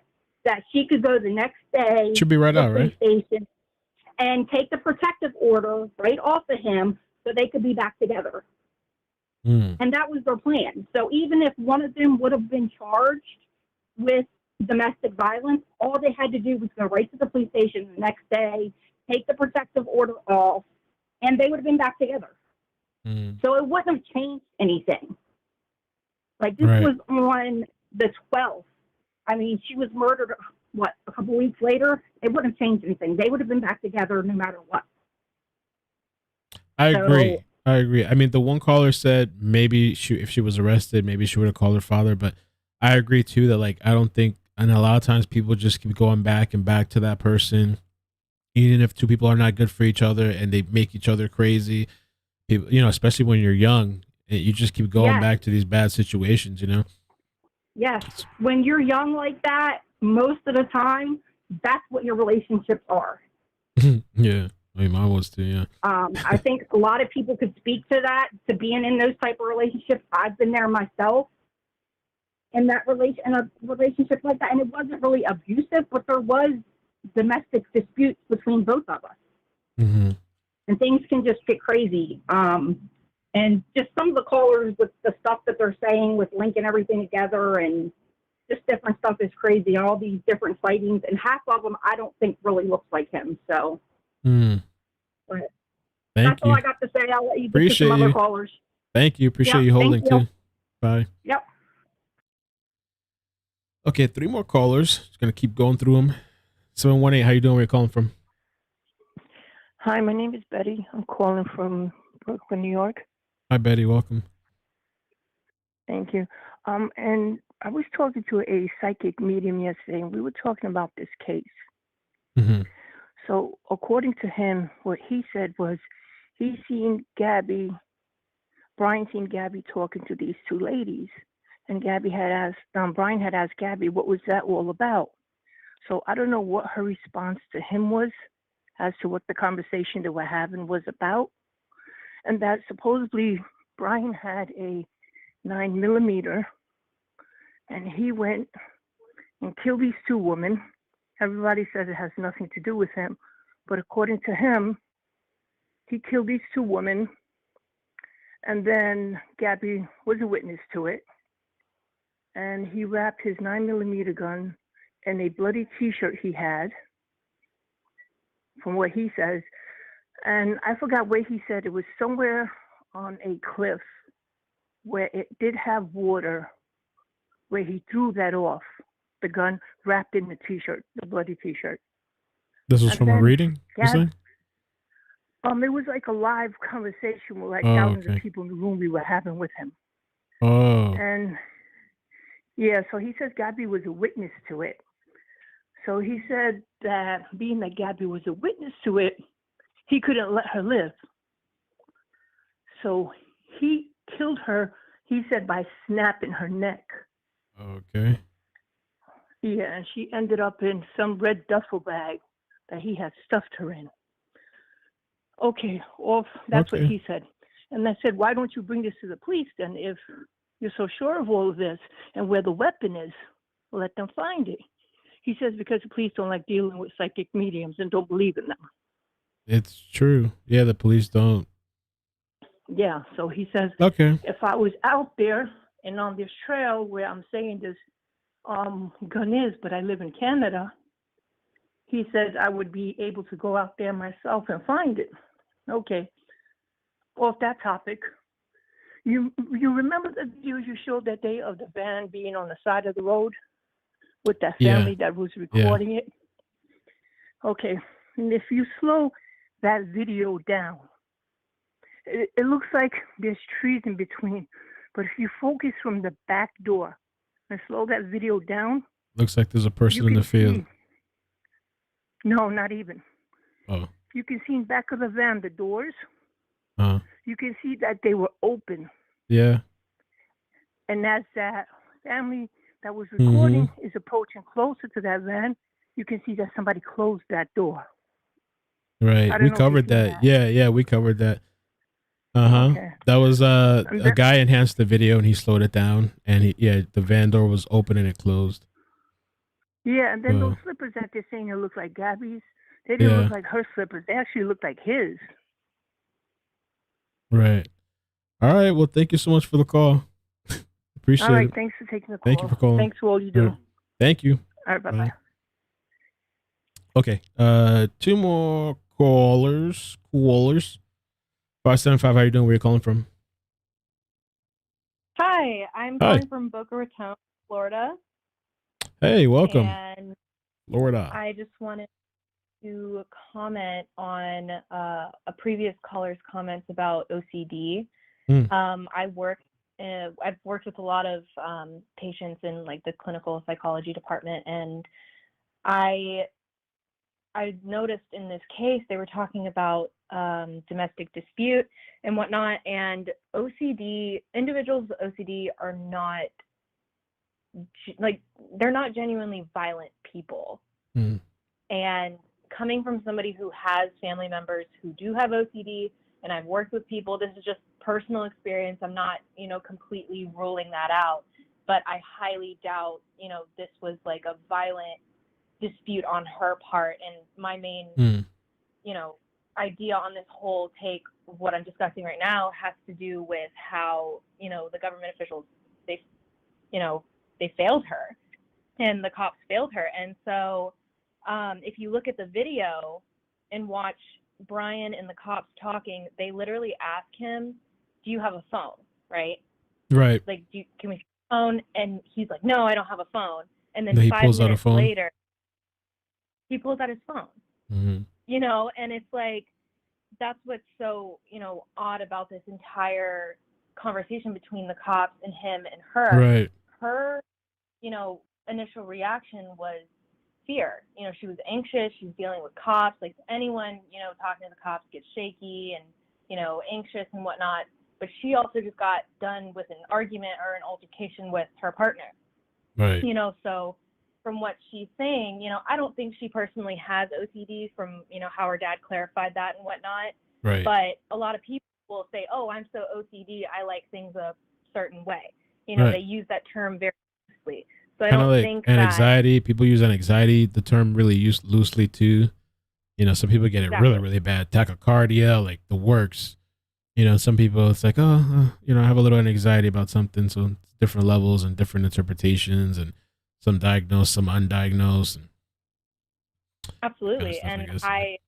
that she could go the next day Should be right to the out, right? police station and take the protective order right off of him so they could be back together. And that was their plan. So even if one of them would have been charged with domestic violence, all they had to do was go right to the police station the next day, take the protective order off, and they would have been back together. So it wouldn't have changed anything. Like, this was on the 12th. I mean, she was murdered, what, a couple weeks later? It wouldn't have changed anything. They would have been back together no matter what. I agree. I mean, the one caller said maybe if she was arrested, maybe she would have called her father. But I agree too that, like, I don't think, and a lot of times people just keep going back and back to that person, even if 2 people are not good for each other and they make each other crazy. People, you know, especially when you're young, you just keep going back to these bad situations. You know. Yes. When you're young like that, most of the time, that's what your relationships are. Yeah. I mean, mine was too, yeah. I think a lot of people could speak to that, to being in those type of relationships. I've been there myself in a relationship like that, and it wasn't really abusive, but there was domestic disputes between both of us. And things can just get crazy. And just some of the callers with the stuff that they're saying with linking everything together and just different stuff is crazy. All these different sightings, and half of them I don't think really looks like him. So. But that's all I got to say. I'll let you get to some other callers. Thank you. Appreciate you holding too. Bye. Yep. Okay, 3 more callers. Just gonna keep going through them. 718. How you doing? Where you calling from? Hi, my name is Betty. I'm calling from Brooklyn, New York. Hi, Betty. Welcome. Thank you. And I was talking to a psychic medium yesterday, and we were talking about this case. So according to him, what he said was he seen Brian seen Gabby talking to these 2 ladies, and Brian had asked Gabby, what was that all about? So I don't know what her response to him was as to what the conversation they were having was about. And that supposedly Brian had a 9mm, and he went and killed these 2 women. Everybody says it has nothing to do with him, but according to him, he killed these 2 women, and then Gabby was a witness to it, and he wrapped his 9mm gun in a bloody T-shirt he had, from what he says, and I forgot where he said it was somewhere on a cliff where it did have water, where he threw that off. The gun wrapped in the T-shirt, the bloody T-shirt. This was from a reading, you say? It was like a live conversation with like thousands of people in the room we were having with him. And yeah, so he says Gabby was a witness to it. So he said that being that Gabby was a witness to it, he couldn't let her live. So he killed her, he said, by snapping her neck. Okay. Yeah, and she ended up in some red duffel bag that he had stuffed her in. Okay, that's what he said. And I said, why don't you bring this to the police then if you're so sure of all of this and where the weapon is? Let them find it. He says because the police don't like dealing with psychic mediums and don't believe in them. It's true. Yeah, the police don't. Yeah, so he says, if I was out there and on this trail where I'm saying this gun is, but I live in Canada, he says I would be able to go out there myself and find it. Okay. Off that topic, you remember the videos you showed that day of the van being on the side of the road with that family that was recording it? Okay. And if you slow that video down, It looks like there's trees in between, but if you focus from the back door and slow that video down, looks like there's a person in the field. No, not even. Oh. You can see in back of the van, the doors. You can see that they were open. Yeah. And as that family that was recording is approaching closer to that van, you can see that somebody closed that door. Right. We covered that. Yeah, we covered that. Okay. That was a guy enhanced the video and he slowed it down, and the van door was open and it closed. Yeah, and then those slippers that they're saying it look like Gabby's, they didn't look like her slippers. They actually looked like his. Right. All right. Well, thank you so much for the call. Appreciate it. All right. Thanks for taking the call. Thank you for calling. Thanks for all you do. Right. Thank you. All right. Bye-bye. Okay. 2 more callers. 575. How you doing? Where you calling from? Hi. I'm calling from Boca Raton, Florida. Hey, welcome. And Florida. I just wanted to comment on a previous caller's comments about OCD. I've worked with a lot of patients in like the clinical psychology department, and I noticed in this case they were talking about domestic dispute and whatnot, and individuals with OCD are not they're not genuinely violent people. And coming from somebody who has family members who do have OCD, and I've worked with people, this is just personal experience. I'm not, completely ruling that out, but I highly doubt, this was like a violent dispute on her part. And my main, idea on this whole take of what I'm discussing right now has to do with how, the government officials, they failed her, and the cops failed her. And so if you look at the video and watch Brian and the cops talking, they literally ask him, do you have a phone? Right. Like, can we see a phone? And he's like, no, I don't have a phone. And then he 5 pulls out a minutes phone. later, he pulls out his phone. And it's like, that's what's so, odd about this entire conversation between the cops and him and her. Right. Her, initial reaction was fear. She was anxious. She was dealing with cops. Like anyone, talking to the cops gets shaky and, anxious and whatnot. But she also just got done with an argument or an altercation with her partner. Right. So from what she's saying, I don't think she personally has OCD from, how her dad clarified that and whatnot. Right. But a lot of people will say, oh, I'm so OCD, I like things a certain way. Right. They use that term very loosely. So I Kind of don't like think an that anxiety. People use an anxiety, the term really used loosely too. Some people get it Exactly. really, really bad. Tachycardia, like the works. Some people, it's like, I have a little anxiety about something. So it's different levels and different interpretations, and some diagnosed, some undiagnosed. Absolutely. Kind of And stuff, I guess.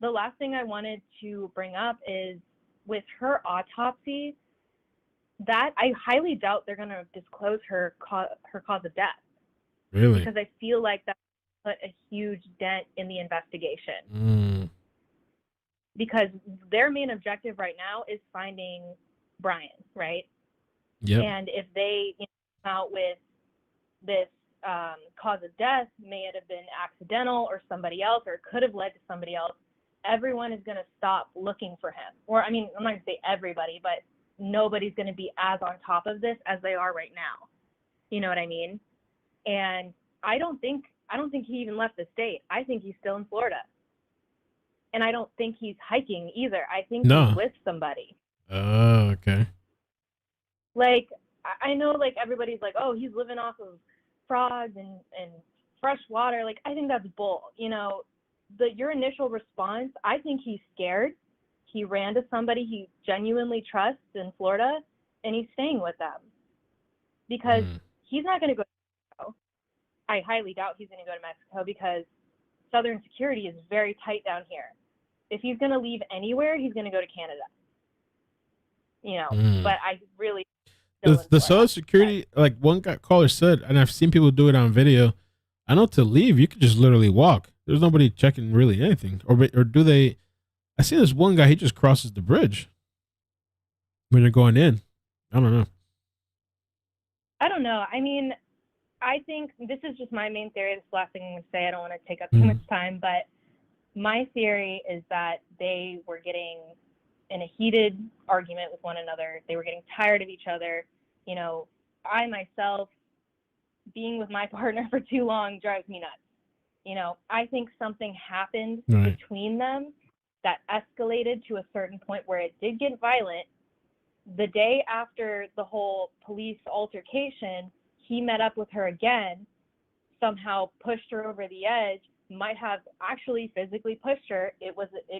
the last thing I wanted to bring up is with her autopsy, that I highly doubt they're going to disclose her cause of death. Really? Because I feel like that put a huge dent in the investigation. Because their main objective right now is finding Brian, right? Yep. And if they come out with this cause of death, may it have been accidental or somebody else, or it could have led to somebody else, everyone is going to stop looking for him. Or, I mean, I'm not going to say everybody, but nobody's going to be as on top of this as they are right now. You know what I mean? And I don't think he even left the state. I think he's still in Florida. And I don't think he's hiking either. I think he's with somebody. Oh, okay. Like, I know, like, everybody's like, oh, he's living off of frogs and fresh water. Like, I think that's bull. Your initial response, I think he's scared. He ran to somebody he genuinely trusts in Florida, and he's staying with them. Because he's not going to go to Mexico. I highly doubt he's going to go to Mexico because Southern security is very tight down here. If he's going to leave anywhere, he's going to go to Canada. But I really... The Southern security, like one caller said, and I've seen people do it on video, I know to leave, you could just literally walk. There's nobody checking really anything. Or do they I see this one guy, he just crosses the bridge when they're going in. I don't know. I don't know. I mean, I think this is just my main theory. This is the last thing I'm going to say. I don't want to take up too much time, but my theory is that they were getting in a heated argument with one another. They were getting tired of each other. You know, I myself, being with my partner for too long drives me nuts. You know, I think something happened between them that escalated to a certain point where it did get violent. The day after the whole police altercation, he met up with her again, somehow pushed her over the edge, might have actually physically pushed her. It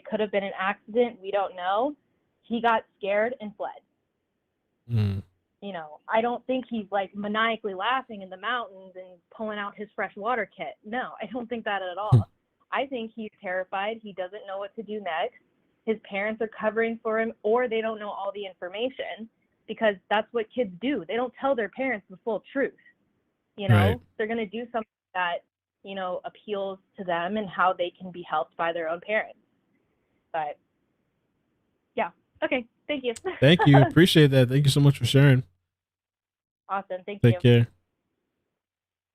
could have been an accident. We don't know. He got scared and fled. You know, I don't think he's like maniacally laughing in the mountains and pulling out his fresh water kit. No, I don't think that at all. I think he's terrified. He doesn't know what to do next. His parents are covering for him, or they don't know all the information, because that's what kids do. They don't tell their parents the full truth. You know, they're going to do something that, you know, appeals to them and how they can be helped by their own parents. But yeah. Okay. Thank you. Thank you. Appreciate that. Thank you so much for sharing. Awesome. Thank you. Take care.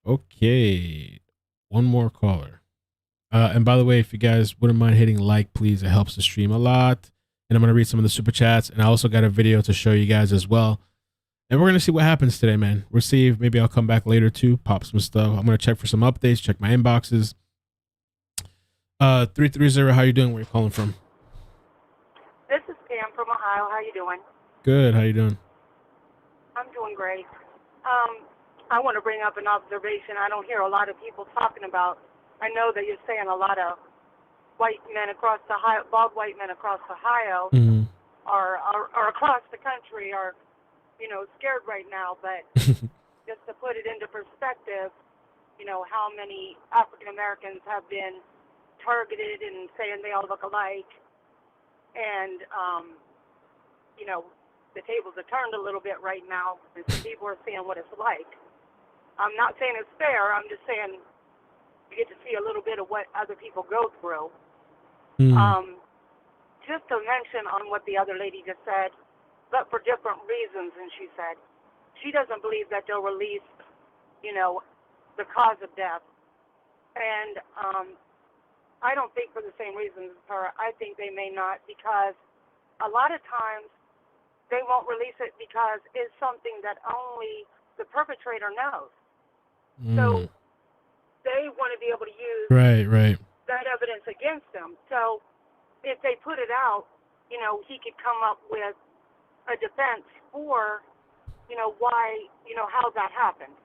Okay. One more caller. And by the way, if you guys wouldn't mind hitting like, please, it helps the stream a lot. And I'm going to read some of the super chats. And I also got a video to show you guys as well. And we're going to see what happens today, man. We'll see if maybe I'll come back later too, pop some stuff. I'm going to check for some updates, check my inboxes. 330, how you doing? Where you calling from? This is Pam from Ohio. How you doing? Good. How you doing? I'm doing great. I want to bring up an observation I don't hear a lot of people talking about. I know that you're saying a lot of white men across Ohio, bald white men across Ohio, or across the country are, you know, scared right now. But just to put it into perspective, you know, how many African Americans have been targeted and saying they all look alike, and you know, the tables are turned a little bit right now, and some people are seeing what it's like. I'm not saying it's fair. I'm just saying you get to see a little bit of what other people go through. Just to mention on what the other lady just said, but for different reasons, and she said she doesn't believe that they'll release, you know, the cause of death. And I don't think for the same reasons as her. I think they may not, because a lot of times they won't release it because it's something that only the perpetrator knows. So they want to be able to use that evidence against them. So if they put it out, you know, he could come up with a defense for, you know, why, you know, how that happened.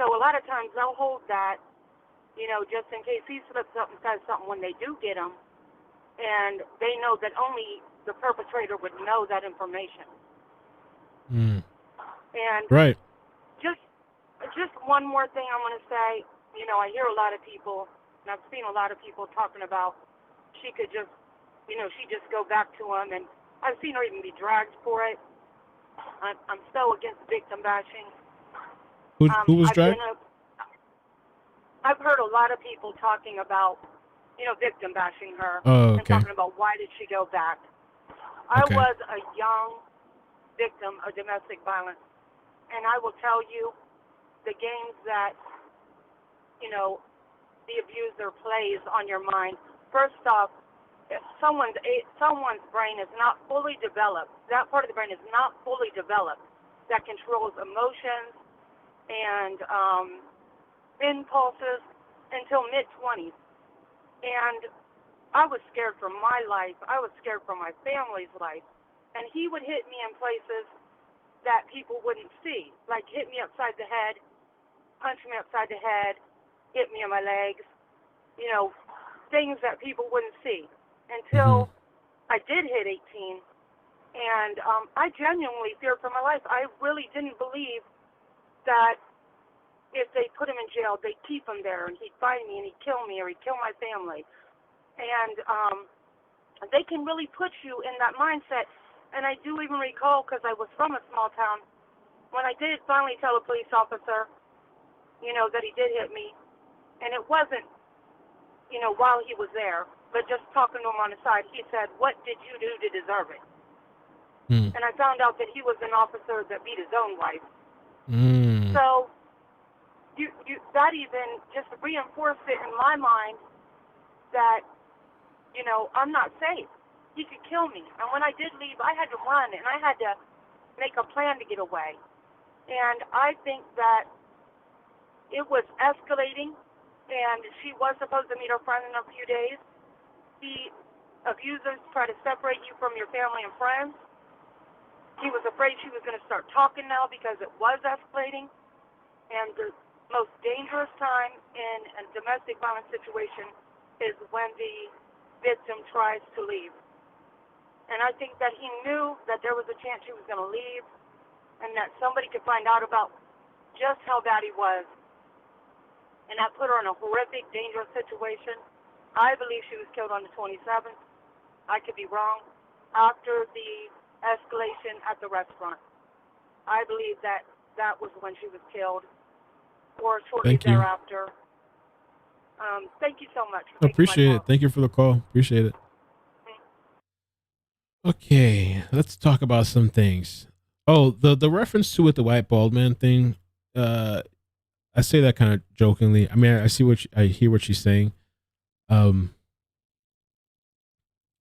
So a lot of times they'll hold that, you know, just in case he slips up and says something when they do get him, and they know that only the perpetrator would know that information. And just one more thing I want to say. You know, I hear a lot of people, and I've seen a lot of people talking about she could just, you know, she just go back to him, and I've seen her even be dragged for it. I'm so against victim bashing. Who was dragged? I've heard a lot of people talking about, you know, victim bashing her and talking about why did she go back. I was a young victim of domestic violence, and I will tell you, the games that, you know, the abuser plays on your mind. First off, if someone's brain is not fully developed, that part of the brain is not fully developed, that controls emotions and impulses until mid-20s. And I was scared for my life. I was scared for my family's life. And he would hit me in places that people wouldn't see, like hit me upside the head, punch me upside the head, hit me in my legs, you know, things that people wouldn't see until I did hit 18. And I genuinely feared for my life. I really didn't believe that if they put him in jail, they'd keep him there, and he'd find me, and he'd kill me, or he'd kill my family. And they can really put you in that mindset. And I do even recall, because I was from a small town, when I did finally tell a police officer, you know, that he did hit me, and it wasn't, you know, while he was there, but just talking to him on the side, he said, "What did you do to deserve it?" And I found out that he was an officer that beat his own wife. So you that even just reinforced it in my mind that, you know, I'm not safe. He could kill me. And when I did leave, I had to run, and I had to make a plan to get away. And I think that it was escalating, and she was supposed to meet her friend in a few days. The abusers try to separate you from your family and friends. He was afraid she was going to start talking now because it was escalating. And the most dangerous time in a domestic violence situation is when the victim tries to leave. And I think that he knew that there was a chance she was going to leave and that somebody could find out about just how bad he was. And that put her in a horrific, dangerous situation. I believe she was killed on the 27th. I could be wrong. After the escalation at the restaurant. I believe that that was when she was killed, or shortly thereafter. Thank you so much. Appreciate it. Thank you for the call. Appreciate it. Okay, let's talk about some things. Oh, the reference to with the white bald man thing. I say that kind of jokingly. I mean, I hear what she's saying.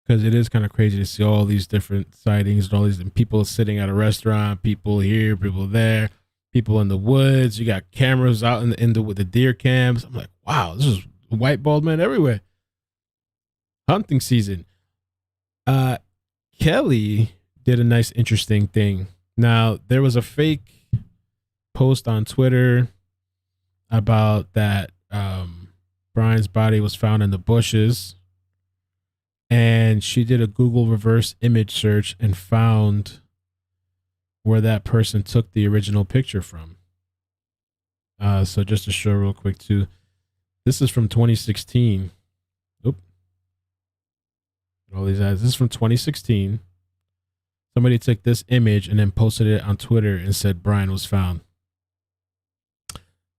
Because it is kind of crazy to see all these different sightings and all these people sitting at a restaurant, people here, people there, people in the woods. You got cameras out with the deer cams. I'm like, wow, this is white bald men everywhere. Hunting season. Kelly did a nice, interesting thing. Now, there was a fake post on Twitter about that Brian's body was found in the bushes. And she did a Google reverse image search and found where that person took the original picture from. So just to show real quick too, this is from 2016. Oop. All these ads. This is from 2016. Somebody took this image and then posted it on Twitter and said Brian was found.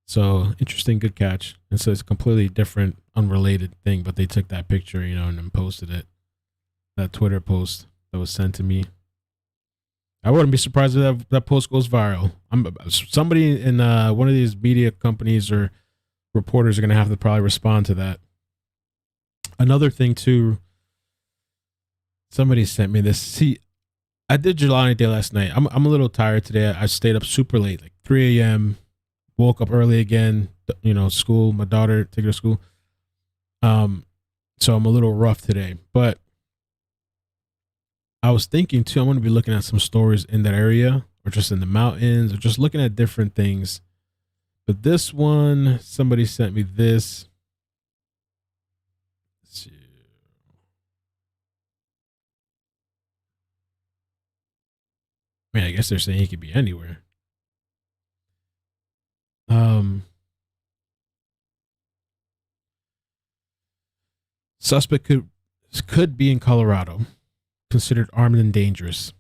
So interesting, good catch. And so it's a completely different, unrelated thing, but they took that picture, you know, and then posted it. That Twitter post that was sent to me. I wouldn't be surprised if that post goes viral. Somebody in one of these media companies or reporters are going to have to probably respond to that. Another thing too, somebody sent me this. See, I did Jelani Day last night. I'm a little tired today. I stayed up super late, like 3 a.m. Woke up early again, you know, school, my daughter, take her to school. So I'm a little rough today, but I was thinking too, I'm going to be looking at some stories in that area or just in the mountains or just looking at different things. But this one, somebody sent me this. Let's see. I mean, I guess they're saying he could be anywhere. Suspect could be in Colorado, considered armed and dangerous.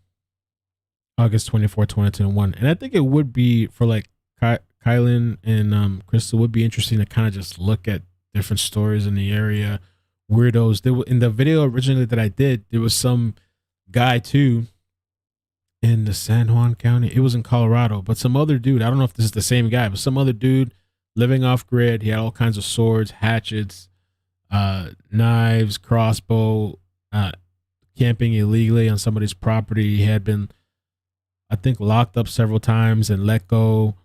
August 24, 2021. And I think it would be for like Kylan and Crystal would be interesting to kind of just look at different stories in the area. Weirdos. There in the video originally that I did, there was some guy too in the San Juan County. It was in Colorado, but some other dude, I don't know if this is the same guy, but some other dude living off grid. He had all kinds of swords, hatchets, knives, crossbow, camping illegally on somebody's property. He had been, I think, locked up several times and let go,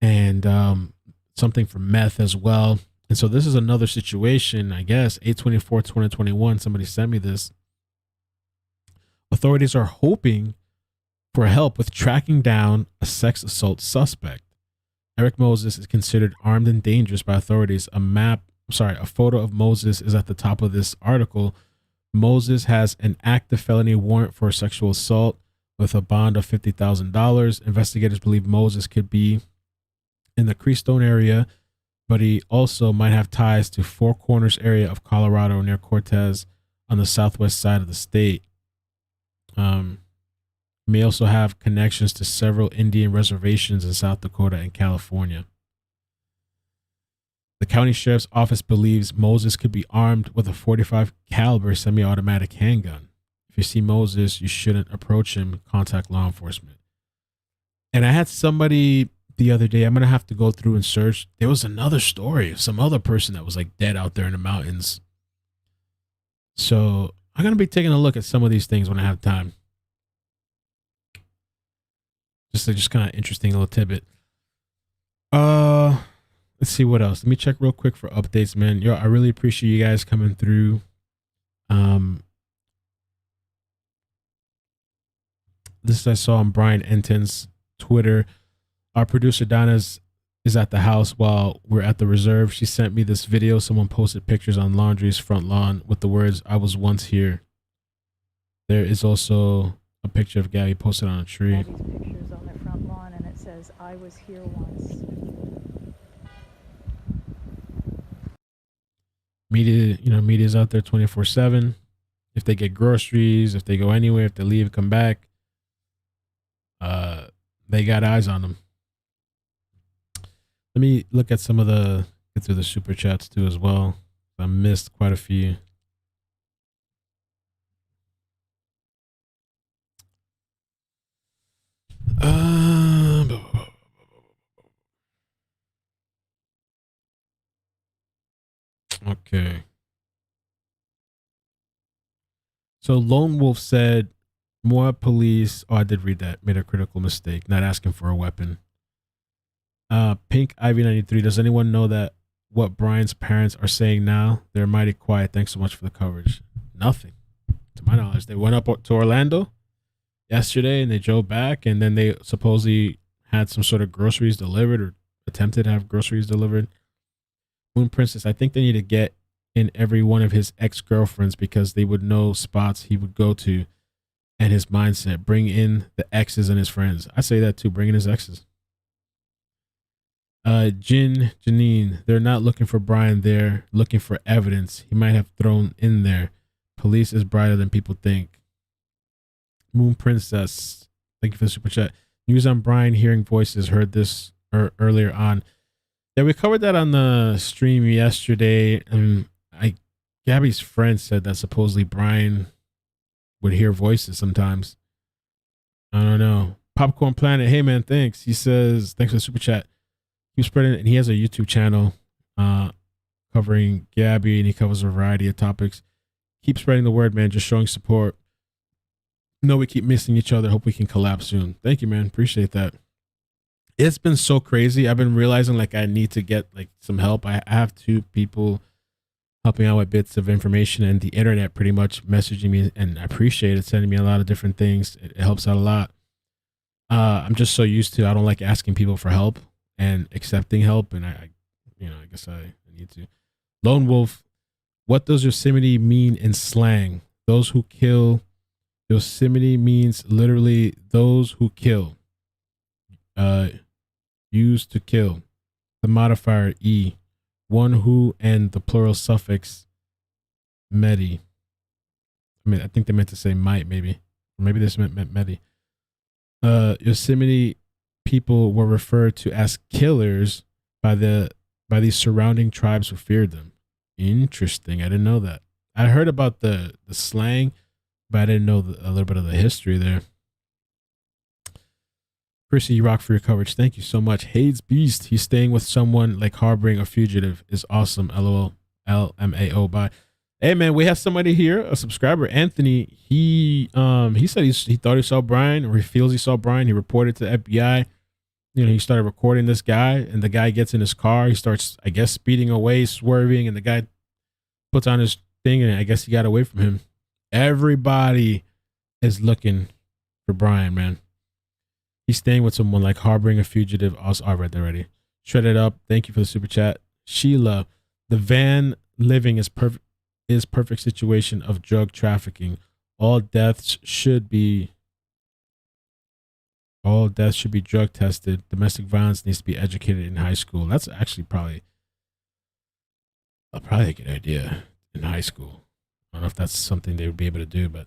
and something for meth as well. And so this is another situation, I guess, 8/24/2021. Somebody sent me this. Authorities are hoping for help with tracking down a sex assault suspect. Eric Moses is considered armed and dangerous by authorities. A photo of Moses is at the top of this article. Moses has an active felony warrant for sexual assault with a bond of $50,000. Investigators believe Moses could be in the Keystone area, but he also might have ties to Four Corners area of Colorado near Cortez on the southwest side of the state. May also have connections to several Indian reservations in South Dakota and California. The county sheriff's office believes Moses could be armed with a .45 caliber semi-automatic handgun. If you see Moses, you shouldn't approach him. Contact law enforcement. And I had somebody the other day, I'm going to have to go through and search. There was another story of some other person that was like dead out there in the mountains. So I'm going to be taking a look at some of these things when I have time. Just kind of interesting little tidbit. Let's see what else. Let me check real quick for updates, man. Yo, I really appreciate you guys coming through. This I saw on Brian Enton's Twitter. Our producer Donna is at the house while we're at the reserve. She sent me this video. Someone posted pictures on Laundrie's front lawn with the words, "I was once here." There is also a picture of Gabby posted on a tree. Gabby's pictures on their front lawn, and it says, "I was here once." Media's out there 24/7. If they get groceries, if they go anywhere, if they leave, come back, they got eyes on them. Let me look at get through the super chats too as well. I missed quite a few. Okay. So Lone Wolf said, MOAB Police. Oh, I did read that. Made a critical mistake. Not asking for a weapon. Pink Ivy 93. Does anyone know that what Brian's parents are saying now? They're mighty quiet. Thanks so much for the coverage. Nothing. To my knowledge. They went up to Orlando yesterday and they drove back, and then they supposedly had some sort of groceries delivered or attempted to have groceries delivered. Moon Princess, I think they need to get in every one of his ex-girlfriends because they would know spots he would go to and his mindset. Bring in the exes and his friends. I say that too. Bring in his exes. Janine, they're not looking for Brian. They're looking for evidence he might have thrown in there. Police is brighter than people think. Moon Princess, thank you for the super chat. News on Brian hearing voices. Heard this earlier on. Yeah, we covered that on the stream yesterday. Gabby's friend said that supposedly Brian would hear voices sometimes. I don't know. Popcorn Planet, hey man, thanks. He says, thanks for the super chat. Keep spreading it, and he has a YouTube channel covering Gabby, and he covers a variety of topics. Keep spreading the word, man. Just showing support. No, we keep missing each other. Hope we can collab soon. Thank you, man. Appreciate that. It's been so crazy. I've been realizing like I need to get like some help. I have 2 people helping out with bits of information, and the internet pretty much messaging me, and I appreciate it, sending me a lot of different things. It helps out a lot. I'm just so used to, I don't like asking people for help and accepting help, and I guess I need to. Lone Wolf, what does Yosemite mean in slang? Those who kill. Yosemite means literally those who kill. Used to kill. The modifier E. One who, and the plural suffix medi. I think they meant to say might, maybe. Or maybe this meant medi. Yosemite people were referred to as killers by these surrounding tribes who feared them. Interesting. I didn't know that. I heard about the slang, but I didn't know a little bit of the history there. Chrissy, you rock for your coverage. Thank you so much. Hades Beast, he's staying with someone like harboring a fugitive is awesome. LOL. LMAO. Bye. Hey man, we have somebody here, a subscriber, Anthony. He said he thought he saw Brian, or he feels he saw Brian. He reported to the FBI. He started recording this guy, and the guy gets in his car. He starts, I guess, speeding away, swerving, and the guy puts on his thing, and I guess he got away from him. Everybody is looking for Brian, man. He's staying with someone like harboring a fugitive. Also, I read that already. Shredded Up, thank you for the super chat. Sheila, the van living is perfect situation of drug trafficking. All deaths should be drug tested. Domestic violence needs to be educated in high school. That's actually probably a good idea in high school. I don't know if that's something they would be able to do, but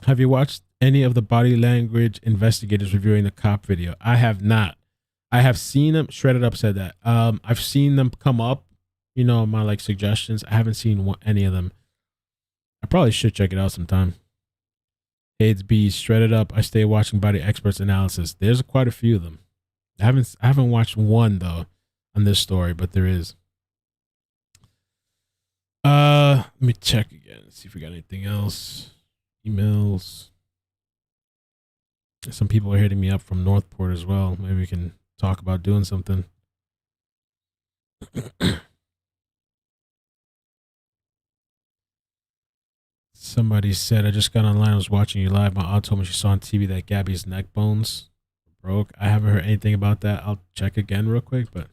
have you watched any of the body language investigators reviewing the cop video? I have not. I have seen them. Shredded Up said that. I've seen them come up, you know, my like suggestions. I haven't seen any of them. I probably should check it out sometime. AIDS B Shredded Up. I stay watching Body Experts analysis. There's quite a few of them. I haven't watched one though on this story, but there is. Let me check again. See if we got anything else. Emails. Some people are hitting me up from Northport as well. Maybe we can talk about doing something. Somebody said, I just got online. I was watching you live. My aunt told me she saw on TV that Gabby's neck bones broke. I haven't heard anything about that. I'll check again real quick, but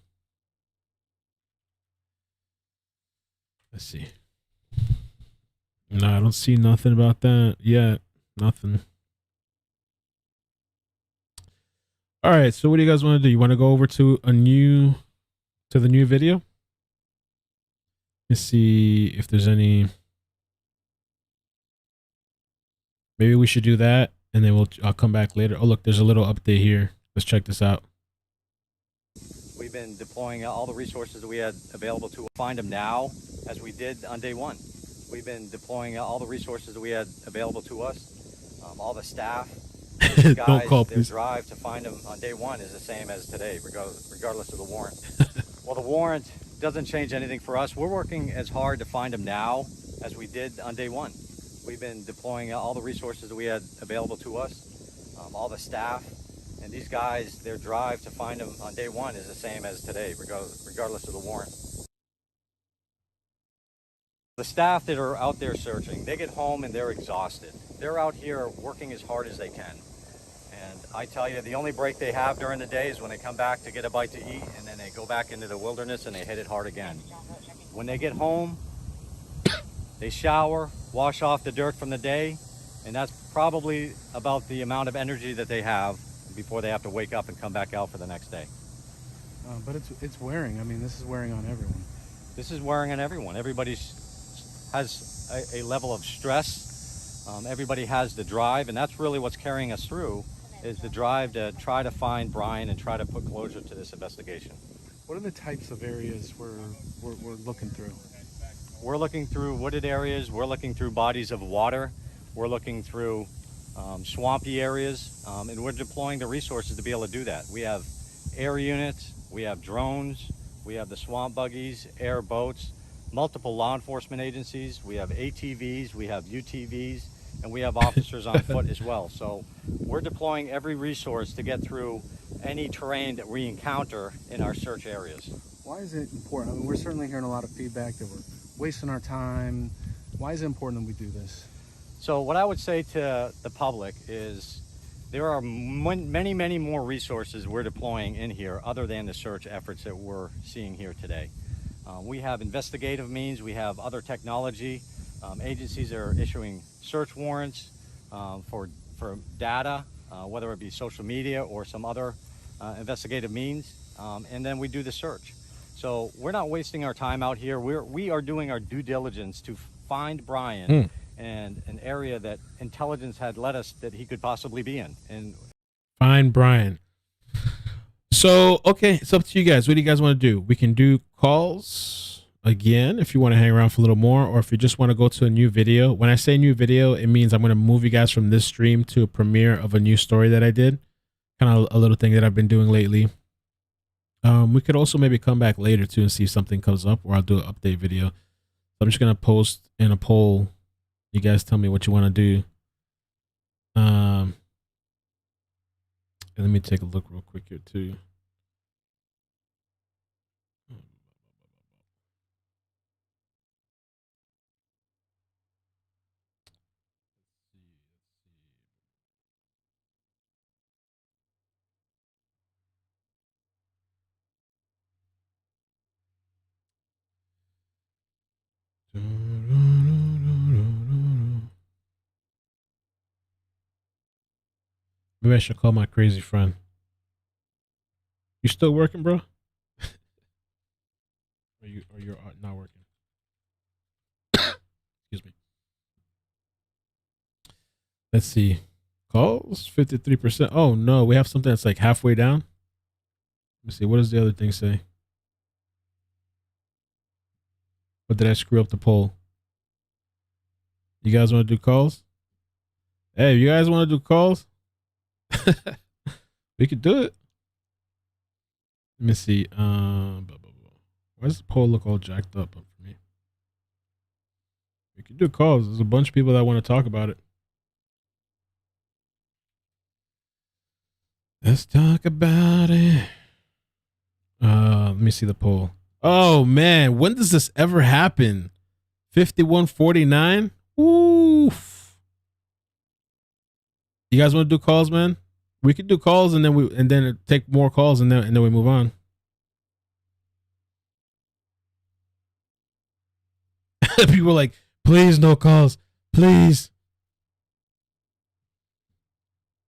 let's see. No, I don't see nothing about that yet. Nothing. All right, so what do you guys want to do? You want to go over to the new video? Let's see if there's any. Maybe we should do that, and then I'll come back later. Oh, look, there's a little update here. Let's check this out. We've been deploying all the resources that we had available to find them now, as we did on day one. We've been deploying all the resources that we had available to us, all the staff. Guys, don't call, their please. drive to find them on day one is the same as today, regardless of the warrant. Well, the warrant doesn't change anything for us. We're working as hard to find them now as we did on day one. We've been deploying all the resources that we had available to us, all the staff, and these guys, their drive to find them on day one is the same as today, regardless of the warrant. The staff that are out there searching, they get home and they're exhausted. They're out here working as hard as they can. And I tell you, the only break they have during the day is when they come back to get a bite to eat, and then they go back into the wilderness and they hit it hard again. When they get home, they shower, wash off the dirt from the day, and that's probably about the amount of energy that they have before they have to wake up and come back out for the next day. But it's wearing. I mean, this is wearing on everyone. This is wearing on everyone. Everybody has a level of stress. Everybody has the drive, and that's really what's carrying us through, is the drive to try to find Brian and try to put closure to this investigation. What are the types of areas we're looking through? We're looking through wooded areas. We're looking through bodies of water. We're looking through swampy areas, and we're deploying the resources to be able to do that. We have air units, we have drones, we have the swamp buggies, air boats, multiple law enforcement agencies. We have ATVs, we have UTVs, and we have officers on foot as well. So we're deploying every resource to get through any terrain that we encounter in our search areas. Why is it important? I mean, we're certainly hearing a lot of feedback that we're wasting our time. Why is it important that we do this? So what I would say to the public is there are many, many more resources we're deploying in here other than the search efforts that we're seeing here today. We have investigative means, we have other technology. Agencies are issuing search warrants for data, whether it be social media or some other investigative means, and then we do the search. So we're not wasting our time out here. We are doing our due diligence to find Brian and an area that intelligence had led us that he could possibly be in. And find Brian. So, okay, it's up to you guys. What do you guys want to do? We can do calls again if you want to hang around for a little more, or if you just want to go to a new video. When I say new video, it means I'm going to move you guys from this stream to a premiere of a new story that I did. Kind of a little thing that I've been doing lately. We could also maybe come back later too and see if something comes up, or I'll do an update video. So I'm just going to post in a poll. You guys tell me what you want to do. Let me take a look real quick here too. Maybe I should call my crazy friend. You still working, bro? Or you're not working? Excuse me. Let's see. Calls 53%. Oh no, we have something that's like halfway down. Let me see. What does the other thing say? Or did I screw up the poll? You guys want to do calls? Hey, you guys want to do calls? We could do it. Let me see. Why does the poll look all jacked up for me? We could do calls. There's a bunch of people that want to talk about it. Let's talk about it. Let me see the poll. Oh man, when does this ever happen? 5149. Oof. You guys want to do calls, man? We could do calls and then take more calls and then we move on. People are like, please no calls, please.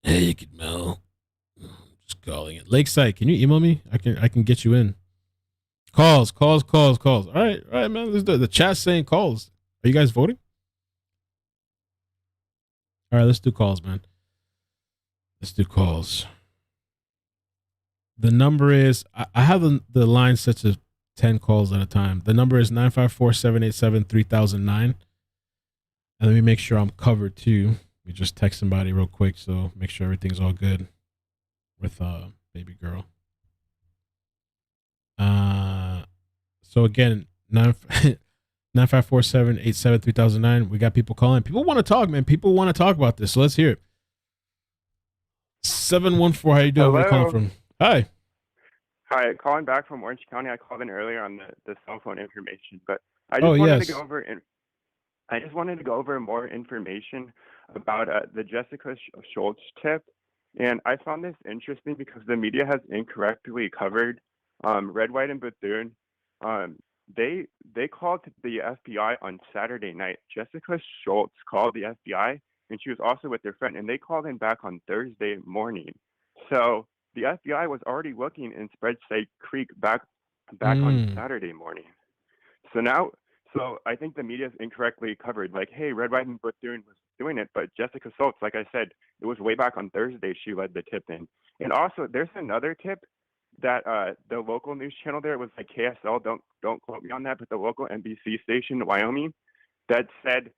Hey, iCkEdMeL. Just calling it. Lakeside, can you email me? I can get you in. Calls. All right, man. Let's do it. The chat's saying calls. Are you guys voting? All right, let's do calls, man. Let's do calls. The number is, I have the line set to 10 calls at a time. The number is 954-787-3009. And let me make sure I'm covered too. Let me just text somebody real quick so make sure everything's all good with baby girl. So again, 954-787-3009. We got people calling. People want to talk, man. People want to talk about this. So let's hear it. 714, how you doing? Where are you calling from? Hi. Hi, calling back from Orange County. I called in earlier on the cell phone information, but I just wanted to go over more information about the Jessica Schultz tip. And I found this interesting because the media has incorrectly covered Red, White, and Bethune. They called the FBI on Saturday night. Jessica Schultz called the FBI, and she was also with their friend, and they called in back on Thursday morning. So the FBI was already looking in Spreadside Creek back on Saturday morning. So I think the media is incorrectly covered. Like, hey, Red, White, and Bethune was doing it, but Jessica Schultz, like I said, it was way back on Thursday she led the tip in. And also, there's another tip that the local news channel there was like KSL. Don't quote me on that, but the local NBC station in Wyoming that said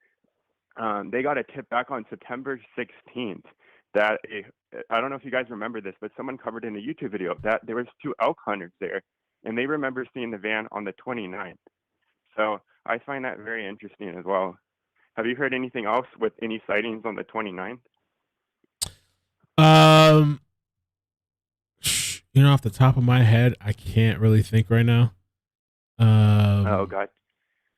they got a tip back on September 16th that I don't know if you guys remember this, but someone covered in a YouTube video that there was 2 elk hunters there, and they remember seeing the van on the 29th. So I find that very interesting as well. Have you heard anything else with any sightings on the 29th? Off the top of my head, I can't really think right now. Oh, God.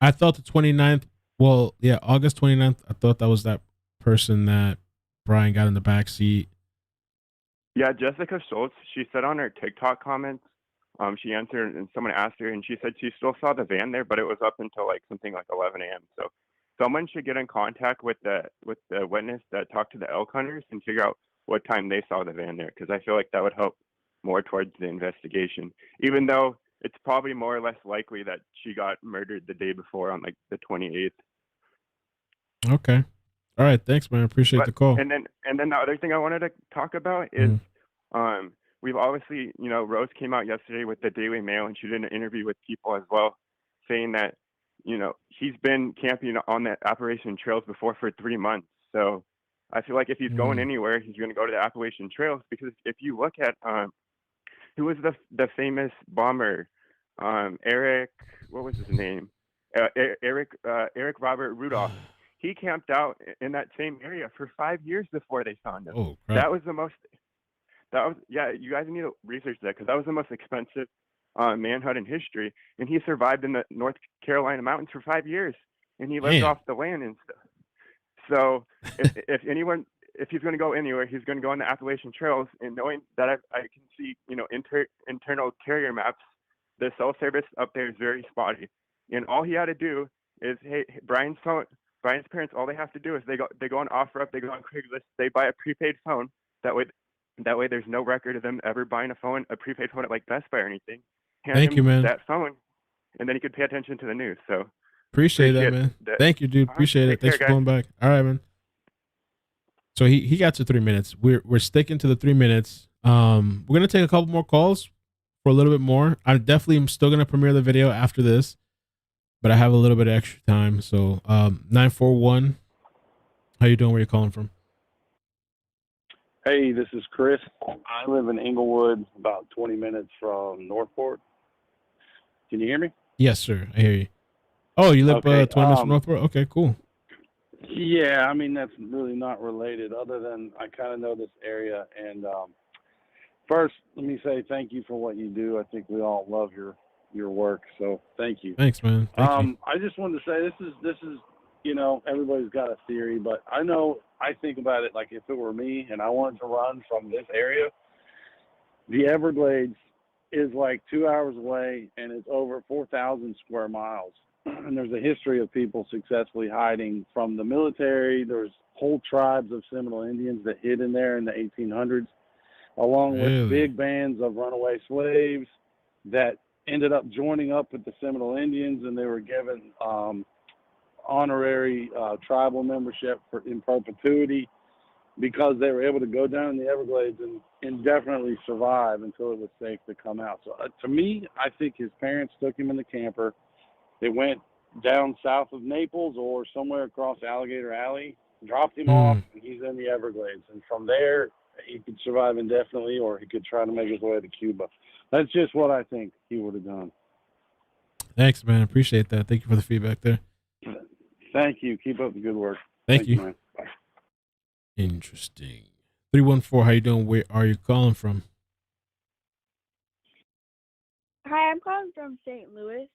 I thought the 29th, well, yeah, August 29th, I thought that was that person that Brian got in the back seat. Yeah, Jessica Schultz, she said on her TikTok comments, she answered and someone asked her, and she said she still saw the van there, but it was up until like something like 11 a.m. So someone should get in contact with the witness that talked to the elk hunters and figure out what time they saw the van there, because I feel like that would help more towards the investigation, even though it's probably more or less likely that she got murdered the day before on like the 28th. Okay. All right. Thanks, man. Appreciate the call. And then the other thing I wanted to talk about is we've obviously, Rose came out yesterday with the Daily Mail, and she did an interview with people as well, saying that, he's been camping on the Appalachian Trails before for 3 months. So I feel like if he's going anywhere, he's going to go to the Appalachian Trails, because if you look at who was the famous bomber, Eric, what was his name? Eric Robert Rudolph. He camped out in that same area for 5 years before they found him. Oh, crap. You guys need to research that, because that was the most expensive manhunt in history, and he survived in the North Carolina mountains for 5 years, and he lived off the land and stuff. So if he's going to go anywhere, he's going to go on the Appalachian Trails, and knowing that I can see, internal carrier maps, the cell service up there is very spotty, and all he had to do is, hey, Brian's parents, all they have to do is they go on OfferUp, they go on Craigslist, they buy a prepaid phone. That way there's no record of them ever buying a prepaid phone at like Best Buy or anything. Thank you, man. That phone, and then he could pay attention to the news. So appreciate that, man. Thank you, dude. Appreciate it. Thanks for calling back. All right, man. So he got to 3 minutes. We're sticking to the 3 minutes. We're gonna take a couple more calls for a little bit more. I definitely am still gonna premiere the video after this, but I have a little bit of extra time. So 941, how you doing? Where you calling from? Hey, this is Chris. I live in Inglewood, about 20 minutes from Northport. Can you hear me? Yes, sir. I hear you. Oh, you live Okay, 20 minutes from Northport? Okay, cool. Yeah, I mean, that's really not related, other than I kind of know this area. And first, let me say thank you for what you do. I think we all love your work, so thank you. Thanks, man. Thank you. I just wanted to say this is everybody's got a theory, but I think about it like if it were me and I wanted to run from this area, the Everglades is like 2 hours away and it's over 4,000 square miles. And there's a history of people successfully hiding from the military. There's whole tribes of Seminole Indians that hid in there in the 1800s, along with big bands of runaway slaves that ended up joining up with the Seminole Indians, and they were given honorary tribal membership in perpetuity because they were able to go down in the Everglades and indefinitely survive until it was safe to come out. So to me, I think his parents took him in the camper. They went down south of Naples or somewhere across Alligator Alley, dropped him off, and he's in the Everglades. And from there, he could survive indefinitely, or he could try to make his way to Cuba. That's just what I think he would have done. Thanks, man. Appreciate that. Thank you for the feedback there. Thank you. Keep up the good work. Thank you. Man. Bye. Interesting. 314, how you doing? Where are you calling from? Hi, I'm calling from St. Louis.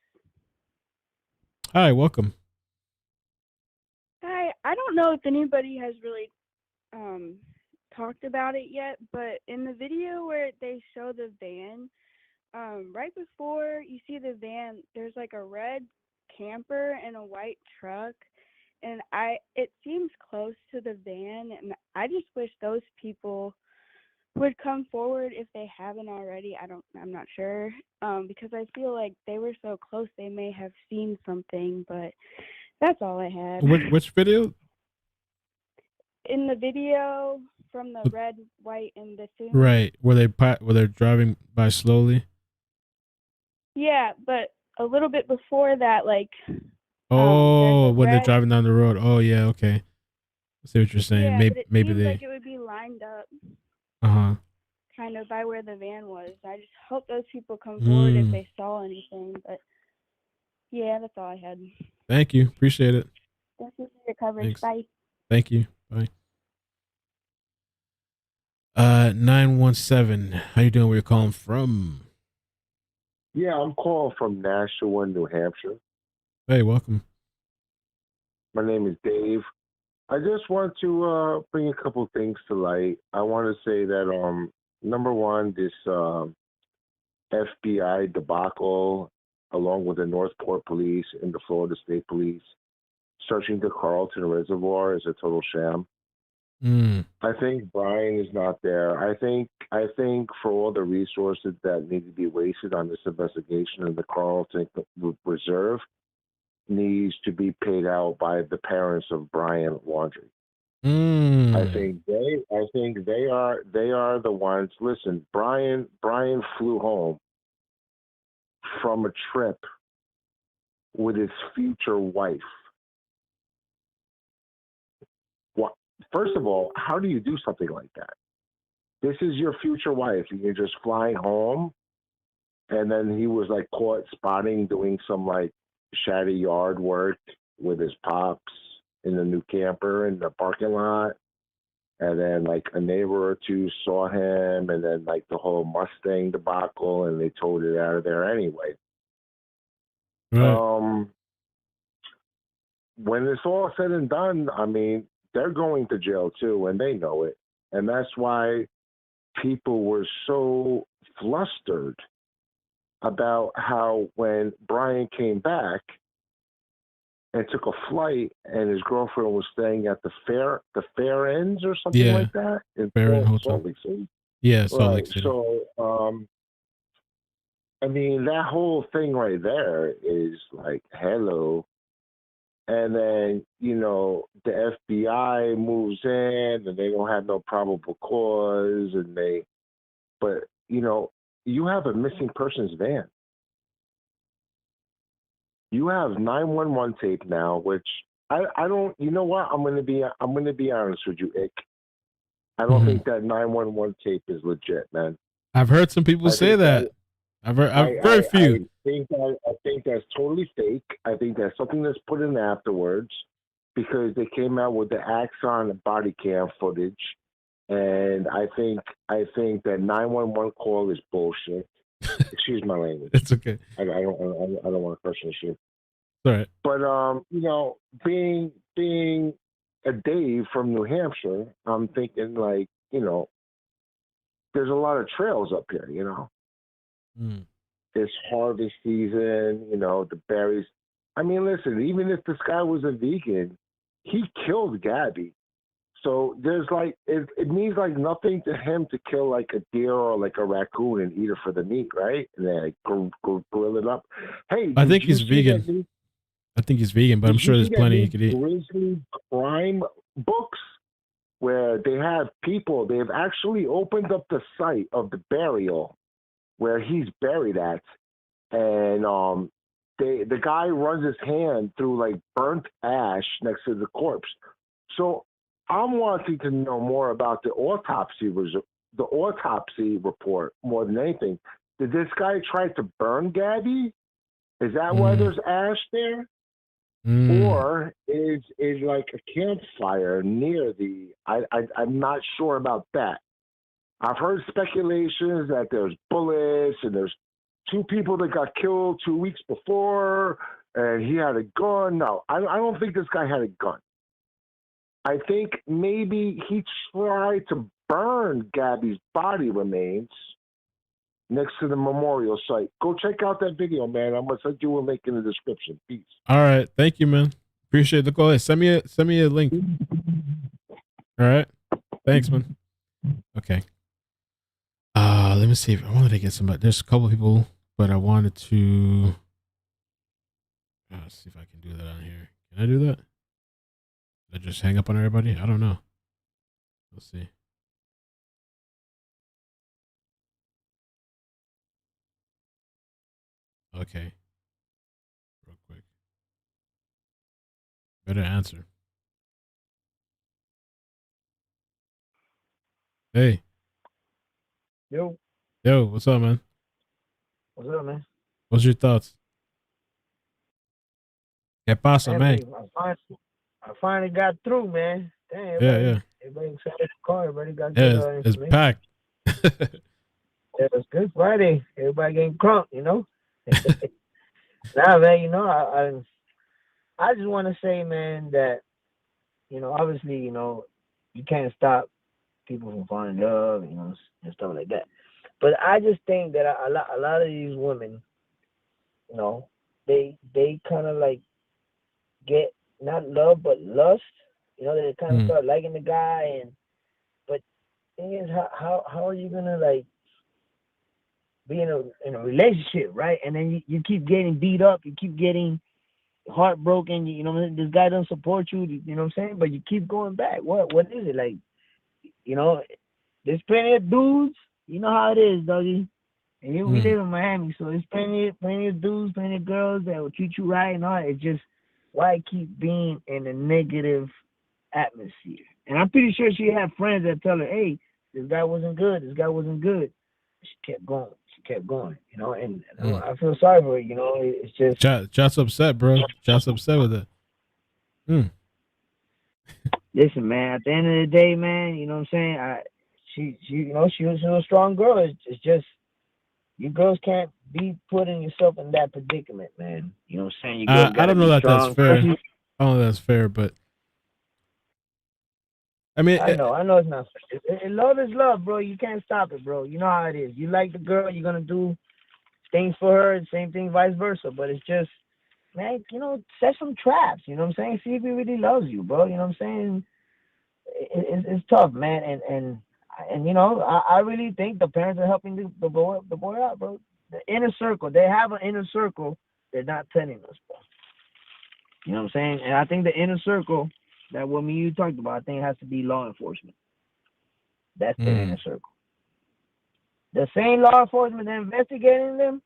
Hi, welcome. Hi, I don't know if anybody has really talked about it yet, but in the video where they show the van, right before you see the van, there's like a red camper and a white truck, and it seems close to the van, and I just wish those people would come forward if they haven't already. I'm not sure, because I feel like they were so close they may have seen something, but that's all I had. Which video? In the video from the red, white, and the thing. Right, where they're driving by slowly. Yeah, but a little bit before that, like. When they're driving down the road. Oh yeah, okay. I see what you're saying. Yeah, maybe but it maybe seems they. like it would be lined up. Kind of by where the van was. I just hope those people come forward if they saw anything. But yeah, that's all I had. Thank you. Appreciate it. Thank you for your coverage. Thanks. Bye. Thank you. Bye. 917. How you doing? Where you calling from? Yeah, I'm calling from Nashua, New Hampshire. Hey, welcome. My name is Dave. I just want to bring a couple things to light. I want to say that number one, this FBI debacle, along with the Northport Police and the Florida State Police, searching the Carlton Reservoir is a total sham. I think Brian is not there. I think for all the resources that need to be wasted on this investigation in the Carlton Reserve needs to be paid out by the parents of Brian Laundrie. I think they are the ones. Listen, Brian flew home from a trip with his future wife. What? First of all, how do you do something like that? This is your future wife, and you're just flying home, and then he was like caught spotting doing some like shady yard work with his pops in the new camper in the parking lot. And then like a neighbor or two saw him, and then like the whole Mustang debacle, and they towed it out of there anyway. Right. When it's all said and done, I mean, they're going to jail too, and they know it. And that's why people were so flustered about how when Brian came back and took a flight, and his girlfriend was staying at the Fair Ends or something like that in Fair End Hotel. Salt Lake City. Yeah, Salt Lake City. So, I mean, that whole thing right there is like, hello. And then, you know, the FBI moves in, and they don't have no probable cause, but, you know, you have a missing persons van. You have 911 tape now, which I don't. You know what? I'm gonna be honest with you, Ick. I don't think that 911 tape is legit, man. I've heard some people say that. I've very few. I think that's totally fake. I think that's something that's put in afterwards because they came out with the Axon body cam footage, and I think that 911 call is bullshit. Excuse my language. It's okay. I don't want to question issue. All right. But you know, being a Dave from New Hampshire, I'm thinking like, you know, there's a lot of trails up here, you know. It's harvest season, you know, the berries. I mean, listen, even if this guy was a vegan, he killed Gabby. So there's like, it means like nothing to him to kill like a deer or like a raccoon and eat it for the meat, right? And then like, grill it up. Hey, I think he's vegan. I think he's vegan, but I'm sure there's plenty he could eat. Grizzly crime books where they have people, they've actually opened up the site of the burial where he's buried at, and the guy runs his hand through like burnt ash next to the corpse. So I'm wanting to know more about the autopsy report more than anything. Did this guy try to burn Gabby? Is that why there's ash there? Or is like a campfire near the? I'm not sure about that. I've heard speculations that there's bullets and there's 2 people that got killed 2 weeks before, and he had a gun. No, I don't think this guy had a gun. I think maybe he tried to burn Gabby's body remains next to the memorial site. Go check out that video, man. I'm gonna send you a link in the description. Peace. All right, thank you, man. Appreciate the call. Hey, send me a link. All right, thanks, man. Okay. Let me see if I wanted to get somebody. There's a couple people, but I wanted to. Let's see if I can do that on here. Can I do that? Did I just hang up on everybody? I don't know. Let's see. Okay. Real quick. Better answer. Hey. Yo, what's up, man? What's up, man? What's your thoughts? ¿Qué pasa, man? I finally got through, man. Damn, Yeah. Everybody excited to call. Everybody got Yeah, good it's information. packed. Yeah, it's Good Friday. Everybody getting crunk, you know? Nah, man, you know, I just want to say, man, that, you know, obviously, you know, you can't stop people from falling in love, you know, and stuff like that. But I just think that a lot of these women, you know, they kind of like get not love but lust. You know, they kind of start liking the guy, but thing is, how are you gonna like be in a relationship, right? And then you keep getting beat up, you keep getting heartbroken. You know, this guy doesn't support you. You know what I'm saying? But you keep going back. What is it like? You know, there's plenty of dudes. You know how it is, doggy. And we live in Miami, so there's plenty of dudes, plenty of girls that will treat you right and all. It's just why keep being in a negative atmosphere. And I'm pretty sure she had friends that tell her, "Hey, this guy wasn't good. This guy wasn't good." She kept going. You know, and I feel sorry for her. You know, it's just Chat's upset, bro. Chat's upset with it. Listen, man. At the end of the day, man, you know what I'm saying. She you know, she was a strong girl. It's just you girls can't be putting yourself in that predicament, man. You know what I'm saying? You girls I don't know that strong. that's fair. I don't know that's fair, but I mean, I know it's not fair. Love is love, bro. You can't stop it, bro. You know how it is. You like the girl, you're gonna do things for her, and same thing vice versa. But it's just, man, you know, set some traps. You know what I'm saying? See if he really loves you, bro. You know what I'm saying? It's tough, man, and you know, I really think the parents are helping the boy out, bro. The inner circle, they have an inner circle. They're not telling us, bro. You know what I'm saying? And I think the inner circle, that what me and you talked about, I think it has to be law enforcement. That's the inner circle. The same law enforcement that investigating them,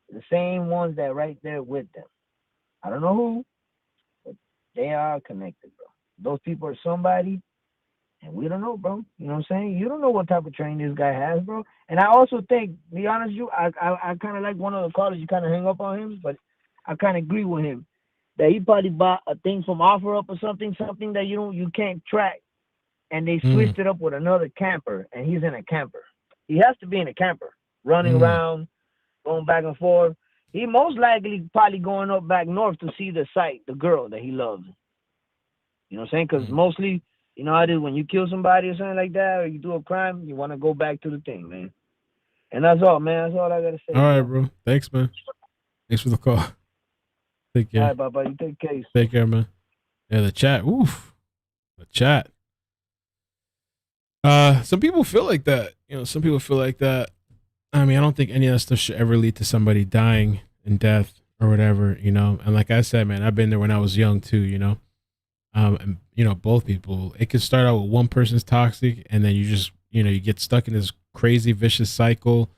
the same ones that right there with them. I don't know who, but they are connected, bro. Those people are somebody, and we don't know, bro. You know what I'm saying? You don't know what type of training this guy has, bro. And I also think, be honest with you, I kind of like one of the callers, you kind of hang up on him, but I kind of agree with him that he probably bought a thing from OfferUp or something that you can't track, and they switched it up with another camper, and he's in a camper. He has to be in a camper, running around, going back and forth. He most likely probably going up back north to see the site, the girl that he loves. You know what I'm saying? Because mostly, you know how it is when you kill somebody or something like that, or you do a crime, you want to go back to the thing, man. And that's all, man. That's all I got to say. All right, bro. Thanks, man. Thanks for the call. Take care. All right, Baba. You take care. Take care, man. Yeah, the chat. Oof. The chat. Some people feel like that. You know, some people feel like that. I mean, I don't think any of that stuff should ever lead to somebody dying in death or whatever, you know. And like I said, man, I've been there when I was young too, you know. And you know, both people. It could start out with one person's toxic, and then you just, you know, you get stuck in this crazy vicious cycle.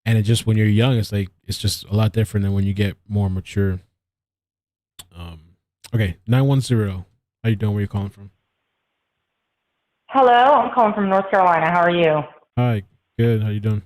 And it just, when you're young, it's like, it's just a lot different than when you get more mature. Okay, 910. How you doing? Where you calling from? Hello, I'm calling from North Carolina. How are you? Hi, good. How you doing?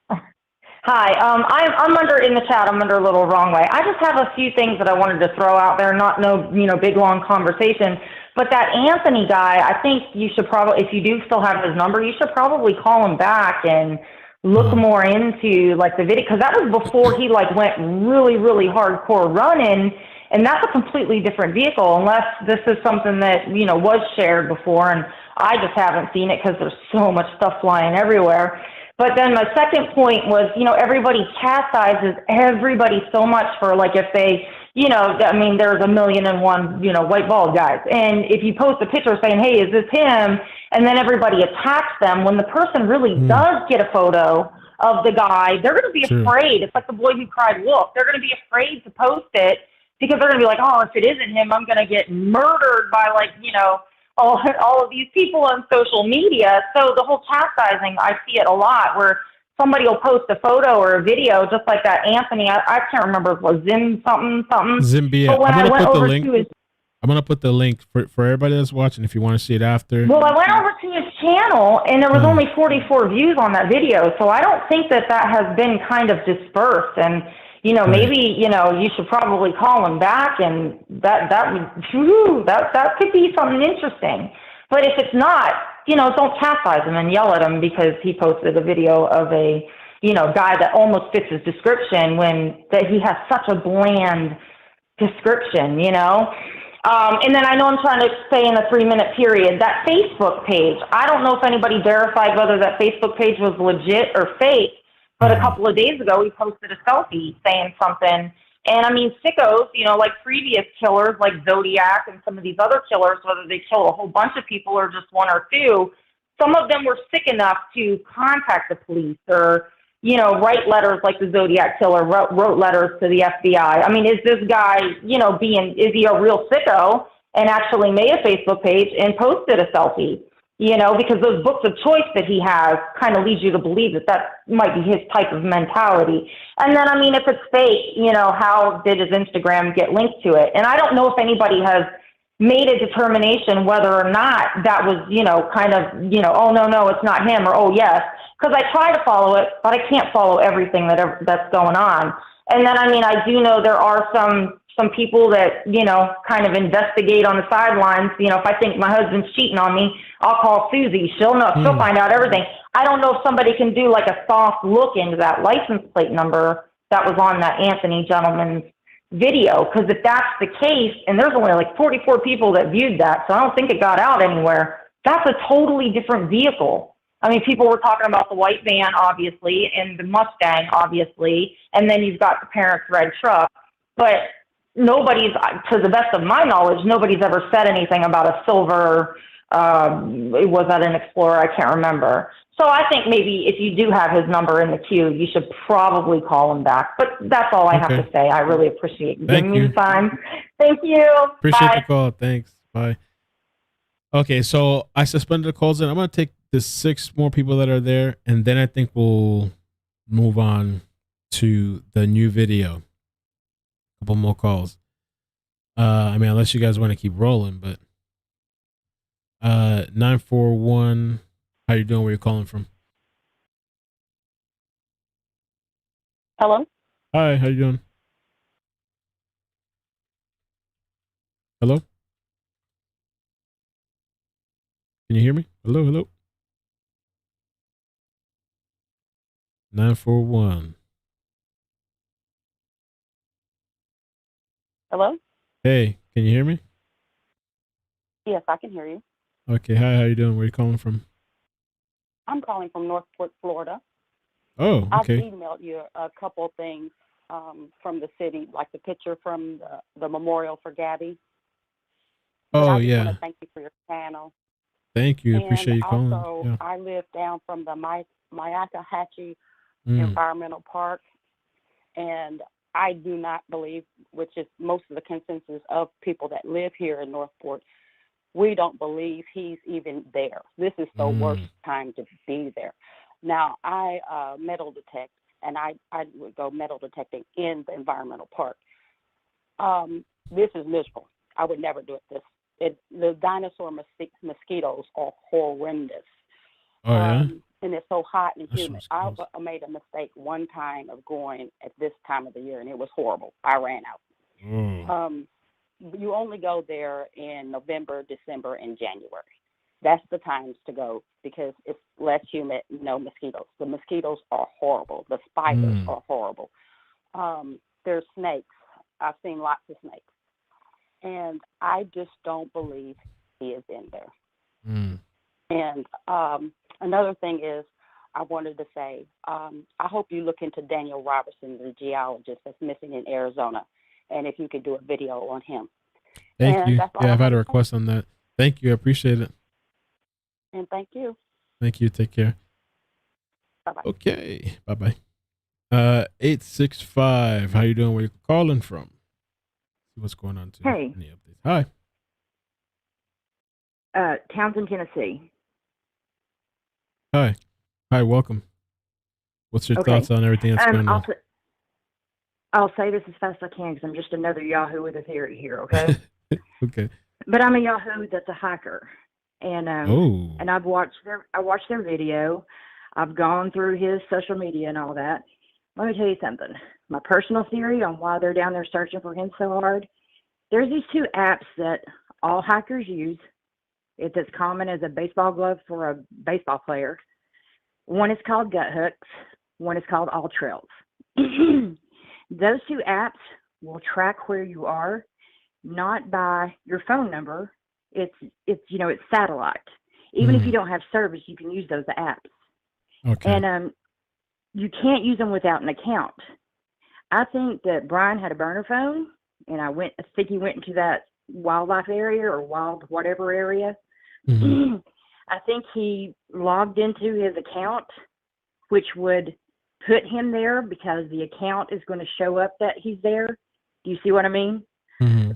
Hi, I'm under in the chat. I'm under a little wrong way. I just have a few things that I wanted to throw out there. No big long conversation. But that Anthony guy, I think you should probably, if you do still have his number, you should probably call him back and look more into like the video, because that was before he like went really, really hardcore running. And that's a completely different vehicle, unless this is something that, you know, was shared before, and I just haven't seen it because there's so much stuff flying everywhere. But then my second point was, you know, everybody chastises everybody so much for, like, if they, you know, I mean, there's 1,000,001, you know, white bald guys. And if you post a picture saying, hey, is this him? And then everybody attacks them, when the person really does get a photo of the guy, they're going to be afraid. It's like the boy who cried wolf. They're going to be afraid to post it, because they're going to be like, oh, if it isn't him, I'm going to get murdered by, like, you know, all of these people on social media. So the whole chastising, I see it a lot, where somebody will post a photo or a video, just like that Anthony. I can't remember if it was Zim something. Zimbia. But when I went over to his, I'm going to put the link for everybody that's watching if you want to see it after. well, I went over to his channel, and there was only 44 views on that video. So I don't think that has been kind of dispersed. And you know, maybe, you know, you should probably call him back, and that could be something interesting. But if it's not, you know, don't chastise him and yell at him because he posted a video of a, you know, guy that almost fits his description, when that he has such a bland description, you know. And then I know I'm trying to say in a 3-minute period, that Facebook page, I don't know if anybody verified whether that Facebook page was legit or fake. But a couple of days ago, he posted a selfie saying something. And I mean, sickos, you know, like previous killers, like Zodiac and some of these other killers, whether they kill a whole bunch of people or just one or two, some of them were sick enough to contact the police or, you know, write letters like the Zodiac killer wrote letters to the FBI. I mean, is this guy, you know, is he a real sicko and actually made a Facebook page and posted a selfie? You know, because those books of choice that he has kind of leads you to believe that might be his type of mentality. And then, I mean, if it's fake, you know, how did his Instagram get linked to it? And I don't know if anybody has made a determination whether or not that was, you know, kind of, you know, oh, no, it's not him, or, oh, yes. Because I try to follow it, but I can't follow everything that's going on. And then, I mean, I do know there are some people that, you know, kind of investigate on the sidelines. You know, if I think my husband's cheating on me, I'll call Susie. She'll know. She'll find out everything. I don't know if somebody can do like a soft look into that license plate number that was on that Anthony gentleman's video. Because if that's the case, and there's only like 44 people that viewed that, so I don't think it got out anywhere, that's a totally different vehicle. I mean, people were talking about the white van, obviously, and the Mustang, obviously, and then you've got the parents' red truck. But nobody's, to the best of my knowledge, nobody's ever said anything about a silver, was that an Explorer? I can't remember. So I think maybe if you do have his number in the queue, you should probably call him back. But that's all I have to say. I really appreciate you giving me the time. Thank you. Appreciate Bye. the call. Thanks. Bye. Okay, so I suspended the calls, and I'm going to take the 6 more people that are there, and then I think we'll move on to the new video. A couple more calls. I mean, unless you guys want to keep rolling, but 941. How you doing? Where you calling from? Hello? Hi, how you doing? Hello? Can you hear me? Hello, hello. 941. Hello? Hey, can you hear me? Yes, I can hear you. Okay, hi, how you doing? Where you calling from? I'm calling from Northport, Florida. Oh, I've okay. emailed you a couple of things from the city, like the picture from the memorial for Gabby. But Oh, I just want yeah. to thank you for your channel. Thank you. And Appreciate you calling. also, Yeah. I live down from the Myakkahatchee Mm. Environmental Park, and I do not believe, which is most of the consensus of people that live here in Northport, we don't believe he's even there. This is the worst time to be there. Now, I metal detect, and I would go metal detecting in the environmental park. This is miserable. I would never do it. The dinosaur mosquitoes are horrendous. Oh, yeah? And it's so hot and That's humid. I made a mistake one time of going at this time of the year, and it was horrible. I ran out. Mm. You only go there in November, December, and January. That's the times to go because it's less humid, no mosquitoes. The mosquitoes are horrible. The spiders are horrible. There's snakes. I've seen lots of snakes. And I just don't believe he is in there. Mm. And another thing is, I wanted to say, I hope you look into Daniel Robertson, the geologist that's missing in Arizona, and if you could do a video on him. Thank you. Yeah, I've had a request on that. Thank you. I appreciate it. And thank you. Thank you. Take care. Bye-bye. Okay. Bye-bye. 865. How you doing? Where you calling from? See what's going on today. Hey. Any updates? Hi. Townsend, Tennessee. Hi. Hi, welcome. What's your Okay. thoughts on everything that's going on? I'll say this as fast as I can because I'm just another Yahoo with a theory here, okay? Okay. But I'm a Yahoo that's a hacker, and and I watched their video. I've gone through his social media and all that. Let me tell you something. My personal theory on why they're down there searching for him so hard. There's these 2 apps that all hackers use. It's as common as a baseball glove for a baseball player. One is called Gut Hooks. One is called All Trails. Those 2 apps will track where you are, not by your phone number. It's satellite. Even if you don't have service, you can use those apps. Okay. And you can't use them without an account. I think that Brian had a burner phone, and I think he went into that wildlife area or wild whatever area. Mm-hmm. I think he logged into his account, which would put him there because the account is going to show up that he's there. Do you see what I mean? Mm-hmm.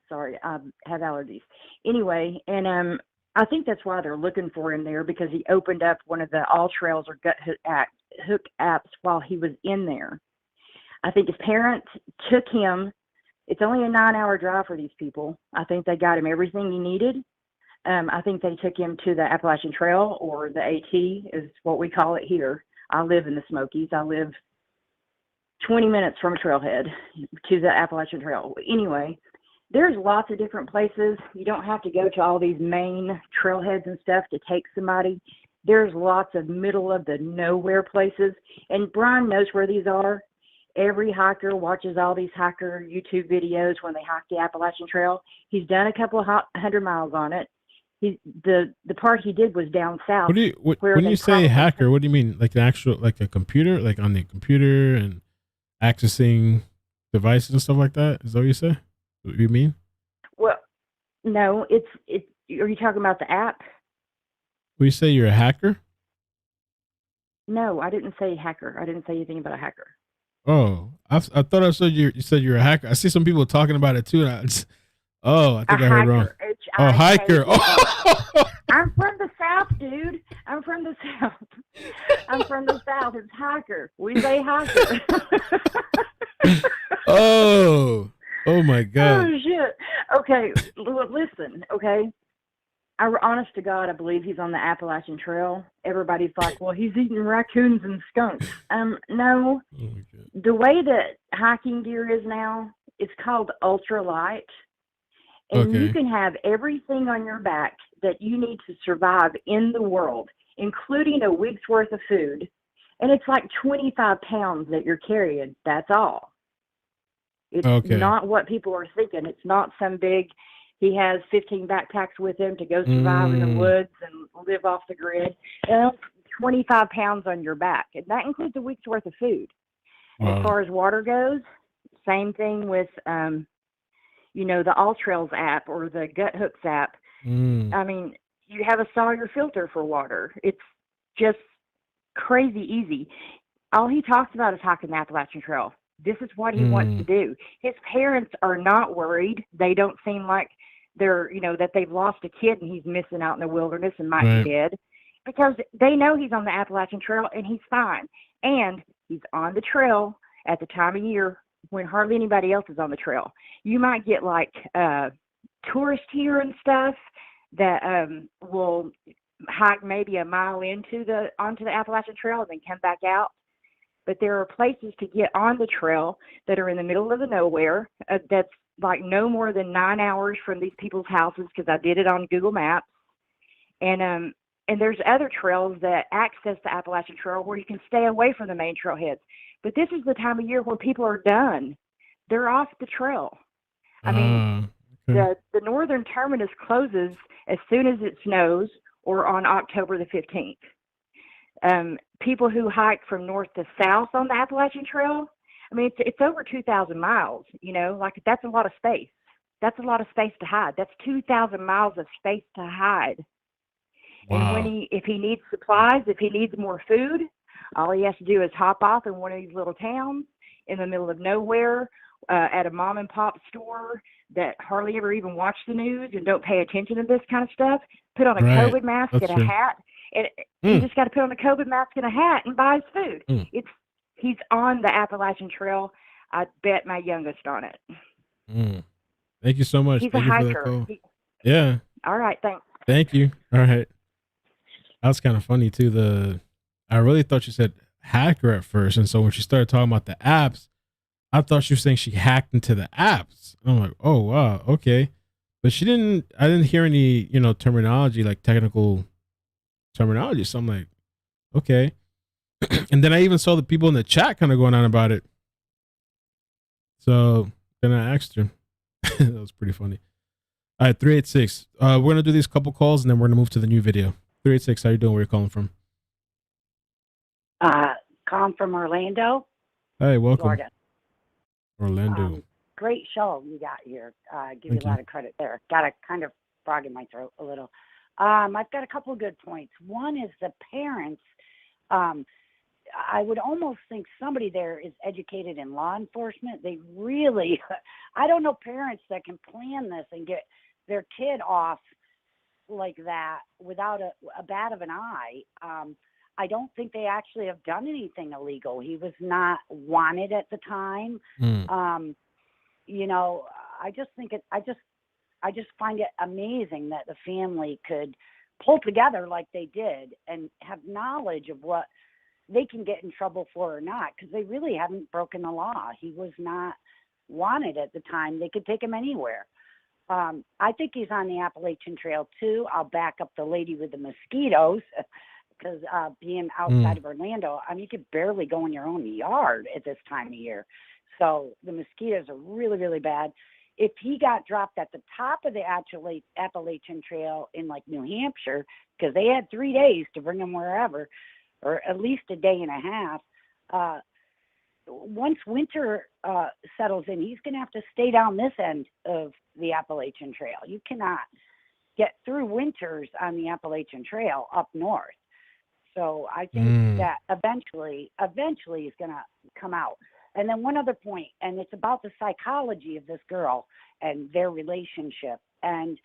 Sorry, I have allergies. Anyway, and I think that's why they're looking for him there, because he opened up one of the All Trails or Gut Hook apps while he was in there. I think his parents took him. It's only a 9-hour drive for these people. I think they got him everything he needed. I think they took him to the Appalachian Trail, or the AT is what we call it here. I live in the Smokies. I live 20 minutes from a trailhead to the Appalachian Trail. Anyway, there's lots of different places. You don't have to go to all these main trailheads and stuff to take somebody. There's lots of middle of the nowhere places, and Brian knows where these are. Every hiker watches all these hiker YouTube videos when they hike the Appalachian Trail. He's done a couple of 100 miles on it. The part he did was down south. When you say hacker, what do you mean? Like an actual, like a computer, like on the computer and accessing devices and stuff like that? Is that what you say? What you mean? Well, no, it's. Are you talking about the app? When you say you're a hacker? No, I didn't say hacker. I didn't say anything about a hacker. Oh, I thought I said you said you're a hacker. I see some people talking about it too. And I think I heard wrong. Hiker. Oh, I'm from the South, dude. I'm from the South. I'm from the South. It's hiker. We say hiker. Oh my God. Oh, shit. Okay, listen, okay? Honest to God, I believe he's on the Appalachian Trail. Everybody's like, well, he's eating raccoons and skunks. No. The way that hiking gear is now, it's called ultralight. And you can have everything on your back that you need to survive in the world, including a week's worth of food. And it's like 25 pounds that you're carrying. That's all. It's not what people are thinking. It's not some big, he has 15 backpacks with him to go survive in the woods and live off the grid. 25 pounds on your back. And that includes a week's worth of food. Wow. As far as water goes, same thing with, the All Trails app or the Gut Hooks app. I mean, you have a Sawyer filter for water. It's just crazy easy. All he talks about is hiking the Appalachian Trail. This is what he wants to do. His parents are not worried. They don't seem like they're, that they've lost a kid and he's missing out in the wilderness and might be dead, because they know he's on the Appalachian Trail and he's fine. And he's on the trail at the time of year when hardly anybody else is on the trail. You might get like tourists here and stuff that will hike maybe a mile onto the Appalachian Trail and then come back out. But there are places to get on the trail that are in the middle of the nowhere. That's like no more than 9 hours from these people's houses, because I did it on Google Maps. And there's other trails that access the Appalachian Trail where you can stay away from the main trailheads. But this is the time of year when people are done. They're off the trail. I mean, the northern terminus closes as soon as it snows or on October the 15th. People who hike from north to south on the Appalachian Trail, I mean, it's over 2,000 miles, like that's a lot of space. That's a lot of space to hide. That's 2,000 miles of space to hide. Wow. And if he needs supplies, if he needs more food, all he has to do is hop off in one of these little towns in the middle of nowhere at a mom and pop store that hardly ever even watch the news and don't pay attention to this kind of stuff. Put on a COVID mask and a hat. And you just got to put on a COVID mask and a hat and buy his food. He's on the Appalachian Trail. I bet my youngest on it. Thank you so much. He's Thank a you hiker. for that call. Yeah. All right. Thanks. Thank you. All right. That was kind of funny too. I really thought she said hacker at first. And so when she started talking about the apps, I thought she was saying she hacked into the apps. And I'm like, oh, wow. Okay. But I didn't hear any, terminology, like technical terminology. So I'm like, okay. And then I even saw the people in the chat kind of going on about it. So then I asked her. That was pretty funny. All right, 386. We're going to do these couple calls and then we're going to move to the new video. 386, how you doing? Where you calling from? Calling from Orlando. Hey, welcome. Florida. Orlando. Great show you got here. Give you a lot of credit there. Got a kind of frog in my throat a little. I've got a couple of good points. One is the parents. I would almost think somebody there is educated in law enforcement. They really, I don't know parents that can plan this and get their kid off like that without a bat of an eye. I don't think they actually have done anything illegal. He was not wanted at the time. I just think I just find it amazing that the family could pull together like they did and have knowledge of what they can get in trouble for or not, because they really haven't broken the law. He was not wanted at the time. They could take him anywhere. I think he's on the Appalachian Trail too. I'll back up the lady with the mosquitoes, because being outside of Orlando, I mean, you could barely go in your own yard at this time of year. So the mosquitoes are really, really bad. If he got dropped at the top of the Appalachian Trail in like New Hampshire, because they had 3 days to bring him wherever, or at least a day and a half, once winter settles in, he's going to have to stay down this end of the Appalachian Trail. You cannot get through winters on the Appalachian Trail up north. So I think that eventually he's going to come out. And then one other point, and it's about the psychology of this girl and their relationship. And,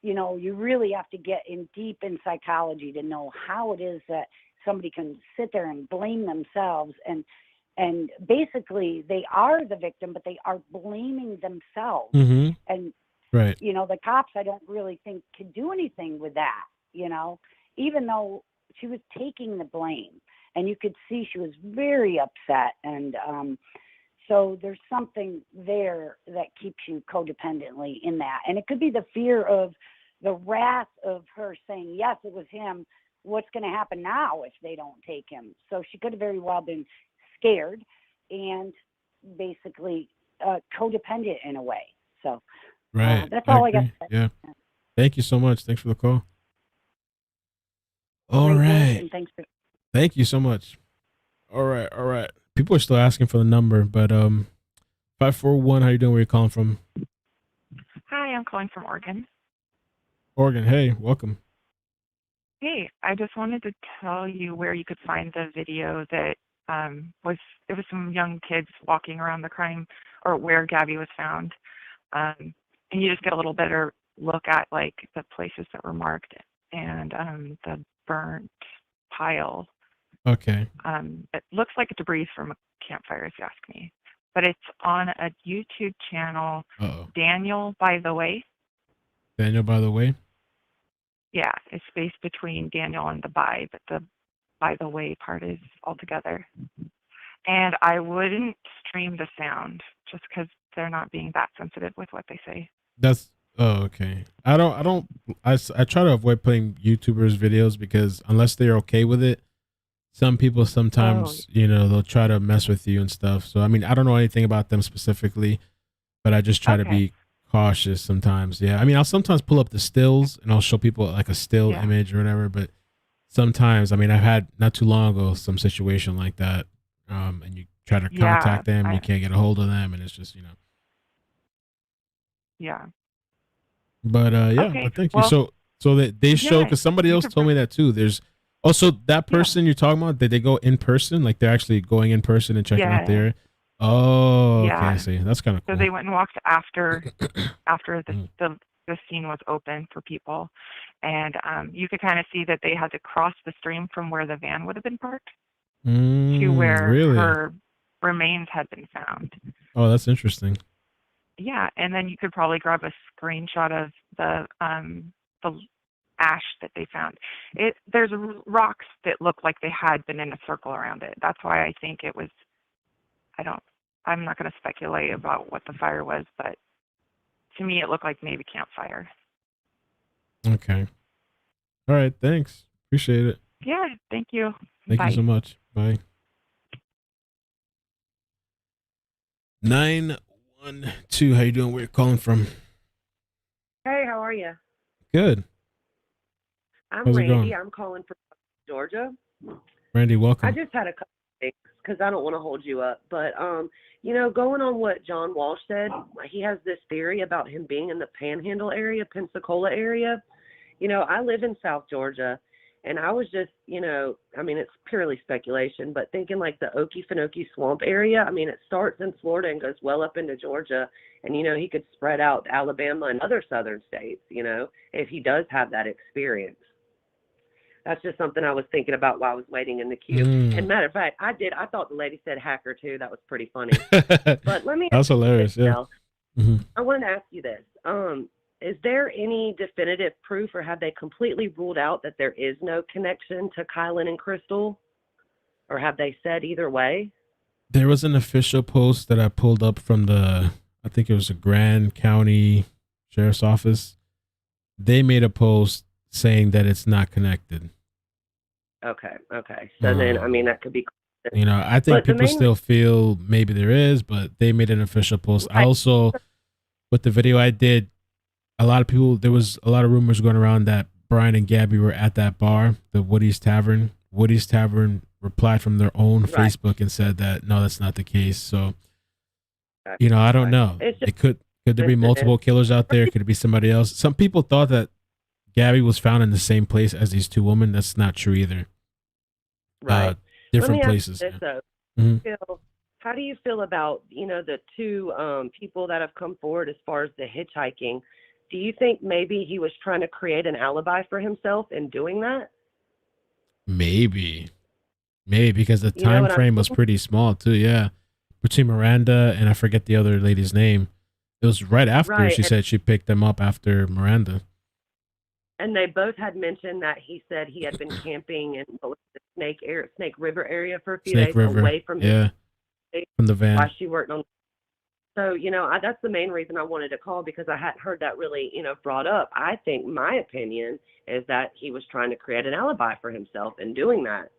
you know, you really have to get in deep in psychology to know how it is that somebody can sit there and blame themselves, and basically they are the victim, but they are blaming themselves. Mm-hmm. And right. you know, the cops, I don't really think can do anything with that, you know, even though she was taking the blame, and you could see she was very upset. And so there's something there that keeps you codependently in that. And it could be the fear of the wrath of her saying, yes, it was him. What's going to happen now if they don't take him? So she could have very well been scared and basically codependent in a way. So Right. that's all I got to say. Yeah. Thank you so much. Thanks for the call. All Great work, right. and thanks for. Thank you so much. All right. All right. People are still asking for the number, but 541, how you doing? Where you calling from? Hi, I'm calling from Oregon. Oregon. Hey, welcome. Hey, I just wanted to tell you where you could find the video that was some young kids walking around the crime, or where Gabby was found. And you just get a little better look at like the places that were marked and the burnt pile. Okay. It looks like debris from a campfire, if you ask me. But it's on a YouTube channel, Daniel, by the way. Daniel, by the way? Yeah, it's spaced between Daniel and the by, but the by the way part is all together. And I wouldn't stream the sound just because they're not being that sensitive with what they say. That's okay. I try to avoid playing YouTubers videos because unless they're okay with it, some people sometimes, you know, they'll try to mess with you and stuff. So, I mean, I don't know anything about them specifically, but I just try to be cautious sometimes. Yeah. I mean, I'll sometimes pull up the stills and I'll show people like a still image or whatever, but sometimes, I mean, I've had not too long ago some situation like that. And you try to contact them, you can't get a hold of them, and it's just, you know. Yeah. But but thank you. So they show, because somebody else told me that too. There's also that person you're talking about. Did they go in person? Like they're actually going in person and checking out there. Oh, okay. I see. That's kind of cool. So they went and walked after the scene was open for people, and you could kind of see that they had to cross the stream from where the van would have been parked to where her remains had been found. Oh, that's interesting. Yeah, and then you could probably grab a screenshot of the ash that they found. There's rocks that look like they had been in a circle around it. That's why I think it was. I'm not going to speculate about what the fire was, but to me it looked like maybe campfire. Okay. All right. Thanks. Appreciate it. Yeah. Thank you. Thank you so much. Bye. 912. How you doing? Where you calling from? Hey, how are you? Good. I'm How's it Randy. going? I'm calling from Georgia. Randy, welcome. I just had a couple of things because I don't want to hold you up, but you know, going on what John Walsh said, he has this theory about him being in the Panhandle area, Pensacola area. You know, I live in South Georgia, and I was just, you know, I mean, it's purely speculation, but thinking like the Okefenokee Swamp area. I mean, it starts in Florida and goes well up into Georgia, and you know, he could spread out to Alabama and other southern states, you know, if he does have that experience. That's just something I was thinking about while I was waiting in the queue. And matter of fact, I thought the lady said hacker too. That was pretty funny. But let me. That's hilarious. Yeah. I wanted to ask you this. Is there any definitive proof, or have they completely ruled out that there is no connection to Kylan and Crystal? Or have they said either way? There was an official post that I pulled up from I think it was the Grand County Sheriff's Office. They made a post saying that it's not connected. Okay. So then, I mean, that could be. You know, I think people still feel maybe there is, but they made an official post. I also, with the video I did, there was a lot of rumors going around that Brian and Gabby were at that bar, the Woody's Tavern. Woody's Tavern replied from their own Facebook and said that, no, that's not the case. So, you know, I don't know. Could there be multiple killers out there? Could it be somebody else? Some people thought that Gabby was found in the same place as these two women. That's not true either. Right. Different Let me places. ask you this, though. How do you feel about, you know, the two people that have come forward as far as the hitchhiking? Do you think maybe he was trying to create an alibi for himself in doing that? Maybe because the You know time what I'm frame was saying? pretty small too. Yeah, between Miranda and I forget the other lady's name. It was right after Right. she said she picked them up after Miranda. And they both had mentioned that he said he had been camping in what was the Snake River area for a few Snake days River. away from Yeah, from the van. while she worked on. So, that's the main reason I wanted to call, because I hadn't heard that really, brought up. I think my opinion is that he was trying to create an alibi for himself in doing that.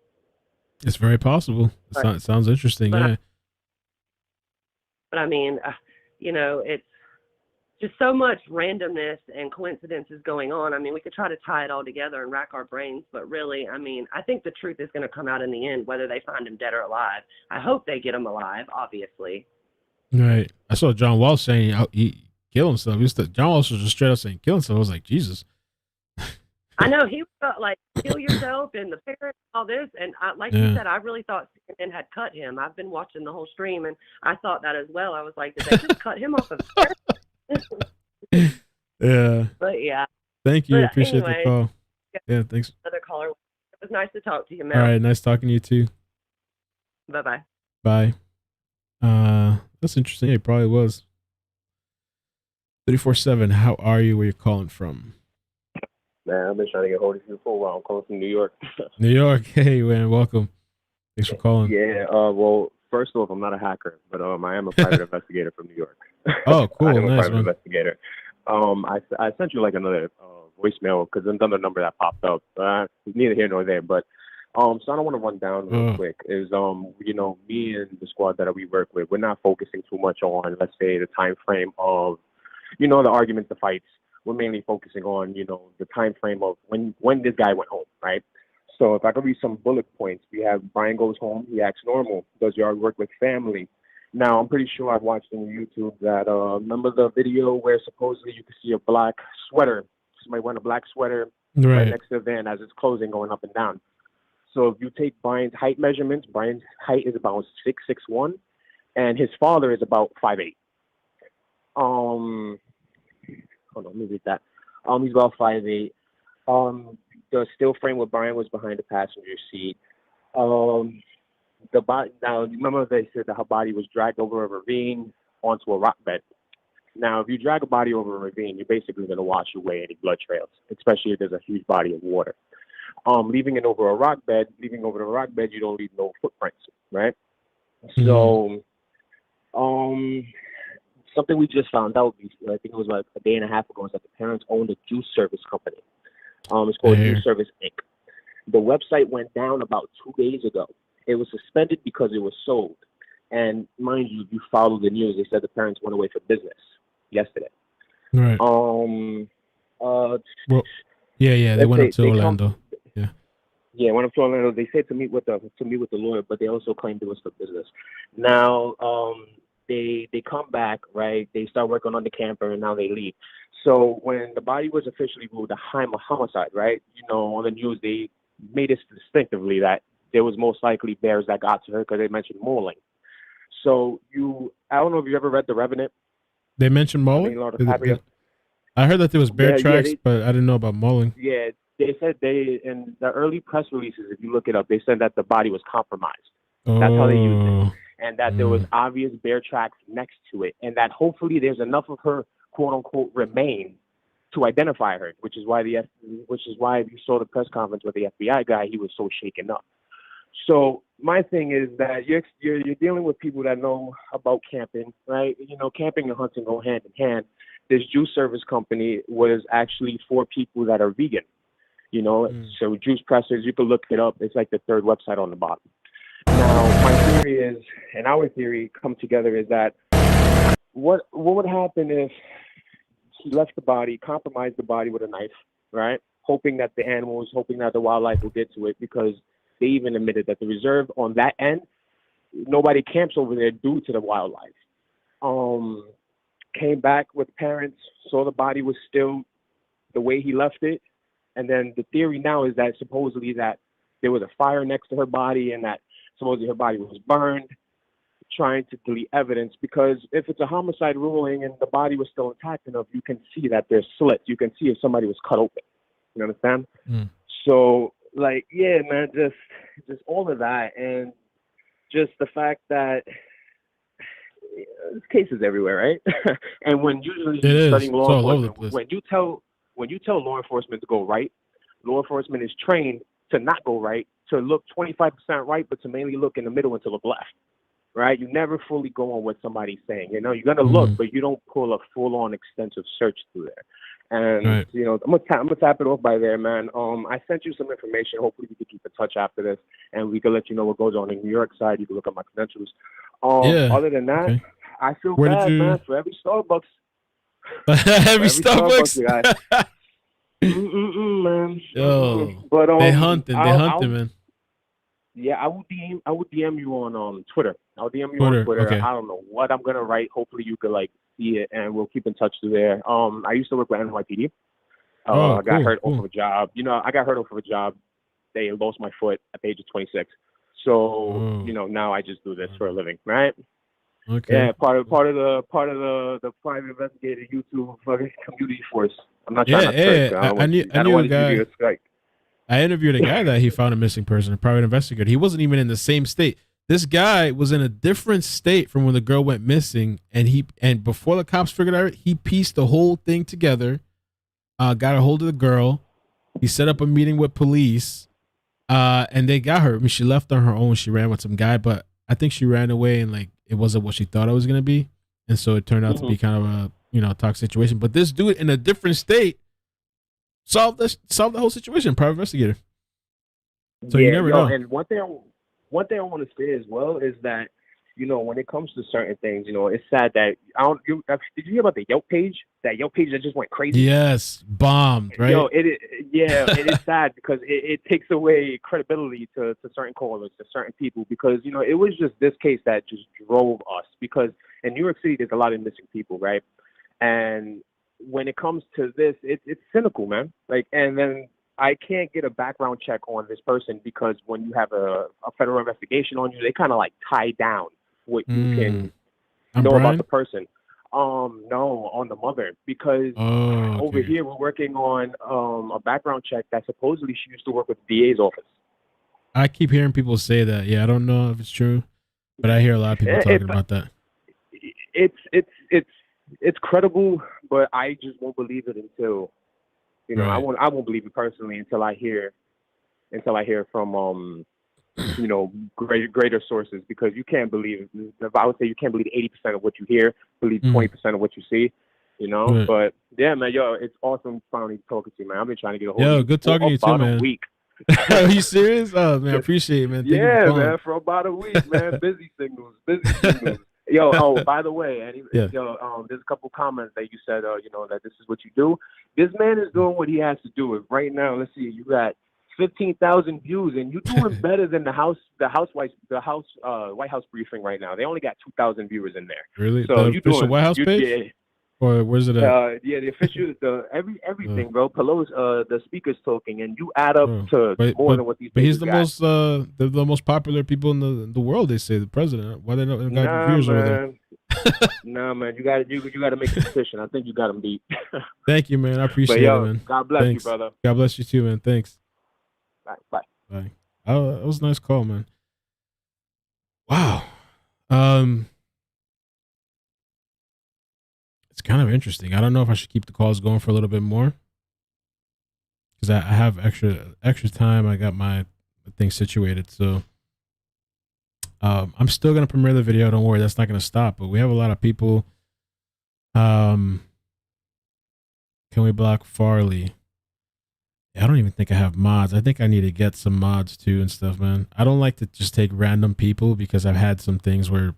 It's very possible. But- It sounds interesting. but Yeah. But I mean, it's just so much randomness and coincidences going on. I mean, we could try to tie it all together and rack our brains, but really, I mean, I think the truth is going to come out in the end, whether they find him dead or alive. I hope they get him alive, obviously. Right. I saw John Walsh saying he killed himself. John Walsh was just straight up saying kill himself. I was like, Jesus. I know he felt like kill yourself and the parents, all this, and like Yeah. you said, I really thought CNN had cut him. I've been watching the whole stream, and I thought that as well. I was like, did they just cut him off of there? Yeah. But yeah. Thank you. But Appreciate anyway, the call. Yeah, thanks. Another caller. It was nice to talk to you, All Mel. right. Nice talking to you too. Bye-bye. Bye. That's interesting. It probably was. 34/7. How are you? Where you calling from? Man, I've been trying to get hold of you for a while. I'm calling from New York. New York. Hey, man. Welcome. Thanks for calling. Yeah. Well, first off, I'm not a hacker, but I am a private investigator from New York. Oh, cool. I am a Nice, private man. investigator. I sent you like another voicemail because another number that popped up. It's neither here nor there, but so I don't want to run down real quick. Is me and the squad that we work with, we're not focusing too much on, let's say, the time frame of, the arguments, the fights. We're mainly focusing on, the time frame of when this guy went home, right? So if I could read some bullet points, we have Brian goes home, he acts normal, does yard work with family. Now, I'm pretty sure I've watched on YouTube that, remember the video where supposedly you could see a black sweater, somebody wearing a black sweater right next to the van as it's closing, going up and down. So if you take Brian's height measurements, Brian's height is about 6'1", and his father is about 5'8". Hold on, let me read that. He's about 5'8". The still frame with Brian was behind the passenger seat. The body, now remember they said that her body was dragged over a ravine onto a rock bed. Now, if you drag a body over a ravine, you're basically going to wash away any blood trails, especially if there's a huge body of water. Leaving it over a rock bed, leaving over the rock bed, you don't leave no footprints, right? So, something we just found out, I think it was like a day and a half ago, is that the parents owned a juice service company. It's called Juice Service Inc. The website went down about 2 days ago. It was suspended because it was sold. And mind you, if you follow the news, they said the parents went away for business yesterday. Right. Well, yeah, they went up to Orlando. Yeah, went up to Orlando. They said to meet with the lawyer, but they also claimed it was for business. Now, they come back, right? They start working on the camper, and now they leave. So when the body was officially ruled a homicide, right? On the news they made it distinctively that there was most likely bears that got to her because they mentioned mauling. So I don't know if you ever read The Revenant. They mentioned mauling? Leonardo DiCaprio. I heard that there was bear tracks, they- but I didn't know about mauling. Yeah, they said in the early press releases, if you look it up, they said that the body was compromised. That's how they used it. And that there was obvious bear tracks next to it. And that hopefully there's enough of her, quote unquote, remain to identify her, which is why if you saw the press conference with the FBI guy, he was so shaken up. So my thing is that you're dealing with people that know about camping, right? Camping and hunting go hand in hand. This juice service company was actually for people that are vegan, so juice pressers, you can look it up. It's like the third website on the bottom. Now, my theory is, and our theory come together is that what would happen if he left the body, compromised the body with a knife, right? Hoping that the wildlife will get to it, because they even admitted that the reserve on that end, nobody camps over there due to the wildlife. Came back with parents, saw the body was still the way he left it. And then the theory now is that supposedly that there was a fire next to her body and that supposedly her body was burned. trying to delete evidence, because if it's a homicide ruling and the body was still intact enough, you can see that there's slits. You can see if somebody was cut open. You understand? So, like, yeah, man, just all of that, and just the fact that there's cases everywhere, right? And when usually you're studying law enforcement, when you tell law enforcement to go right, law enforcement is trained to not go right, to look 25% right, but to mainly look in the middle and to look left, right? You never fully go on what somebody's saying. You know, you're gonna look, but you don't pull a full-on extensive search through there. And you know, I'm gonna tap it off by there, man. I sent you some information. Hopefully, we can keep in touch after this, and we can let you know what goes on in New York side. You can look at my credentials. Other than that, I feel bad, man, for every Starbucks. every Starbucks guy. Man. Yo, but they hunting, man. Yeah, I will DM you on Twitter. I'll DM you on Twitter. Okay. I don't know what I'm gonna write. Hopefully, you could like see it, and we'll keep in touch through there. I used to work with NYPD. I got hurt off of a job. You know, I got hurt off of a job. They lost my foot at the age of 26. So you know, now I just do this for a living, right? Okay. Yeah, part of the private investigator YouTube fucking community force. I'm not trying to trick. I knew a guy. I interviewed a guy that he found a missing person, a private investigator. He wasn't even in the same state. This guy was in a different state from when the girl went missing, and before the cops figured out, he pieced the whole thing together, got a hold of the girl. He set up a meeting with police, and they got her. I mean, she left on her own. She ran with some guy, but I think she ran away, and like it wasn't what she thought it was gonna be, and so it turned out to be kind of a toxic situation. But this dude in a different state solved the whole situation. Private investigator. So you never know. And one thing I want to say as well is that, you know, when it comes to certain things, you know, it's sad that did you hear about the Yelp page? That Yelp page that just went crazy. Yes, bombed, right? Yo, it is sad because it takes away credibility to certain callers, to certain people, because, you know, it was just this case that just drove us, because in New York City there's a lot of missing people, right? And when it comes to this, it's cynical, man. Like, and then I can't get a background check on this person because when you have a federal investigation on you, they kind of like tie down what you can know about the person. No, on the mother, because over here we're working on a background check that supposedly she used to work with the DA's office. I keep hearing people say that. Yeah, I don't know if it's true, but I hear a lot of people talking about that. It's credible, but I just won't believe it until, you know, I won't believe it personally until I hear from you know, greater sources, because you can't believe, if I would say you can't believe 80% of what you hear, believe 20% of what you see, you know. Right. But yeah, man, yo, it's awesome finally talking to you, man. I've been trying to get a hold of you. Good talking to you too, man. A week. Are you serious? Oh man, I appreciate it, man. Thank you for man, for about a week, man. Busy signals. Yo, by the way, there's a couple comments that you said, you know, that this is what you do. This man is doing what he has to do. Right now, let's see, you got 15,000 views, and you're doing better than the White House briefing right now. They only got 2,000 viewers in there. Really? So the official White House page? Or where's it at? Yeah, the official, everything, bro. Pelosi, the speaker's talking, and you add up to more than what these. But he's got. the most popular people in the world. They say the president. Why they don't got viewers over there? Nah, man, you got to make a decision. I think you got him beat. Thank you, man. I appreciate it, man. God bless Thanks. you, brother. God bless you too, man. Thanks. Bye. Bye. That was a nice call, man. Wow. It's kind of interesting. I don't know if I should keep the calls going for a little bit more, because I have extra time. I got my thing situated, so I'm still gonna premiere the video. Don't worry, that's not gonna stop. But we have a lot of people. Can we block Farley? I don't even think I have mods. I think I need to get some mods too and stuff, man. I don't like to just take random people, because I've had some things where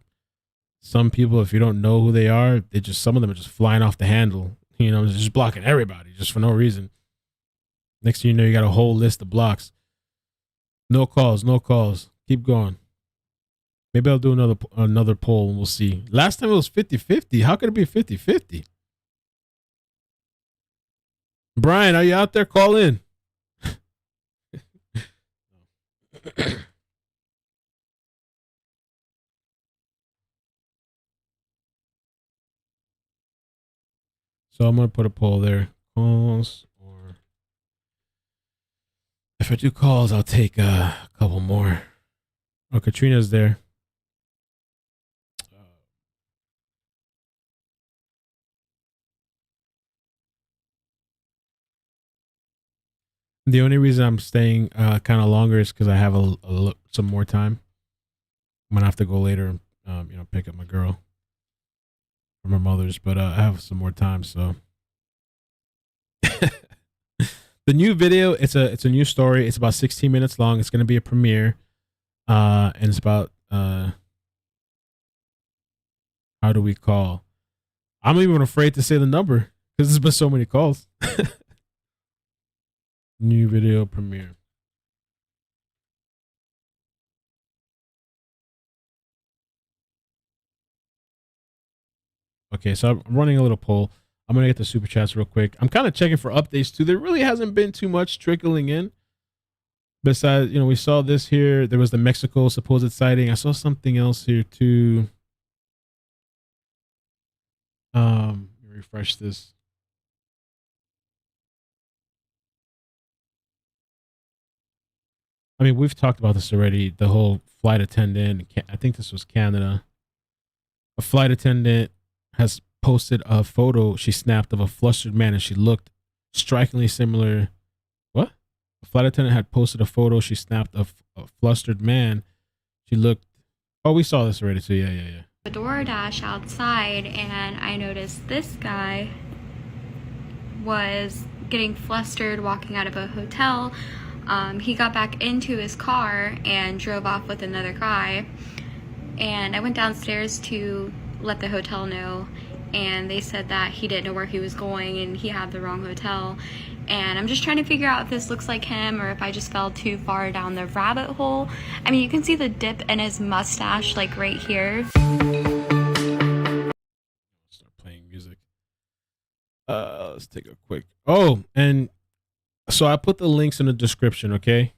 some people, if you don't know who they are, some of them are just flying off the handle. You know, just blocking everybody just for no reason. Next thing you know, you got a whole list of blocks. No calls. Keep going. Maybe I'll do another poll and we'll see. Last time it was 50-50. How could it be 50-50? Brian, are you out there? Call in. So I'm gonna put a poll there. Calls, or if I do calls, I'll take a couple more. Oh, Katrina's there. The only reason I'm staying kind of longer is because I have some more time. I'm gonna have to go later, pick up my girl from her mother's, but I have some more time. So the new video, it's a new story. It's about 16 minutes long. It's gonna be a premiere, and it's about how do we call? I'm even afraid to say the number because there's been so many calls. New video premiere. Okay, so I'm running a little poll. I'm going to get the super chats real quick. I'm kind of checking for updates too. There really hasn't been too much trickling in. Besides, we saw this here. There was the Mexico supposed sighting. I saw something else here too. Refresh this. I mean, we've talked about this already. The whole flight attendant. I think this was Canada. A flight attendant has posted a photo she snapped of a flustered man, and she looked strikingly similar. What? A flight attendant had posted a photo she snapped of a flustered man. She looked. Oh, we saw this already too. Yeah. The DoorDash outside, and I noticed this guy was getting flustered walking out of a hotel. He got back into his car and drove off with another guy. And I went downstairs to let the hotel know, and they said that he didn't know where he was going and he had the wrong hotel. And I'm just trying to figure out if this looks like him or if I just fell too far down the rabbit hole. I mean, you can see the dip in his mustache like right here. Start playing music. Let's take a quick. Oh, and so I put the links in the description, okay?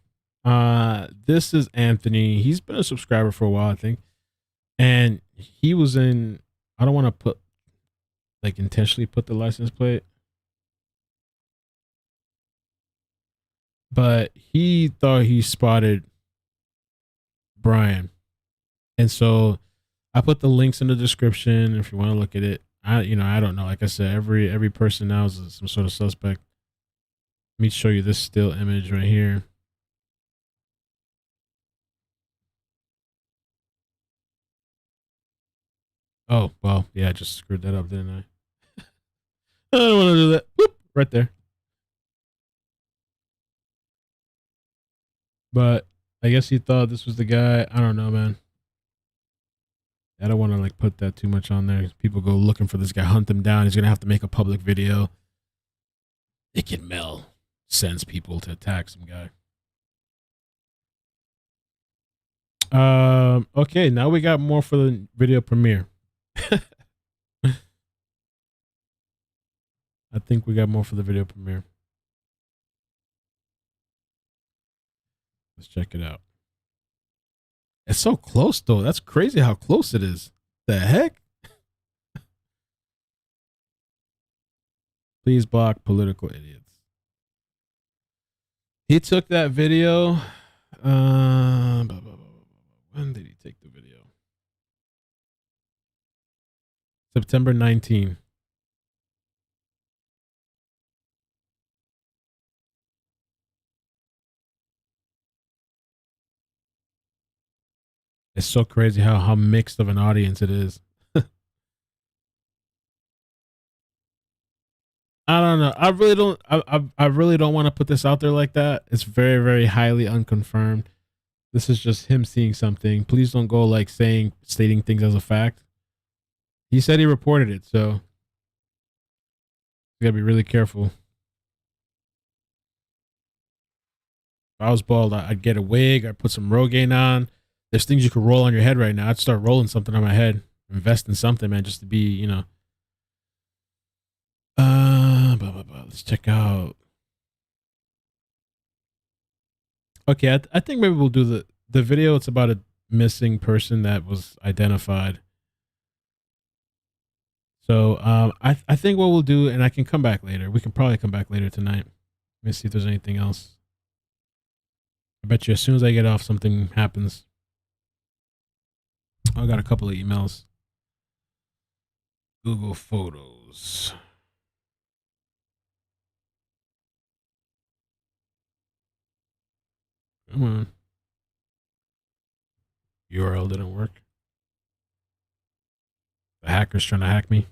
This is Anthony. He's been a subscriber for a while, I think. And he was in, I don't want to put, intentionally put the license plate. But he thought he spotted Brian. And so I put the links in the description if you want to look at it. I don't know. Like I said, every person now is some sort of suspect. Let me show you this still image right here. Oh, well, yeah, I just screwed that up, didn't I? I don't want to do that. Whoop, right there. But I guess he thought this was the guy. I don't know, man. I don't want to put that too much on there. People go looking for this guy, hunt him down. He's going to have to make a public video. iCkEdMeL sends people to attack some guy. Okay, now we got more for the video premiere. I think we got more for the video premiere. Let's check it out. It's so close, though. That's crazy how close it is. The heck? Please block political idiots. He took that video. When did he take the video? September 19. It's so crazy how mixed of an audience it is. I don't know. I really don't want to put this out there like that. It's very, very highly unconfirmed. This is just him seeing something. Please don't go stating things as a fact. He said he reported it, so you gotta be really careful. If I was bald, I'd get a wig. I'd put some Rogaine on. There's things you could roll on your head right now. I'd start rolling something on my head. Invest in something, man, just to be, Let's check out. Okay, I think maybe we'll do the video. It's about a missing person that was identified. So I think what we'll do, and I can come back later. We can probably come back later tonight. Let me see if there's anything else. I bet you as soon as I get off, something happens. I got a couple of emails. Google Photos. Come on. URL didn't work. The hacker's trying to hack me.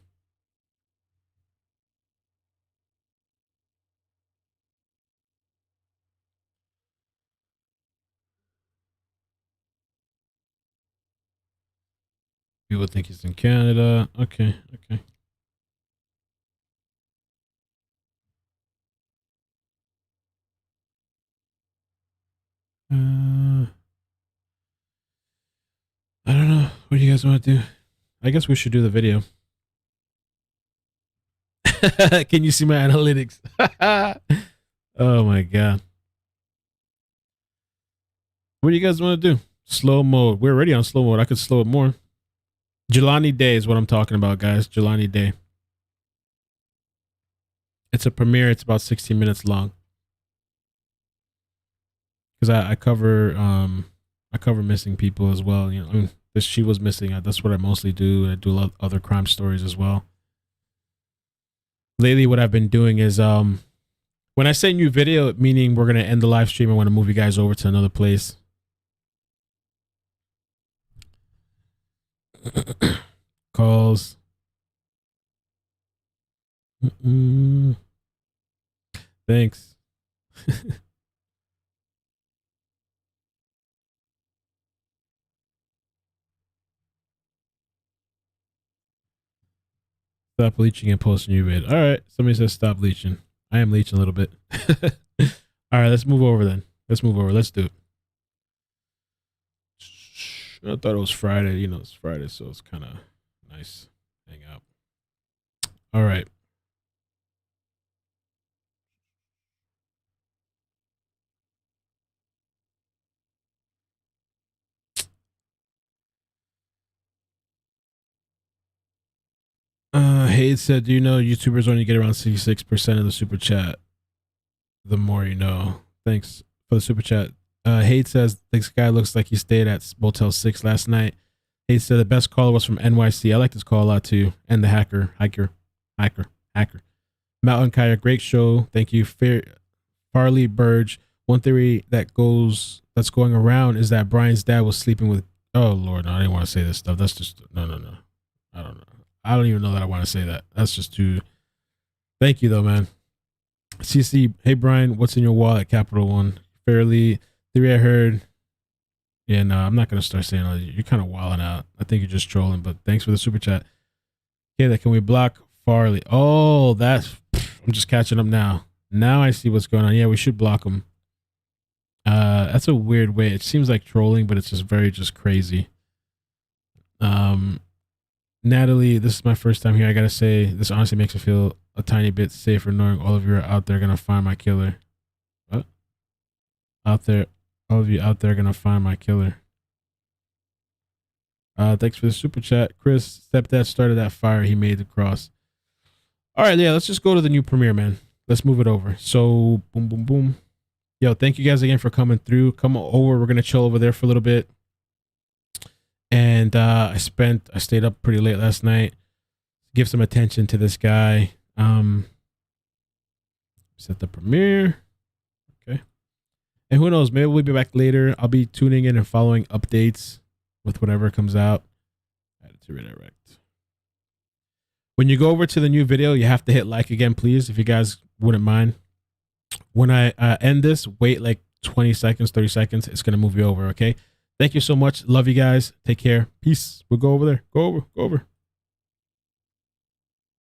People think he's in Canada. Okay, okay. I don't know. What do you guys want to do? I guess we should do the video. Can you see my analytics? Oh my god. What do you guys want to do? Slow mode. We're already on slow mode. I could slow it more. Jelani Day is what I'm talking about, guys. Jelani Day. It's a premiere. It's about 16 minutes long. Because I cover missing people as well. You know, I mean, she was missing. That's what I mostly do. I do a lot of other crime stories as well. Lately, what I've been doing is when I say new video, meaning we're gonna end the live stream, I want to move you guys over to another place. Calls. Thanks. Stop leeching and post a new vid. All right. Somebody says stop leeching. I am leeching a little bit. All right. Let's move over then. Let's move over. Let's do it. I thought it was Friday. You know, it's Friday, so it's kind of nice. Hang out. All right. Hayes said, do you know YouTubers only get around 66% of the super chat? The more you know. Thanks for the super chat. Hayes says, this guy looks like he stayed at Motel 6 last night. Hayes said the best caller was from NYC. I like this call a lot too. And the hacker. Mountain Kaya, great show. Thank you. Farley Burge. One theory that's going around is that Brian's dad was sleeping with. Oh Lord, no, I didn't want to say this stuff. That's just no. I don't know. I don't even know that I want to say that. That's just too. Thank you though, man. CC, hey Brian, what's in your wallet? Capital One. Fairly theory I heard. Yeah, no, I'm not gonna start saying all that. You're kind of wilding out. I think you're just trolling. But thanks for the super chat. Okay, can we block Farley? Oh, I'm just catching up now. Now I see what's going on. Yeah, we should block him. That's a weird way. It seems like trolling, but it's just crazy. Natalie, this is my first time here. I gotta say, this honestly makes me feel a tiny bit safer knowing all of you are out there gonna find my killer. What? All of you out there gonna find my killer. Thanks for the super chat. Chris, stepdad started that fire. He made the cross. All right, yeah, let's just go to the new premiere, man. Let's move it over. So, boom, boom, boom. Yo, thank you guys again for coming through. Come over. We're gonna chill over there for a little bit. And I stayed up pretty late last night. Give some attention to this guy. Set the premiere. Okay. And who knows, maybe we'll be back later. I'll be tuning in and following updates with whatever comes out. Add to redirect. When you go over to the new video, you have to hit like again, please, if you guys wouldn't mind. When I end this, wait like 20 seconds, 30 seconds. It's going to move you over, okay? Thank you so much. Love you guys. Take care. Peace. We'll go over there. Go over.